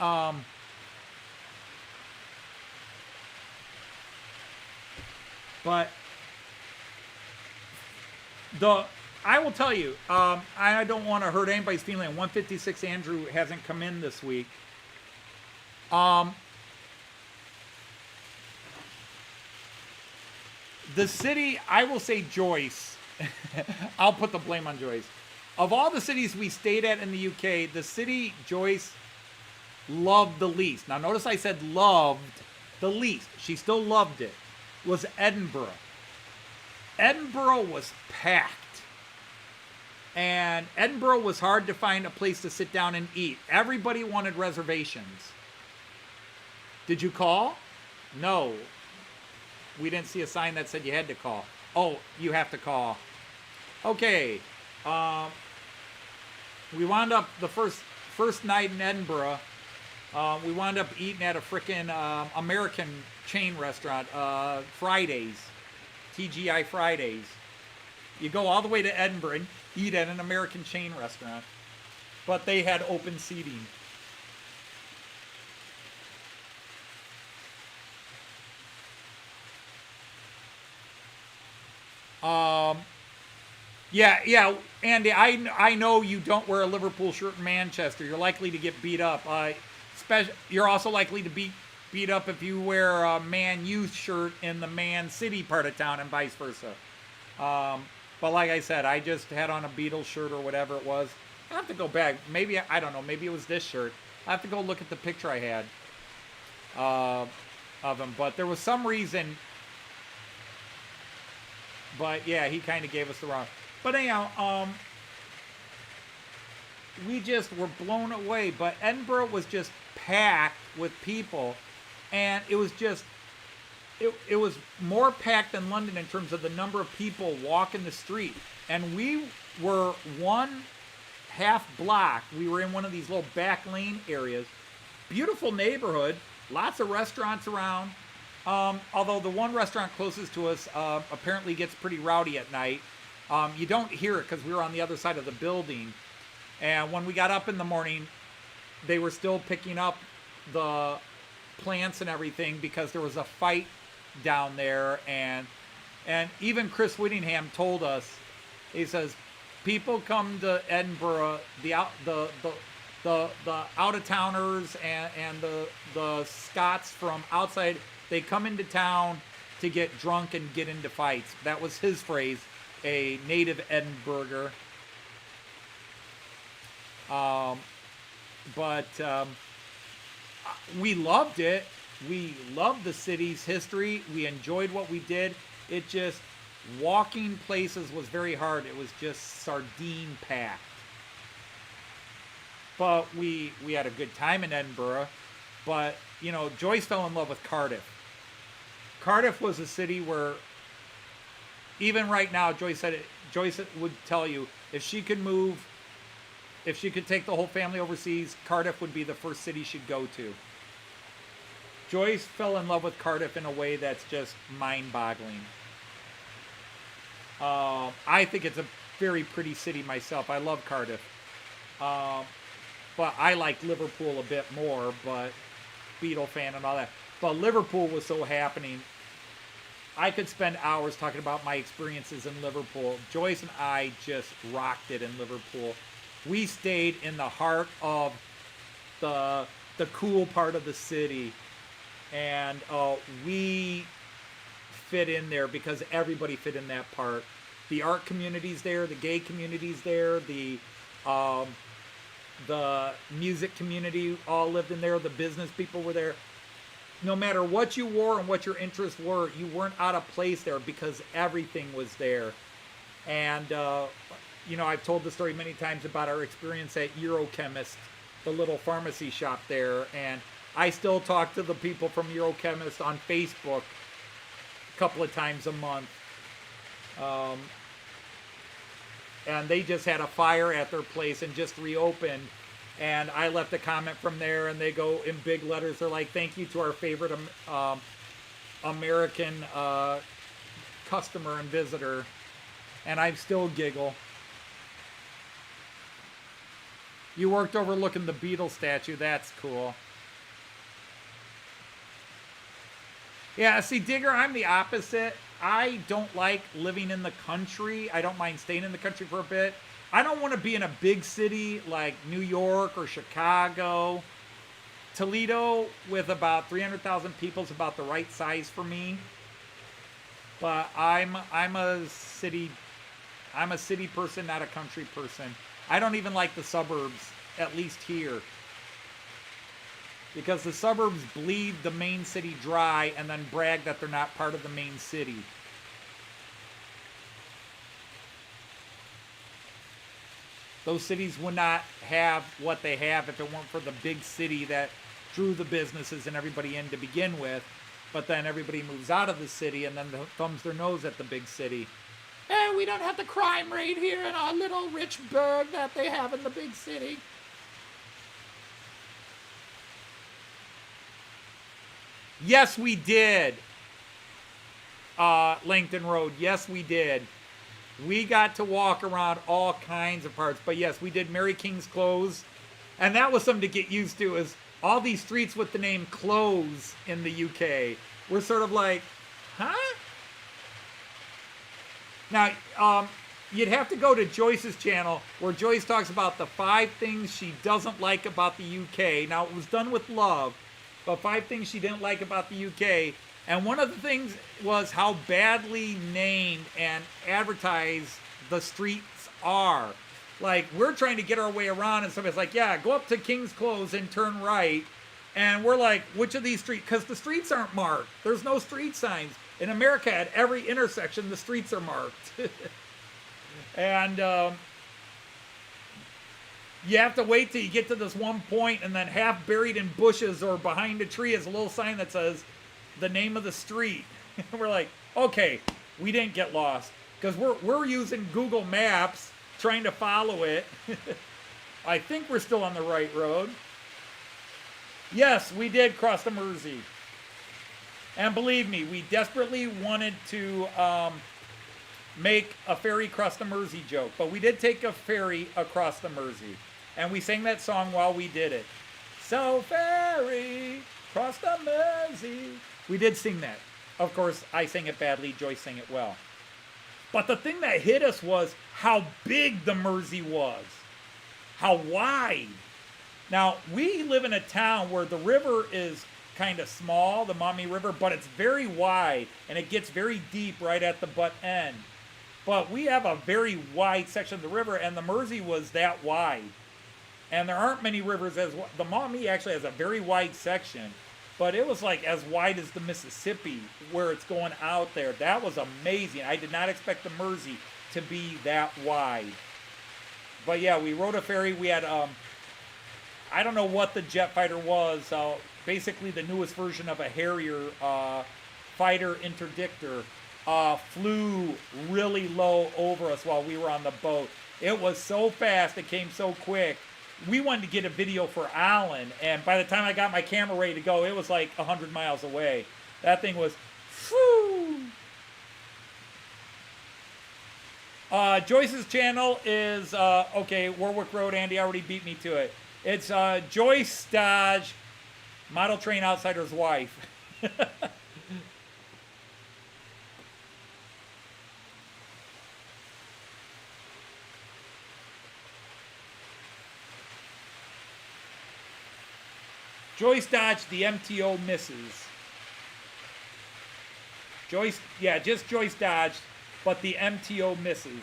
S4: I will tell you, I don't want to hurt anybody's feeling. 156 Andrew hasn't come in this week. The city, I will say Joyce. I'll put the blame on Joyce. Of all the cities we stayed at in the UK, the city Joyce loved the least. Now notice I said loved the least. She still loved it. Was Edinburgh. Edinburgh was packed. And Edinburgh was hard to find a place to sit down and eat. Everybody wanted reservations. Did you call? No. We didn't see a sign that said you had to call. Oh, you have to call. Okay. We wound up the first night in Edinburgh. We wound up eating at a frickin' American chain restaurant, Fridays, TGI Fridays. You go all the way to Edinburgh and eat at an American chain restaurant. But they had open seating. Yeah, Andy, I know you don't wear a Liverpool shirt in Manchester. You're likely to get beat up. You're also likely to beat up if you wear a Man U shirt in the Man City part of town and vice versa. But like I said, I just had on a Beatles shirt or whatever it was. I have to go back. Maybe, I don't know, maybe it was this shirt. I have to go look at the picture I had of him. But there was some reason. But yeah, he kind of gave us the wrong. But anyhow, we just were blown away. But Edinburgh was just packed with people, and it was just, it was more packed than London in terms of the number of people walking the street. And we were one half block. We were in one of these little back lane areas. Beautiful neighborhood, lots of restaurants around. Although the one restaurant closest to us apparently gets pretty rowdy at night. You don't hear it because we were on the other side of the building. And when we got up in the morning, they were still picking up the plants and everything because there was a fight down there. And even Chris Whittingham told us, he says, people come to Edinburgh, the out-of-towners and the Scots from outside, they come into town to get drunk and get into fights. That was his phrase, a native Edinburgher. But we loved it. We loved the city's history. We enjoyed what we did. It just, walking places was very hard. It was just sardine packed. But we had a good time in Edinburgh. But, you know, Joyce fell in love with Cardiff. Cardiff was a city where, even right now, Joyce would tell you, if she could move, if she could take the whole family overseas, Cardiff would be the first city she'd go to. Joyce fell in love with Cardiff in a way that's just mind-boggling. I think it's a very pretty city myself. I love Cardiff. But I like Liverpool a bit more, but Beatle fan and all that. But Liverpool was so happening. I could spend hours talking about my experiences in Liverpool. Joyce and I just rocked it in Liverpool. We stayed in the heart of the cool part of the city. And we fit in there because everybody fit in that part. The art community's there, the gay community's there, the music community all lived in there, the business people were there. No matter what you wore and what your interests were, you weren't out of place there because everything was there. And, you know, I've told the story many times about our experience at Eurochemist, the little pharmacy shop there. And I still talk to the people from Eurochemist on Facebook a couple of times a month. And they just had a fire at their place and just reopened. And I left a comment from there, and they go in big letters. They're like, thank you to our favorite American customer and visitor. And I still giggle. You worked overlooking the Beatles statue. That's cool. Yeah, see, Digger, I'm the opposite. I don't like living in the country. I don't mind staying in the country for a bit. I don't want to be in a big city like New York or Chicago. Toledo with about 300,000 people is about the right size for me. But I'm a city person, not a country person. I don't even like the suburbs, at least here. Because the suburbs bleed the main city dry and then brag that they're not part of the main city. Those cities would not have what they have if it weren't for the big city that drew the businesses and everybody in to begin with. But then everybody moves out of the city and then thumbs their nose at the big city. Hey, we don't have the crime rate here in our little rich burg that they have in the big city. Yes, we did. Langton Road. Yes, we did. We got to walk around all kinds of parts. But yes, we did Mary King's Close. And that was something to get used to, is all these streets with the name Close in the UK. We're sort of like, huh? Now, you'd have to go to Joyce's channel, where Joyce talks about the 5 things she doesn't like about the UK. Now, it was done with love, but 5 things she didn't like about the UK. And one of the things was how badly named and advertised the streets are. Like, we're trying to get our way around, and somebody's like, yeah, go up to King's Close and turn right. And we're like, which of these streets? Because the streets aren't marked. There's no street signs. In America, at every intersection, the streets are marked. And you have to wait till you get to this one point, and then half buried in bushes or behind a tree is a little sign that says the name of the street. And we're like, okay, we didn't get lost, because we're using Google Maps trying to follow it. I think we're still on the right road. Yes, we did cross the Mersey. And believe me, we desperately wanted to make a ferry cross the Mersey joke, but we did take a ferry across the Mersey, and we sang that song while we did it. So ferry cross the Mersey. We did sing that. Of course, I sang it badly, Joyce sang it well. But the thing that hit us was how big the Mersey was, how wide. Now, we live in a town where the river is kind of small, the Maumee River, but it's very wide, and it gets very deep right at the butt end. But we have a very wide section of the river, and the Mersey was that wide. And there aren't many rivers as wide. The Maumee actually has a very wide section, but it was like as wide as the Mississippi where it's going out there. That was amazing. I did not expect the Mersey to be that wide. But yeah, we rode a ferry. We had, I don't know what the jet fighter was. Basically the newest version of a Harrier fighter interdictor. Flew really low over us while we were on the boat. It was so fast, it came so quick. We wanted to get a video for Alan, and by the time I got my camera ready to go, it was like 100 miles away. That thing was, whew. Joyce's channel is, okay, Warwick Road, Andy already beat me to it. It's Joyce Dodge, Model Train Outsider's wife. Joyce Dodge, the MTO misses. Joyce, yeah, just Joyce Dodge, but the MTO misses.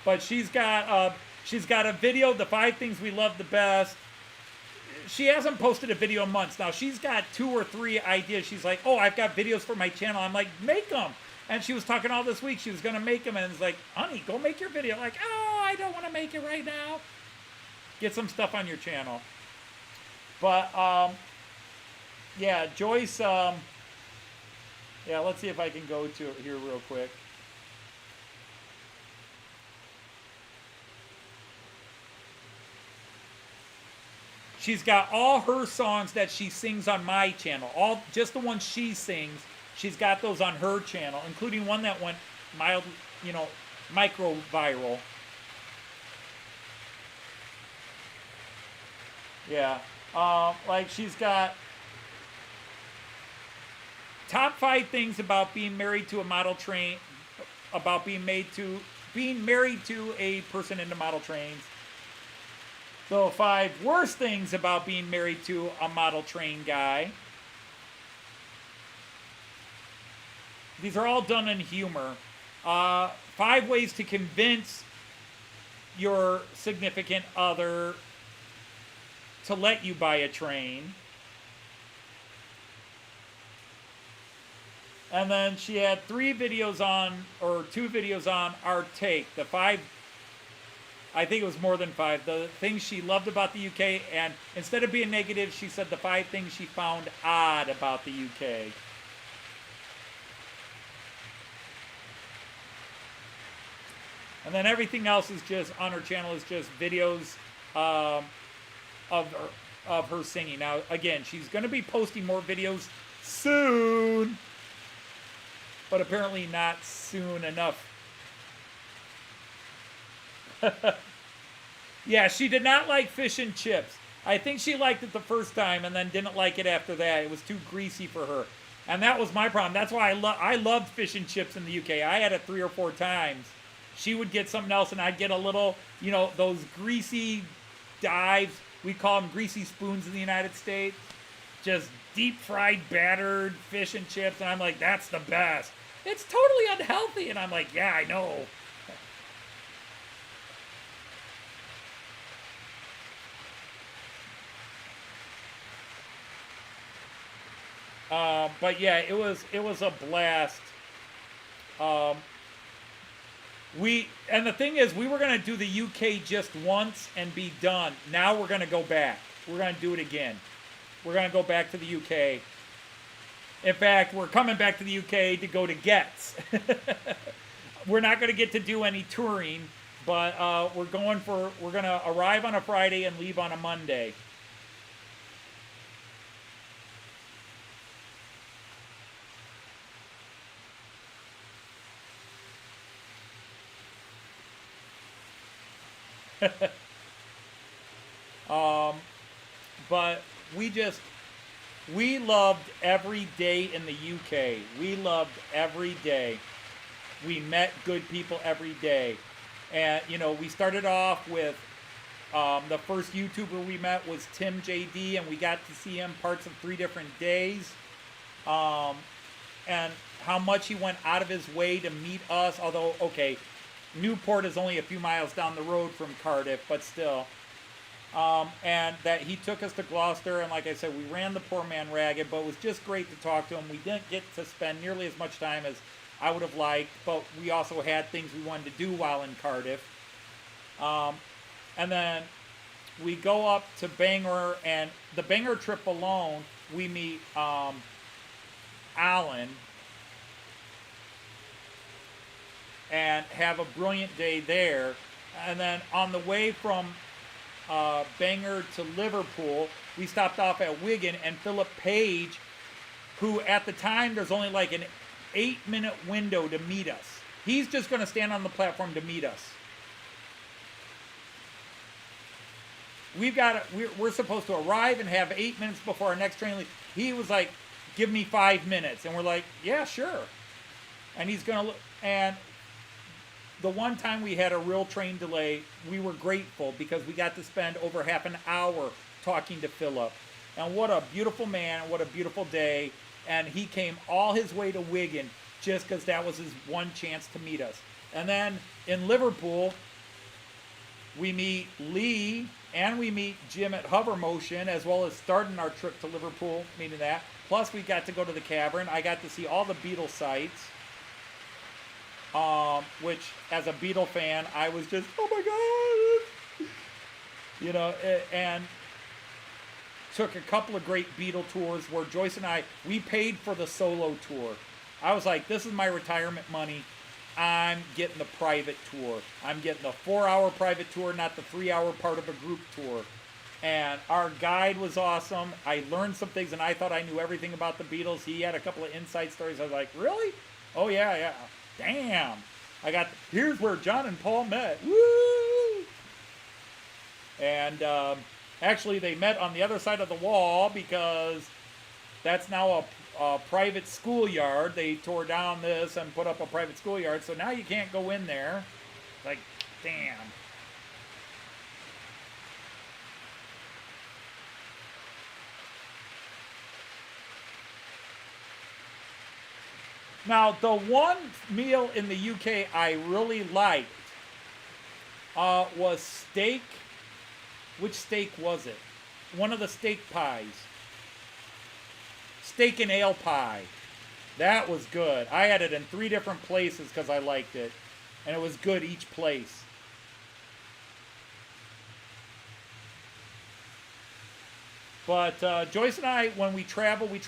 S4: But she's got a video, the 5 things we love the best. She hasn't posted a video in months. Now, she's got 2 or 3 ideas. She's like, oh, I've got videos for my channel. I'm like, make them. And she was talking all this week. She was going to make them. And it's like, honey, go make your video. Like, oh, I don't want to make it right now. Get some stuff on your channel. But, yeah, Joyce, yeah, let's see if I can go to it here real quick. She's got all her songs that she sings on my channel. Just the ones she sings, she's got those on her channel, including one that went mild, micro viral. Yeah, like she's got top 5 things about being married to a model train, about being married to a person into model trains. So 5 worst things about being married to a model train guy. These are all done in humor. 5 ways to convince your significant other to let you buy a train. And then she had 2 videos on our take. The 5, I think it was more than 5, the things she loved about the UK, and instead of being negative, she said the 5 things she found odd about the UK. And then everything else is just, on her channel, is just videos of of her singing. Now, again, she's going to be posting more videos soon, but apparently not soon enough. Yeah, she did not like fish and chips. I think she liked it the first time and then didn't like it after that. It was too greasy for her. And that was my problem. That's why I loved fish and chips in the UK. I had it 3 or 4 times. She would get something else, and I'd get a little, you know, those greasy dives. We call them greasy spoons in the United States. Just deep fried, battered fish and chips. And I'm like, that's the best. It's totally unhealthy. And I'm like, yeah, I know. But yeah, it was a blast. And the thing is, we were gonna do the UK just once and be done. Now we're gonna go back. We're gonna do it again. We're gonna go back to the UK. In fact, we're coming back to the UK to go to Getz. We're not gonna get to do any touring, but we're gonna arrive on a Friday and leave on a Monday. But we loved every day in the UK. We loved every day. We met good people every day. And, you know, we started off with, the first YouTuber we met was Tim JD, and we got to see him parts of 3 different days. And how much he went out of his way to meet us, although, okay, Newport is only a few miles down the road from Cardiff, but still. And that he took us to Gloucester, and like I said, we ran the poor man ragged, but it was just great to talk to him. We didn't get to spend nearly as much time as I would have liked, but we also had things we wanted to do while in Cardiff. And then we go up to Bangor, and the Bangor trip alone, we meet Alan, and have a brilliant day there. And then on the way from Bangor to Liverpool, we stopped off at Wigan, and Philip Page, who at the time there's only like an 8-minute window to meet us. He's just going to stand on the platform to meet us. We're supposed to arrive and have 8 minutes before our next train leaves. He was like, give me 5 minutes. And we're like, yeah, sure. And he's going to look, and the one time we had a real train delay, we were grateful because we got to spend over half an hour talking to Philip. And what a beautiful man, what a beautiful day. And he came all his way to Wigan just because that was his one chance to meet us. And then in Liverpool, we meet Lee and we meet Jim at Hover Motion, as well as starting our trip to Liverpool, meeting that. Plus we got to go to the Cavern. I got to see all the Beatles sites. Which, as a Beatle fan, I was just, oh my God! You know, and took a couple of great Beatle tours where Joyce and we paid for the solo tour. I was like, this is my retirement money. I'm getting the private tour. I'm getting the 4-hour private tour, not the 3-hour part of a group tour. And our guide was awesome. I learned some things, and I thought I knew everything about the Beatles. He had a couple of inside stories. I was like, really? Oh, yeah. Damn. Here's where John and Paul met. Woo! And actually, they met on the other side of the wall because that's now a private schoolyard. They tore down this and put up a private schoolyard, so now you can't go in there. Like, damn. Now, the one meal in the UK I really liked was steak. Which steak was it? One of the steak pies. Steak and ale pie. That was good. I had it in 3 different places because I liked it. And it was good each place. But Joyce and I, when we travel, we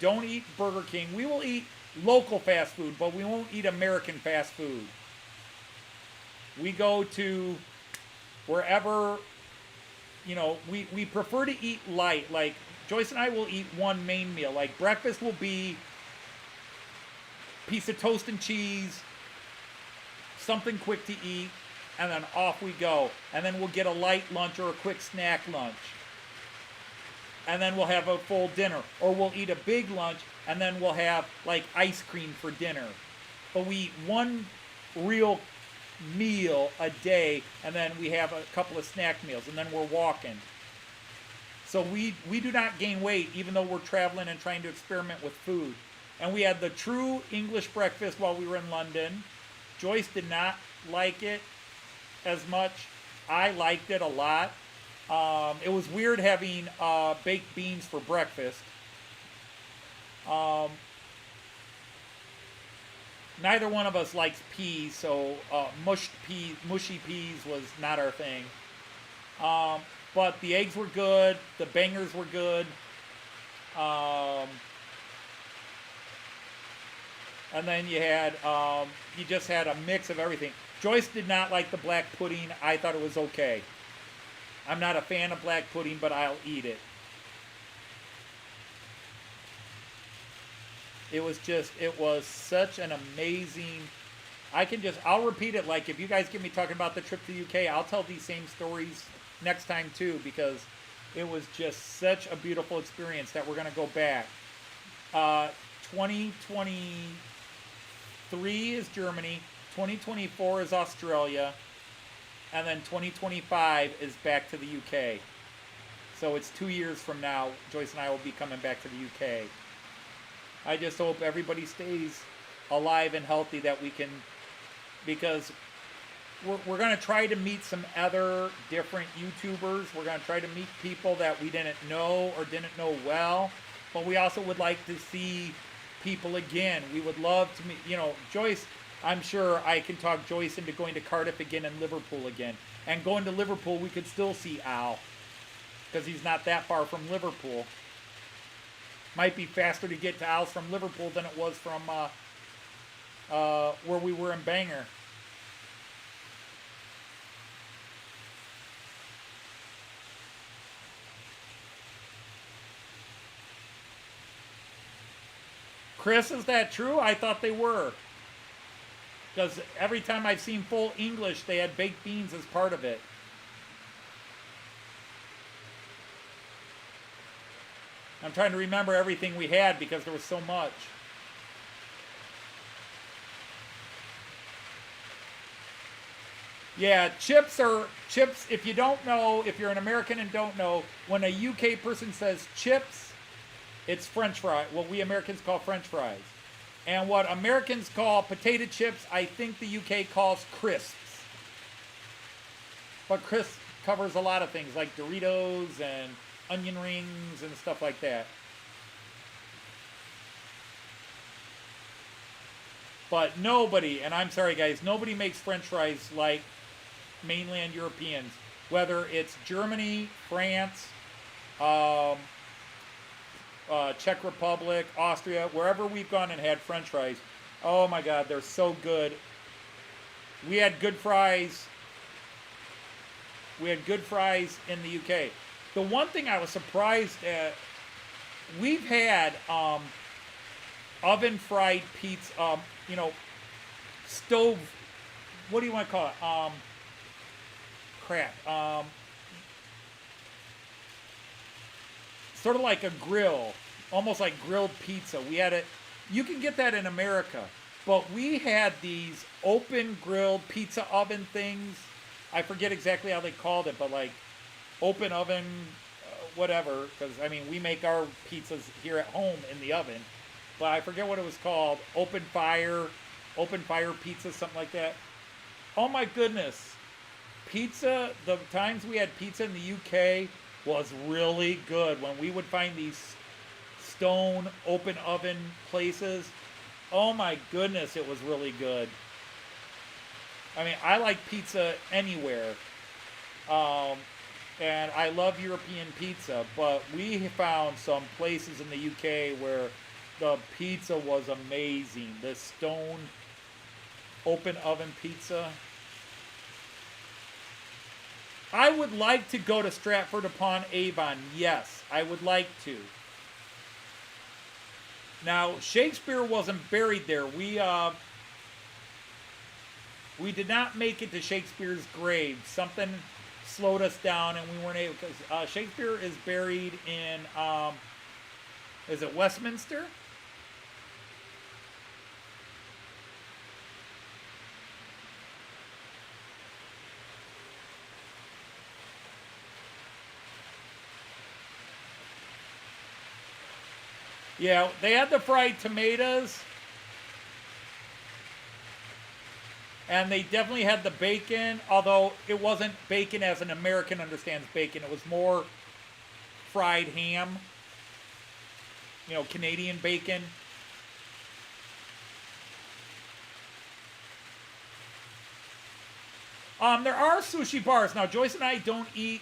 S4: don't eat Burger King. We will eat local fast food, but we won't eat American fast food. We go to wherever we prefer to eat light. Like, Joyce and I will eat one main meal. Like, breakfast will be piece of toast and cheese, something quick to eat, and then off we go. And then we'll get a light lunch or a quick snack lunch. And then we'll have a full dinner. Or we'll eat a big lunch, and then we'll have, like, ice cream for dinner. But we eat one real meal a day, and then we have a couple of snack meals, and then we're walking. So we do not gain weight, even though we're traveling and trying to experiment with food. And we had the true English breakfast while we were in London. Joyce did not like it as much. I liked it a lot. It was weird having baked beans for breakfast. Neither one of us likes peas, so mushy peas was not our thing. But the eggs were good. The bangers were good. And then you just had a mix of everything. Joyce did not like the black pudding. I thought it was okay. I'm not a fan of black pudding, but I'll eat it. It was such an amazing, I'll repeat it. Like, if you guys get me talking about the trip to the UK, I'll tell these same stories next time too, because it was just such a beautiful experience that we're going to go back. 2023 is Germany, 2024 is Australia, and then 2025 is back to the UK. So it's 2 years from now, Joyce and I will be coming back to the UK. I just hope everybody stays alive and healthy, that we can, because we're going to try to meet some other different YouTubers. We're going to try to meet people that we didn't know or didn't know well, but we also would like to see people again. We would love to meet, Joyce, I'm sure I can talk Joyce into going to Cardiff again and Liverpool again. And going to Liverpool, we could still see Al, because he's not that far from Liverpool. Might be faster to get to Al's from Liverpool than it was from where we were in Bangor. Chris, is that true? I thought they were. Because every time I've seen full English, they had baked beans as part of it. I'm trying to remember everything we had because there was so much. Yeah, chips, if you don't know, if you're an American and don't know, when a UK person says chips, it's French fry. What we Americans call French fries. And what Americans call potato chips, I think the UK calls crisps. But crisp covers a lot of things like Doritos and onion rings and stuff like that. But nobody, and I'm sorry guys, nobody makes French fries like mainland Europeans. Whether it's Germany, France, Czech Republic, Austria, wherever we've gone and had French fries, oh my God, they're so good. We had good fries. We had good fries in the UK. The one thing I was surprised at, we've had oven fried pizza, stove, what do you want to call it? Sort of like a grill, almost like grilled pizza. We had it, you can get that in America, but we had these open grilled pizza oven things. I forget exactly how they called it, but like open oven, whatever, because I mean, we make our pizzas here at home in the oven, but I forget what it was called. Open fire pizza, something like that. Oh my goodness. Pizza, the times we had pizza in the UK was really good. When we would find these stone open oven places, oh my goodness, it was really good. I mean, I like pizza anywhere. And I love European pizza, but we found some places in the UK where the pizza was amazing. The stone open oven pizza. I would like to go to Stratford-upon-Avon. Yes, I would like to. Now, Shakespeare wasn't buried there. We did not make it to Shakespeare's grave. Something slowed us down, and we weren't able, because Shakespeare is buried in, is it Westminster? Yeah, they had the fried tomatoes. And they definitely had the bacon, although it wasn't bacon as an American understands bacon. It was more fried ham. You know, Canadian bacon. There are sushi bars. Now, Joyce and I don't eat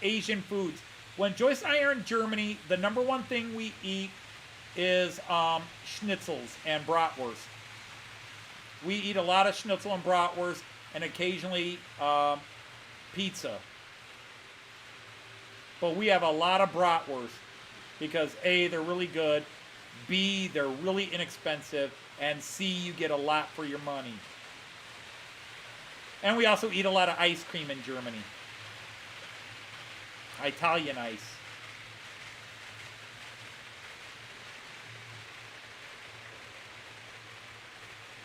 S4: Asian foods. When Joyce and I are in Germany, the number one thing we eat is schnitzels and bratwurst. We eat a lot of schnitzel and bratwurst, and occasionally pizza. But we have a lot of bratwurst because A, they're really good, B, they're really inexpensive, and C, you get a lot for your money. And we also eat a lot of ice cream in Germany. Italian ice.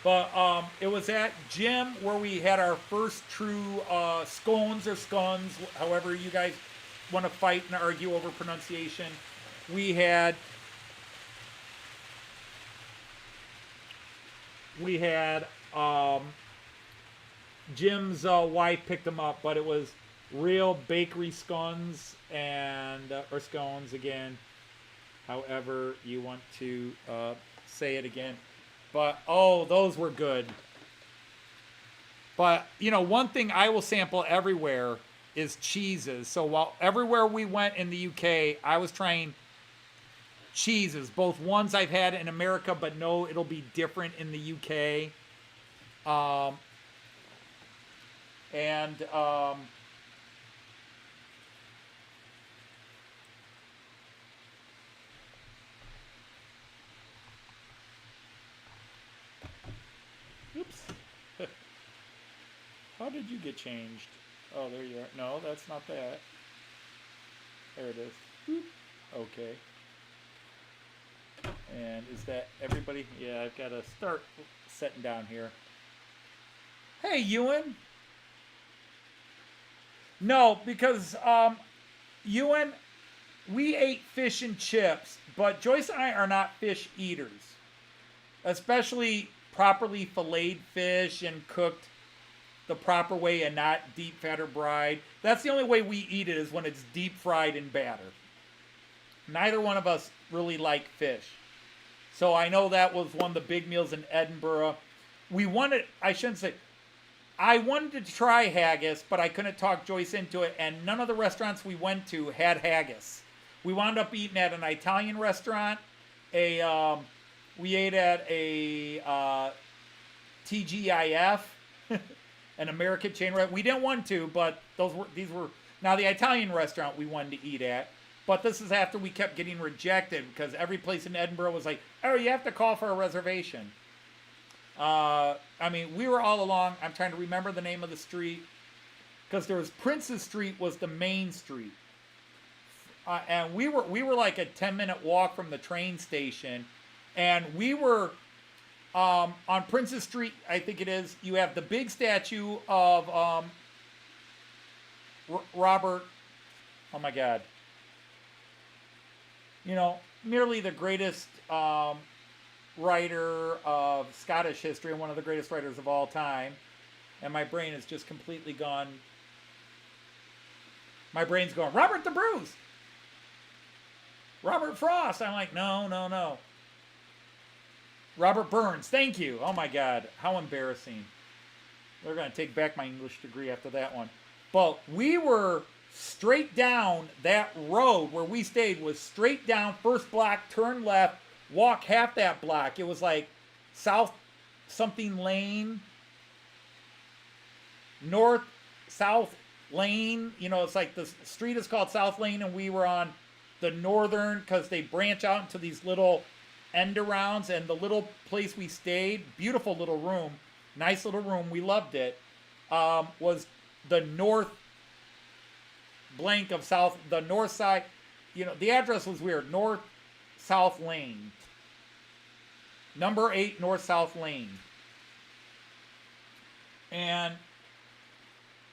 S4: But it was at Jim where we had our first true scones or scones, however you guys want to fight and argue over pronunciation. We had Jim's wife picked them up, but it was real bakery scones and or scones again, however you want to say it again. But, oh, those were good. But, you know, one thing I will sample everywhere is cheeses. So while everywhere we went in the UK, I was trying cheeses. Both ones I've had in America, but no, it'll be different in the UK. Oops. How did you get changed? Oh, there you are. No, that's not that. There it is. Boop. Okay. And is that everybody? Yeah, I've got to start setting down here. Hey, Ewan. No, because Ewan, we ate fish and chips, but Joyce and I are not fish eaters. Especially properly filleted fish and cooked the proper way and not deep fat or fried. That's the only way we eat it, is when it's deep fried in batter. Neither one of us really like fish. So I know that was one of the big meals in Edinburgh. I wanted to try haggis, but I couldn't talk Joyce into it, and none of the restaurants we went to had haggis. We wound up eating at an Italian restaurant. We ate at a TGIF, an American chain restaurant. We didn't want to, but these were now the Italian restaurant we wanted to eat at. But this is after we kept getting rejected because every place in Edinburgh was like, oh, you have to call for a reservation. I mean, we were all along. I'm trying to remember the name of the street because there was Prince's Street was the main street, and we were like a 10-minute walk from the train station, and we were on Prince's Street. I think it is. You have the big statue of Robert. Oh my God. You know, merely the greatest writer of Scottish history and one of the greatest writers of all time. And my brain is just completely gone. My brain's going, Robert the Bruce! Robert Frost! I'm like, no. Robert Burns, thank you. Oh my God, how embarrassing. They're going to take back my English degree after that one. But we were straight down that road where we stayed, was straight down, first block, turn left, walk half that block. It was like South something lane, north, south Lane. You know, it's like the street is called South Lane, and we were on the northern because they branch out into these little end arounds. And the little place we stayed, beautiful little room, nice little room, we loved it, was the north blank of South, the north side. You know, the address was weird. North South Lane. Number 8 North South Lane. And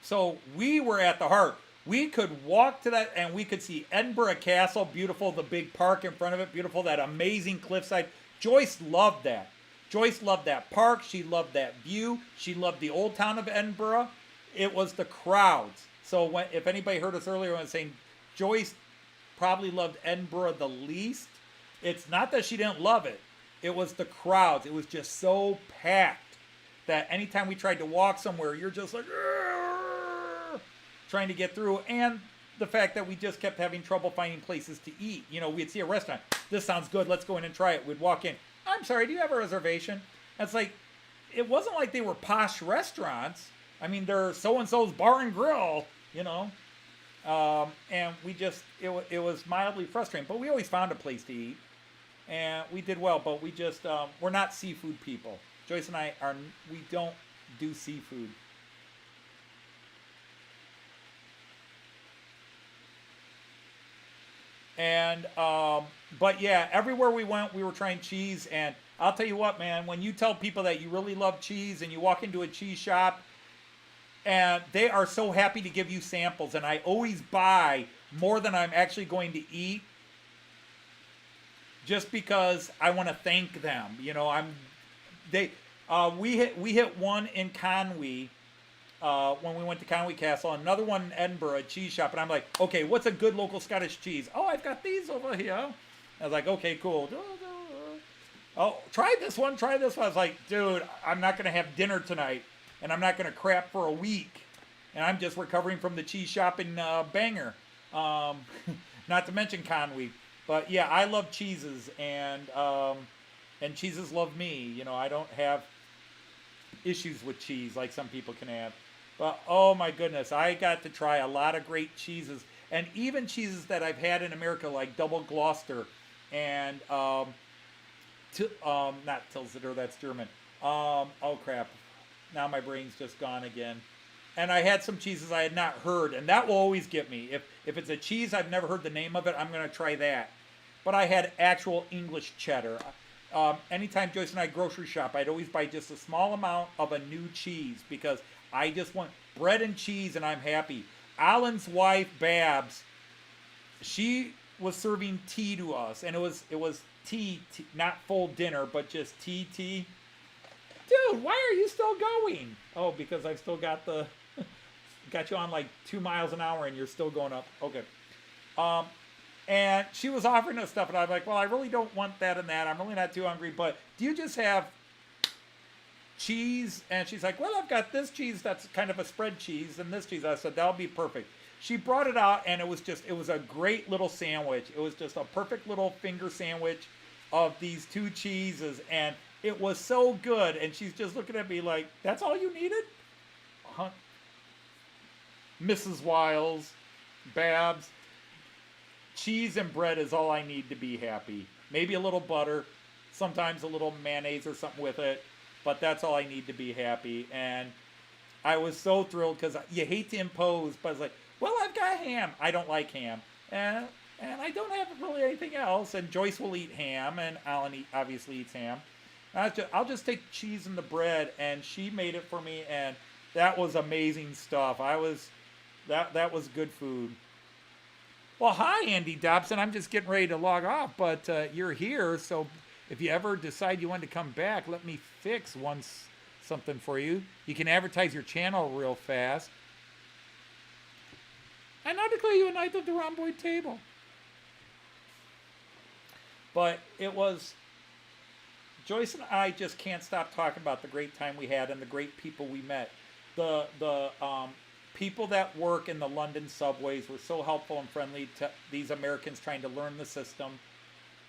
S4: so we were at the heart. We could walk to that and we could see Edinburgh Castle, beautiful, the big park in front of it, beautiful, that amazing cliffside. Joyce loved that. Joyce loved that park. She loved that view. She loved the old town of Edinburgh. It was the crowds. So if anybody heard us earlier when I was saying Joyce probably loved Edinburgh the least, it's not that she didn't love it. It was the crowds. It was just so packed that anytime we tried to walk somewhere, you're just like, trying to get through. And the fact that we just kept having trouble finding places to eat. You know, we'd see a restaurant. This sounds good. Let's go in and try it. We'd walk in. I'm sorry, do you have a reservation? It's like, it wasn't like they were posh restaurants. I mean, they're so-and-so's bar and grill, you know. And we just, it was mildly frustrating. But we always found a place to eat. And we did well, but we just, we're not seafood people. Joyce and I we don't do seafood. And, but yeah, everywhere we went, we were trying cheese. And I'll tell you what, man, when you tell people that you really love cheese and you walk into a cheese shop and they are so happy to give you samples, and I always buy more than I'm actually going to eat just because I want to thank them. You know, we hit one in Conwy, when we went to Conwy Castle, another one in Edinburgh, a cheese shop, and I'm like, okay, what's a good local Scottish cheese? Oh, I've got these over here. I was like, okay, cool. Oh, try this one. I was like, dude, I'm not going to have dinner tonight, and I'm not going to crap for a week, and I'm just recovering from the cheese shop in Bangor, not to mention Conwy. But yeah, I love cheeses, and cheeses love me. You know, I don't have issues with cheese like some people can have. But oh my goodness, I got to try a lot of great cheeses, and even cheeses that I've had in America, like Double Gloucester, and not Tilsiter, that's German. Oh crap, now my brain's just gone again. And I had some cheeses I had not heard, and that will always get me. If it's a cheese I've never heard the name of it, I'm going to try that. But I had actual English cheddar. Anytime Joyce and I grocery shop, I'd always buy just a small amount of a new cheese because I just want bread and cheese and I'm happy. Alan's wife, Babs, she was serving tea to us, and it was tea, not full dinner, but just tea. Dude, why are you still going? Oh, because I've still got got you on like 2 miles an hour and you're still going up. Okay. And she was offering us stuff, and I'm like, well, I really don't want that and that. I'm really not too hungry, but do you just have cheese? And she's like, well, I've got this cheese that's kind of a spread cheese, and this cheese. I said, that'll be perfect. She brought it out, and it was a great little sandwich. It was just a perfect little finger sandwich of these 2 cheeses, and it was so good. And she's just looking at me like, that's all you needed? Mrs. Wiles, Babs, cheese and bread is all I need to be happy. Maybe a little butter, sometimes a little mayonnaise or something with it, but that's all I need to be happy. And I was so thrilled because you hate to impose, but I was like, well, I've got ham. I don't like ham. And I don't have really anything else. And Joyce will eat ham, and Alan obviously eats ham. I'll just take cheese and the bread, and she made it for me, and that was amazing stuff. That was good food. Well, hi, Andy Dobson. I'm just getting ready to log off, but you're here, so if you ever decide you want to come back, let me fix something for you. You can advertise your channel real fast. And now declare you a knight of the rhomboid table. But it was... Joyce and I just can't stop talking about the great time we had and the great people we met. The people that work in the London subways were so helpful and friendly to these Americans trying to learn the system.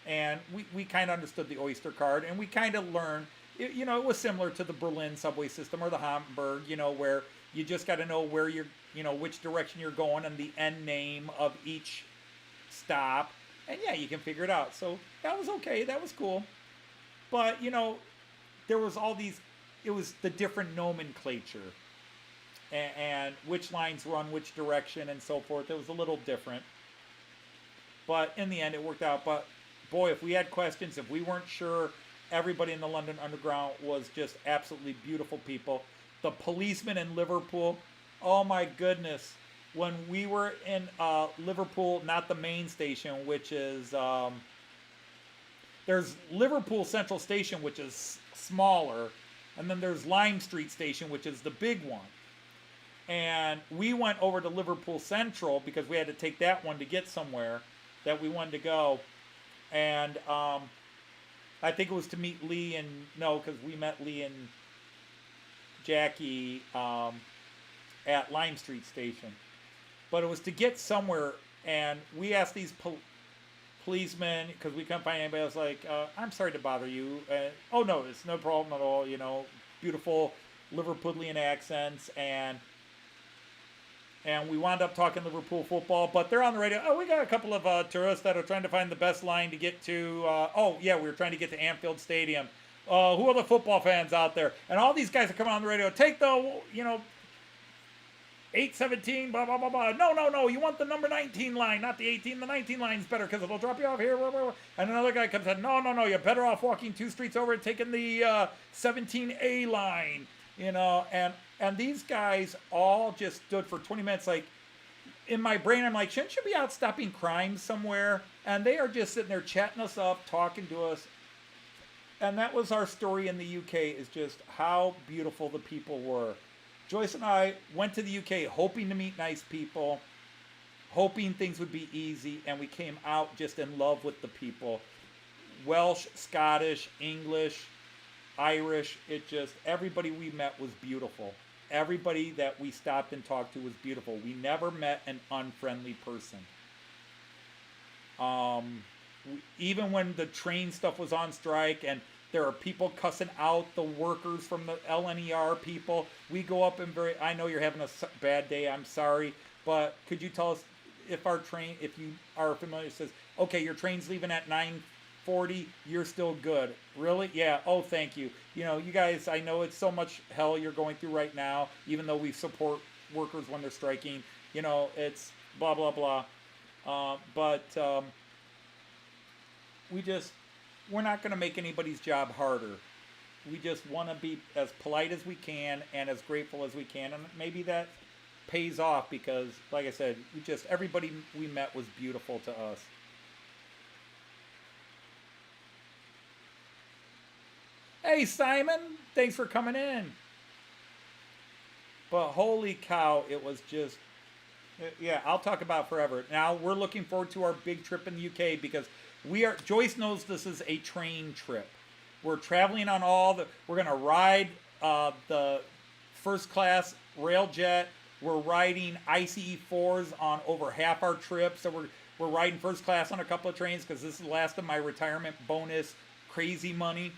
S4: And we kind of understood the Oyster card, and we kind of learned, it was similar to the Berlin subway system or the Hamburg, where you just got to know where you know, which direction you're going and the end name of each stop. And yeah, you can figure it out. So that was okay. That was cool. But, you know, there was all these, it was the different nomenclature and which lines run which direction and so forth. It was a little different. But in the end, it worked out. But boy, if we had questions, if we weren't sure, everybody in the London Underground was just absolutely beautiful people. The policemen in Liverpool, oh my goodness. When we were in Liverpool, not the main station, which is, there's Liverpool Central Station, which is smaller, and then there's Lime Street Station, which is the big one. And we went over to Liverpool Central because we had to take that one to get somewhere that we wanted to go. And I think it was to meet Lee and, no, because we met Lee and Jackie at Lime Street Station. But it was to get somewhere, and we asked these policemen, because we couldn't find anybody. I was like, I'm sorry to bother you. Oh, no, it's no problem at all, you know, beautiful Liverpudlian accents, and we wound up talking Liverpool football, but they're on the radio. Oh, we got a couple of tourists that are trying to find the best line to get to, we were trying to get to Anfield Stadium. Who are the football fans out there? And all these guys are coming on the radio. Take the, 817, blah, blah, blah, blah. No, you want the number 19 line, not the 18. The 19 line's better because it'll drop you off here. Blah, blah, blah. And another guy comes in, no, you're better off walking 2 streets over and taking the 17A line, and these guys all just stood for 20 minutes. Like, in my brain, I'm like, shouldn't you be out stopping crime somewhere? And they are just sitting there chatting us up, talking to us. And that was our story in the UK, is just how beautiful the people were. Joyce and I went to the UK hoping to meet nice people, hoping things would be easy, and we came out just in love with the people. Welsh, Scottish, English, Irish, everybody we met was beautiful. Everybody that we stopped and talked to was beautiful. We never met an unfriendly person. Even when the train stuff was on strike and there are people cussing out the workers from the LNER people, we go up and I know you're having a bad day, I'm sorry, but could you tell us if our train, if you are familiar, says, okay, your train's leaving at 9:40, you're still good. Really? Yeah. Oh, thank you. You guys, I know it's so much hell you're going through right now, even though we support workers when they're striking. It's blah, blah, blah. We're not going to make anybody's job harder. We just want to be as polite as we can and as grateful as we can. And maybe that pays off because, like I said, everybody we met was beautiful to us. Hey, Simon, thanks for coming in. But holy cow, it was just, yeah, Going to talk about forever. Now, we're looking forward to our big trip in the UK because Joyce knows this is a train trip. We're traveling on we're going to ride the first class Railjet. We're riding ICE 4s on over half our trip. So we're riding first class on a couple of trains because this is the last of my retirement bonus crazy money.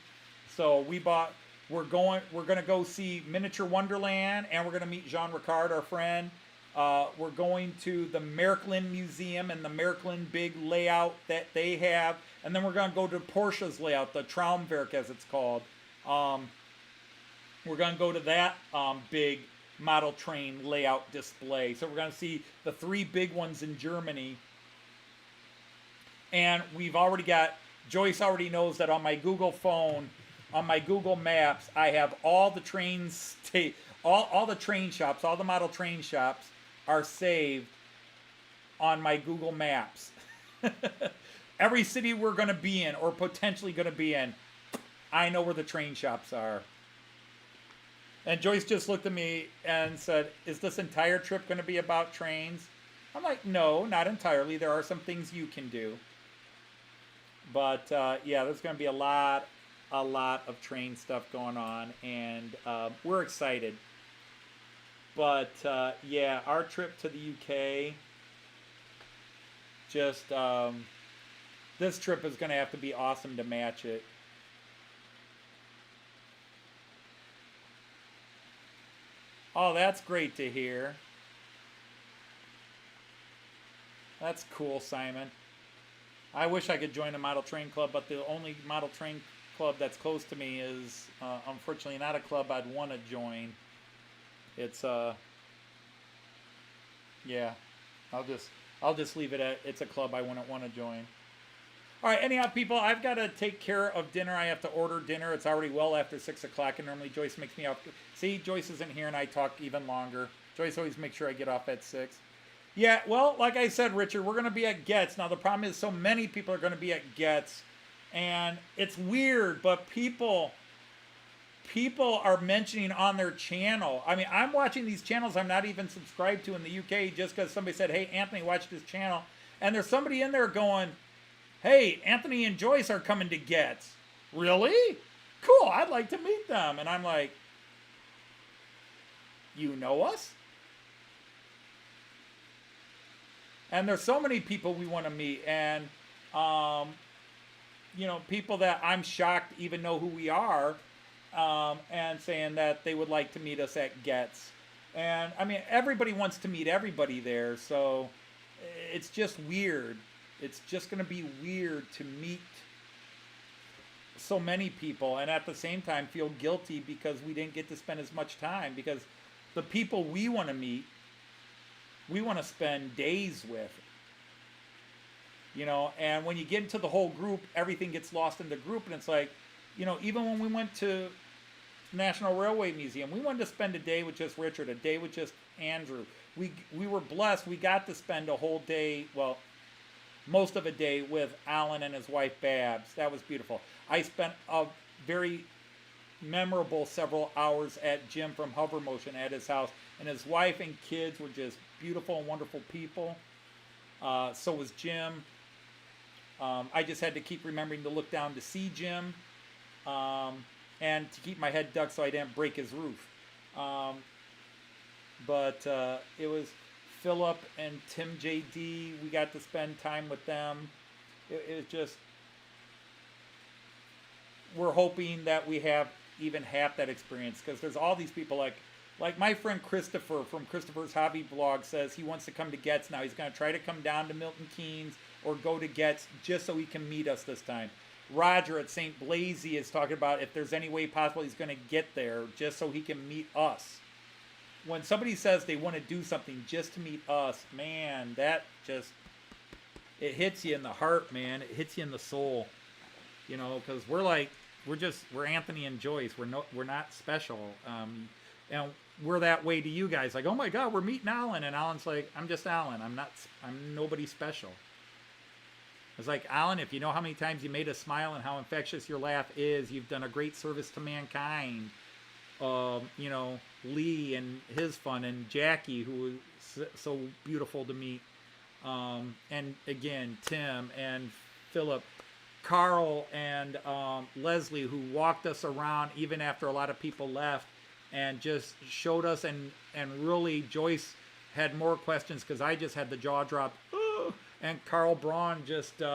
S4: So we're going to go see Miniature Wonderland, and we're going to meet Jean Ricard, our friend. We're going to the Märklin Museum and the Märklin big layout that they have. And then we're going to go to Porsche's layout, the Traumwerk as it's called. We're going to go to that big model train layout display. So we're going to see the 3 big ones in Germany. And Joyce already knows that on my Google phone, on my Google Maps, I have all the trains, all the train shops, all the model train shops are saved on my Google Maps. Every city we're going to be in or potentially going to be in, I know where the train shops are. And Joyce just looked at me and said, is this entire trip going to be about trains? I'm like, no, not entirely. There are some things you can do. But yeah, there's going to be a lot of train stuff going on, and we're excited. But yeah, our trip to the UK, this trip is going to have to be awesome to match it. Oh, that's great to hear. That's cool, Simon. I wish I could join a model train club, but the only model train club that's close to me is unfortunately not a club I'd want to join. It's yeah, I'll just leave it at it's a club I wouldn't want to join. All right, anyhow, people, I've got to take care of dinner. I have to order dinner. It's already well after 6 o'clock, and normally Joyce makes me up. See, Joyce isn't here, and I talk even longer. Joyce always makes sure I get off at 6. Yeah, well, like I said, Richard, we're going to be at Getz. Now, the problem is so many people are going to be at Getz, and it's weird, but people are mentioning on their channel. I mean, I'm watching these channels I'm not even subscribed to in the UK just because somebody said, hey, Anthony, watch this channel. And there's somebody in there going, hey, Anthony and Joyce are coming to Getz. Really? Cool, I'd like to meet them. And I'm like, you know us? And there's so many people we want to meet. And, you know, people that I'm shocked even know who we are. And saying that they would like to meet us at Getz. And, I mean, everybody wants to meet everybody there. So it's just weird. It's just going to be weird to meet so many people and at the same time feel guilty because we didn't get to spend as much time. Because the people we want to meet, we want to spend days with. You know, and when you get into the whole group, everything gets lost in the group. And it's like, you know, even when we went to National Railway Museum, we wanted to spend a day with just Richard, a day with just Andrew. We were blessed. We got to spend a whole day, well, most of a day with Alan and his wife Babs. That was beautiful. I spent a very memorable several hours at Jim from Hover Motion at his house, and his wife and kids were just beautiful and wonderful people. So was Jim. I just had to keep remembering to look down to see Jim and to keep my head ducked so I didn't break his roof. But it was Philip and Tim JD. We got to spend time with them. It was just, we're hoping that we have even half that experience because there's all these people like my friend Christopher from Christopher's Hobby Blog says he wants to come to Getz now. He's going to try to come down to Milton Keynes or go to Getz just so he can meet us this time. Roger at St. Blasey is talking about if there's any way possible he's going to get there just so he can meet us. When somebody says they want to do something just to meet us, man, that just, it hits you in the heart, man. It hits you in the soul, you know, because we're Anthony and Joyce. We're not special. And we're that way to you guys. Like, oh my God, we're meeting Alan. And Alan's like, I'm just Alan. I'm nobody special. It's like, Alan, if you know how many times you made us smile and how infectious your laugh is, you've done a great service to mankind. You know, Lee and his fun, and Jackie, who was so beautiful to meet. And again, Tim and Philip, Carl and Leslie, who walked us around even after a lot of people left and just showed us. And really, Joyce had more questions because I just had the jaw drop. And Carl Braun just, you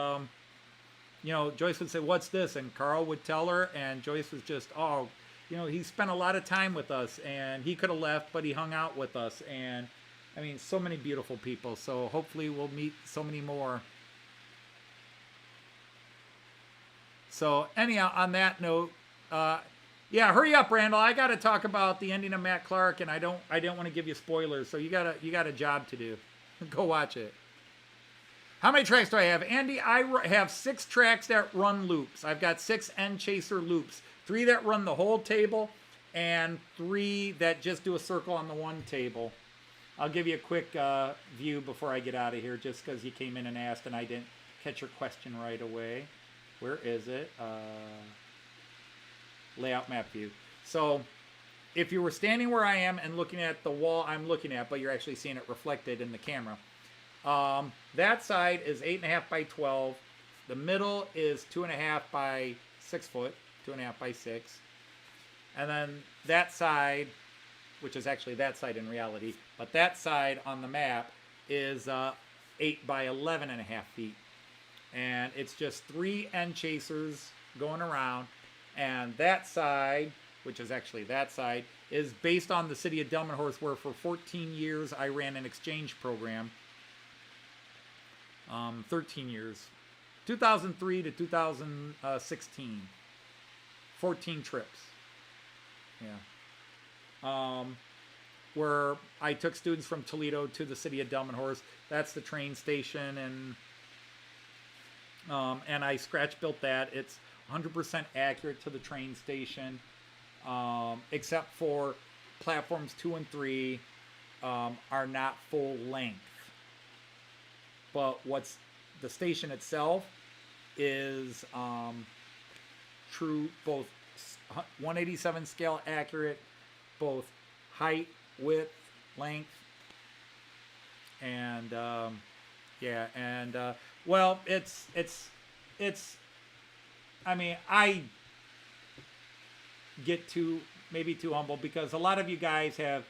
S4: know, Joyce would say, what's this? And Carl would tell her, and Joyce was just, oh, you know, he spent a lot of time with us, and he could have left, but he hung out with us. And, I mean, so many beautiful people. So hopefully we'll meet so many more. So anyhow, on that note, yeah, hurry up, Randall. I got to talk about the ending of Matt Clarke, and I don't want to give you spoilers. So you got a job to do. Go watch it. How many tracks do I have? Andy, I have 6 tracks that run loops. I've got 6 end chaser loops. 3 that run the whole table, and 3 that just do a circle on the one table. I'll give you a quick view before I get out of here, just because you came in and asked and I didn't catch your question right away. Where is it? Layout map view. So if you were standing where I am and looking at the wall I'm looking at, but you're actually seeing it reflected in the camera, that side is 8.5 by 12. The middle is 2.5 by 6 foot, 2.5 by 6. And then that side, which is actually that side in reality, but that side on the map is 8 by 11.5 feet. And it's just 3 end chasers going around. And that side, which is actually that side, is based on the city of Delmenhorst, where for 14 years I ran an exchange program. 13 years. 2003 to 2016. 14 trips. Yeah. Where I took students from Toledo to the city of Delmenhorst. That's the train station, and I scratch built that. It's 100% accurate to the train station, except for platforms 2 and 3 are not full length. But what's the station itself is true, both 187 scale accurate, both height, width, length, and well, it's I mean, I get maybe too humble because a lot of you guys have,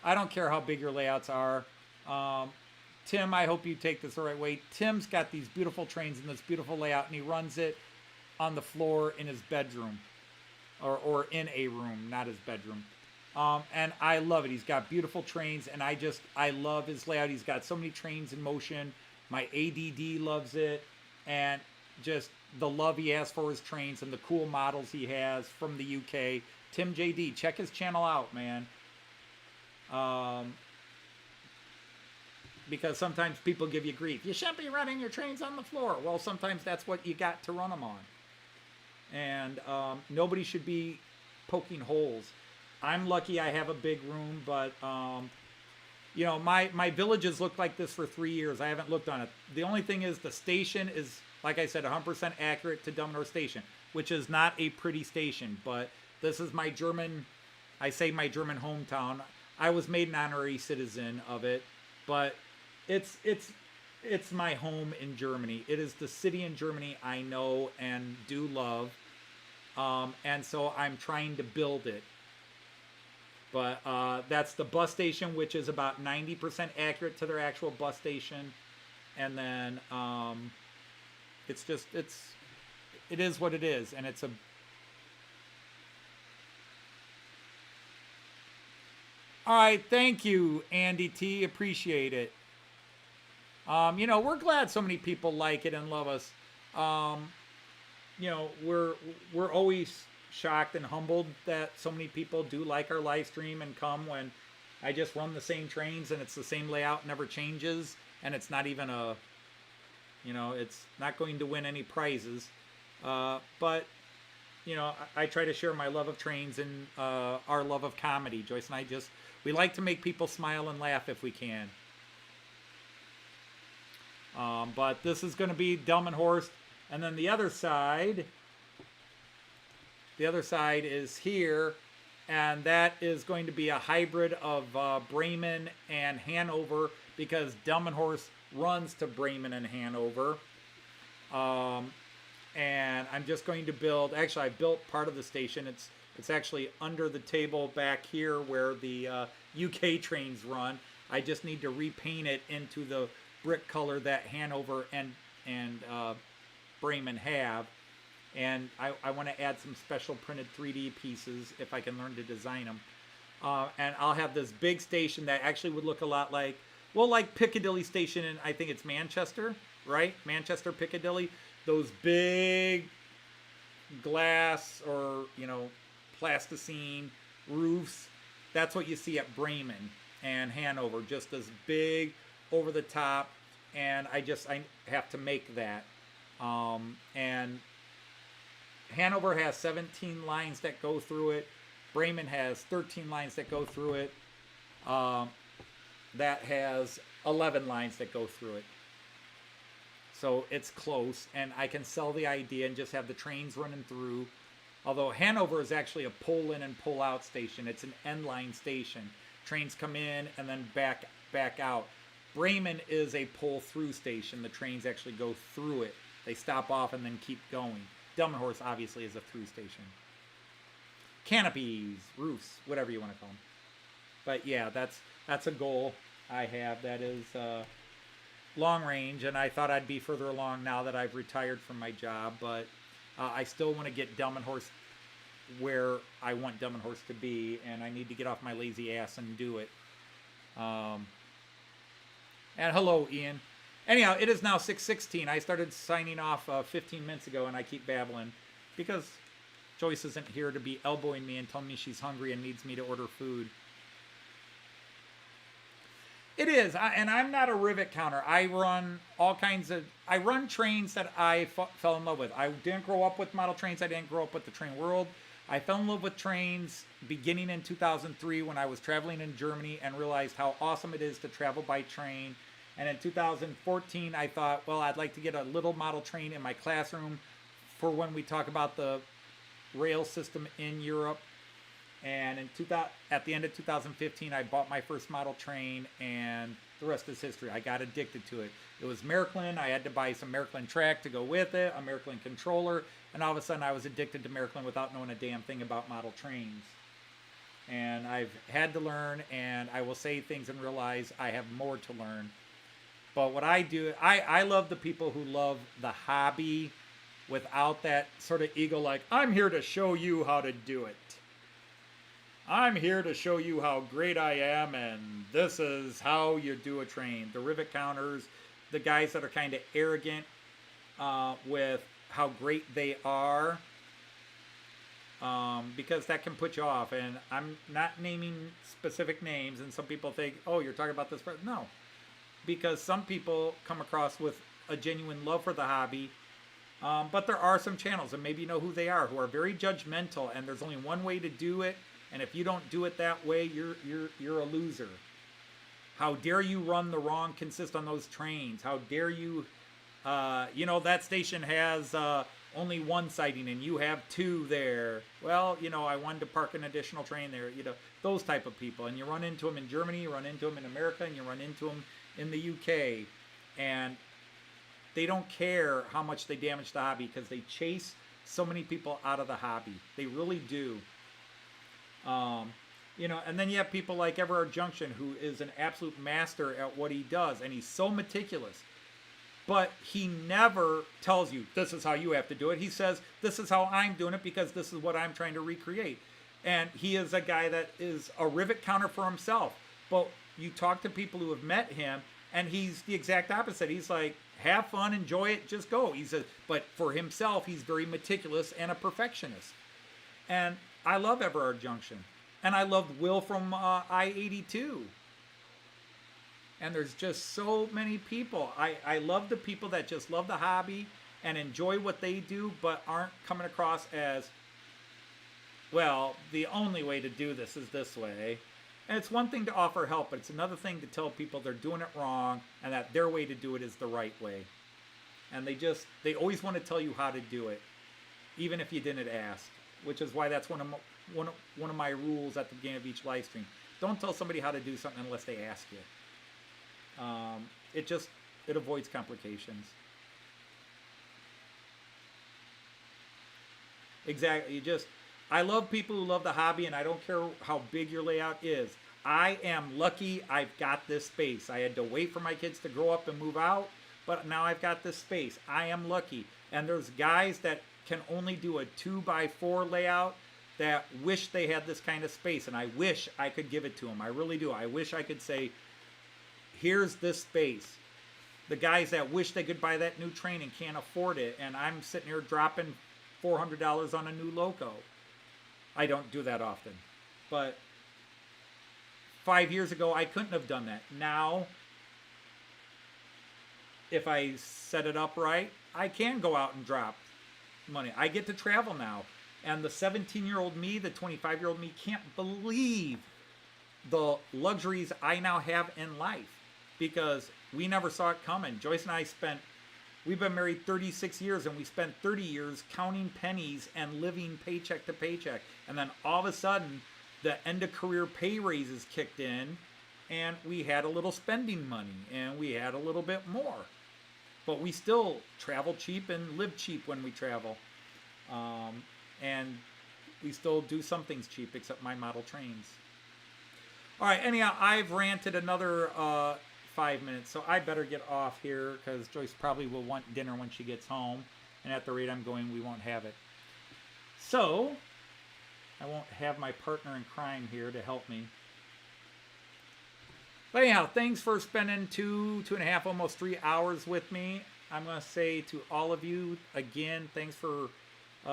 S4: I don't care how big your layouts are. Tim, I hope you take this the right way. Tim's got these beautiful trains in this beautiful layout, and he runs it on the floor in his bedroom, or in a room, not his bedroom. And I love it. He's got beautiful trains, and I love his layout. He's got so many trains in motion. My ADD loves it, and just the love he has for his trains and the cool models he has from the UK. Tim JD, check his channel out, man. Because sometimes people give you grief. You shouldn't be running your trains on the floor. Well, sometimes that's what you got to run them on. And nobody should be poking holes. I'm lucky I have a big room, but you know, my villages looked like this for 3 years. I haven't looked on it. The only thing is the station is, like I said, 100% accurate to Delmenhorst Station, which is not a pretty station, but this is my German, I say my German hometown. I was made an honorary citizen of it, but it's my home in Germany. It is the city in Germany I know and do love, and so I'm trying to build it. But that's the bus station, which is about 90% accurate to their actual bus station, and then it is what it is, and it's a. All right, thank you, Andy T. Appreciate it. You know, we're glad so many people like it and love us. You know, we're always shocked and humbled that so many people do like our live stream and come when I just run the same trains and it's the same layout, never changes, and it's not even a, you know, it's not going to win any prizes. But, you know, I try to share my love of trains and our love of comedy. Joyce and I we like to make people smile and laugh if we can. But this is going to be Delmenhorst, and then the other side is here, and that is going to be a hybrid of Bremen and Hanover, because Delmenhorst runs to Bremen and Hanover. And I'm just going to build, actually I built part of the station. It's actually under the table back here where the UK trains run. I just need to repaint it into the brick color that Hanover and Bremen have. And I want to add some special printed 3D pieces if I can learn to design them. And I'll have this big station that actually would look a lot like, well, like Piccadilly Station in, I think it's Manchester, right? Manchester, Piccadilly. Those big glass or, you know, plasticine roofs. That's what you see at Bremen and Hanover. Just this big over the top. And I have to make that. And Hanover has 17 lines that go through it. Bremen has 13 lines that go through it. That has 11 lines that go through it. So it's close, and I can sell the idea and just have the trains running through. Although Hanover is actually a pull-in and pull-out station. It's an end-line station. Trains come in and then back out. Bremen is a pull-through station. The trains actually go through it. They stop off and then keep going. Delmenhorst obviously is a through station. Canopies, roofs, whatever you want to call them. But yeah, that's a goal I have. That is long range, and I thought I'd be further along now that I've retired from my job. But I still want to get Delmenhorst where I want Delmenhorst to be, and I need to get off my lazy ass and do it. And hello, Ian. Anyhow, it is now 6:16. I started signing off 15 minutes ago, and I keep babbling because Joyce isn't here to be elbowing me and telling me she's hungry and needs me to order food. It is, and I'm not a rivet counter. I run I run trains that I fell in love with. I didn't grow up with model trains. I didn't grow up with the train world. I fell in love with trains beginning in 2003 when I was traveling in Germany and realized how awesome it is to travel by train. And in 2014, I thought, well, I'd like to get a little model train in my classroom for when we talk about the rail system in Europe. And at the end of 2015, I bought my first model train, and the rest is history. I got addicted to it. It was Märklin. I had to buy some Märklin track to go with it, a Märklin controller, and all of a sudden I was addicted to Märklin without knowing a damn thing about model trains. And I've had to learn, and I will say things and realize I have more to learn. But what I do, I love the people who love the hobby without that sort of ego, like, I'm here to show you how to do it. I'm here to show you how great I am, and this is how you do a train. The rivet counters, the guys that are kind of arrogant with how great they are, because that can put you off. And I'm not naming specific names, and some people think, oh, you're talking about this person. No, because some people come across with a genuine love for the hobby, but there are some channels, and maybe you know who they are, who are very judgmental, and there's only one way to do it. And if you don't do it that way, you're a loser. How dare you run the wrong consist on those trains? How dare you, that station has only one siding and you have two there. Well, I wanted to park an additional train there. Those type of people. And you run into them in Germany, you run into them in America, and you run into them in the UK. And they don't care how much they damage the hobby because they chase so many people out of the hobby. They really do. And then you have people like Everard Junction, who is an absolute master at what he does, and he's so meticulous. But he never tells you, this is how you have to do it. He says, this is how I'm doing it because this is what I'm trying to recreate. And he is a guy that is a rivet counter for himself. But you talk to people who have met him, and he's the exact opposite. He's like, have fun, enjoy it, just go. But for himself, he's very meticulous and a perfectionist. And I love Everard Junction. And I love Will from I-82. And there's just so many people. I love the people that just love the hobby and enjoy what they do, but aren't coming across as, well, the only way to do this is this way. And it's one thing to offer help, but it's another thing to tell people they're doing it wrong and that their way to do it is the right way. And they always want to tell you how to do it, even if you didn't ask. Which is why that's one of my rules at the beginning of each live stream. Don't tell somebody how to do something unless they ask you. It avoids complications. Exactly. I love people who love the hobby, and I don't care how big your layout is. I am lucky I've got this space. I had to wait for my kids to grow up and move out, but now I've got this space. I am lucky. And there's guys that can only do a 2x4 layout that wish they had this kind of space, and I wish I could give it to them. I really do. I wish I could say, here's this space. The guys that wish they could buy that new train and can't afford it, and I'm sitting here dropping $400 on a new loco. I don't do that often, but 5 years ago I couldn't have done that. Now, if I set it up right, I can go out and drop money. I get to travel now, and the 17-year-old me, the 25-year-old me can't believe the luxuries I now have in life because we never saw it coming. Joyce and I we've been married 36 years, and we spent 30 years counting pennies and living paycheck to paycheck. And then all of a sudden, the end of career pay raises kicked in, and we had a little spending money, and we had a little bit more. But we still travel cheap and live cheap when we travel. And we still do some things cheap, except my model trains. All right, anyhow, I've ranted another 5 minutes, so I better get off here because Joyce probably will want dinner when she gets home. And at the rate I'm going, we won't have it. So, I won't have my partner in crime here to help me. But anyhow, thanks for spending 2.5, almost 3 hours with me. I'm going to say to all of you, again, thanks for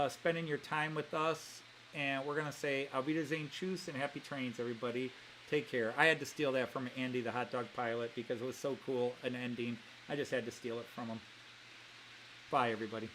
S4: spending your time with us. And we're going to say, Auf Wiedersehen, tschüss, and happy trains, everybody. Take care. I had to steal that from Andy, the hot dog pilot, because it was so cool, an ending. I just had to steal it from him. Bye, everybody.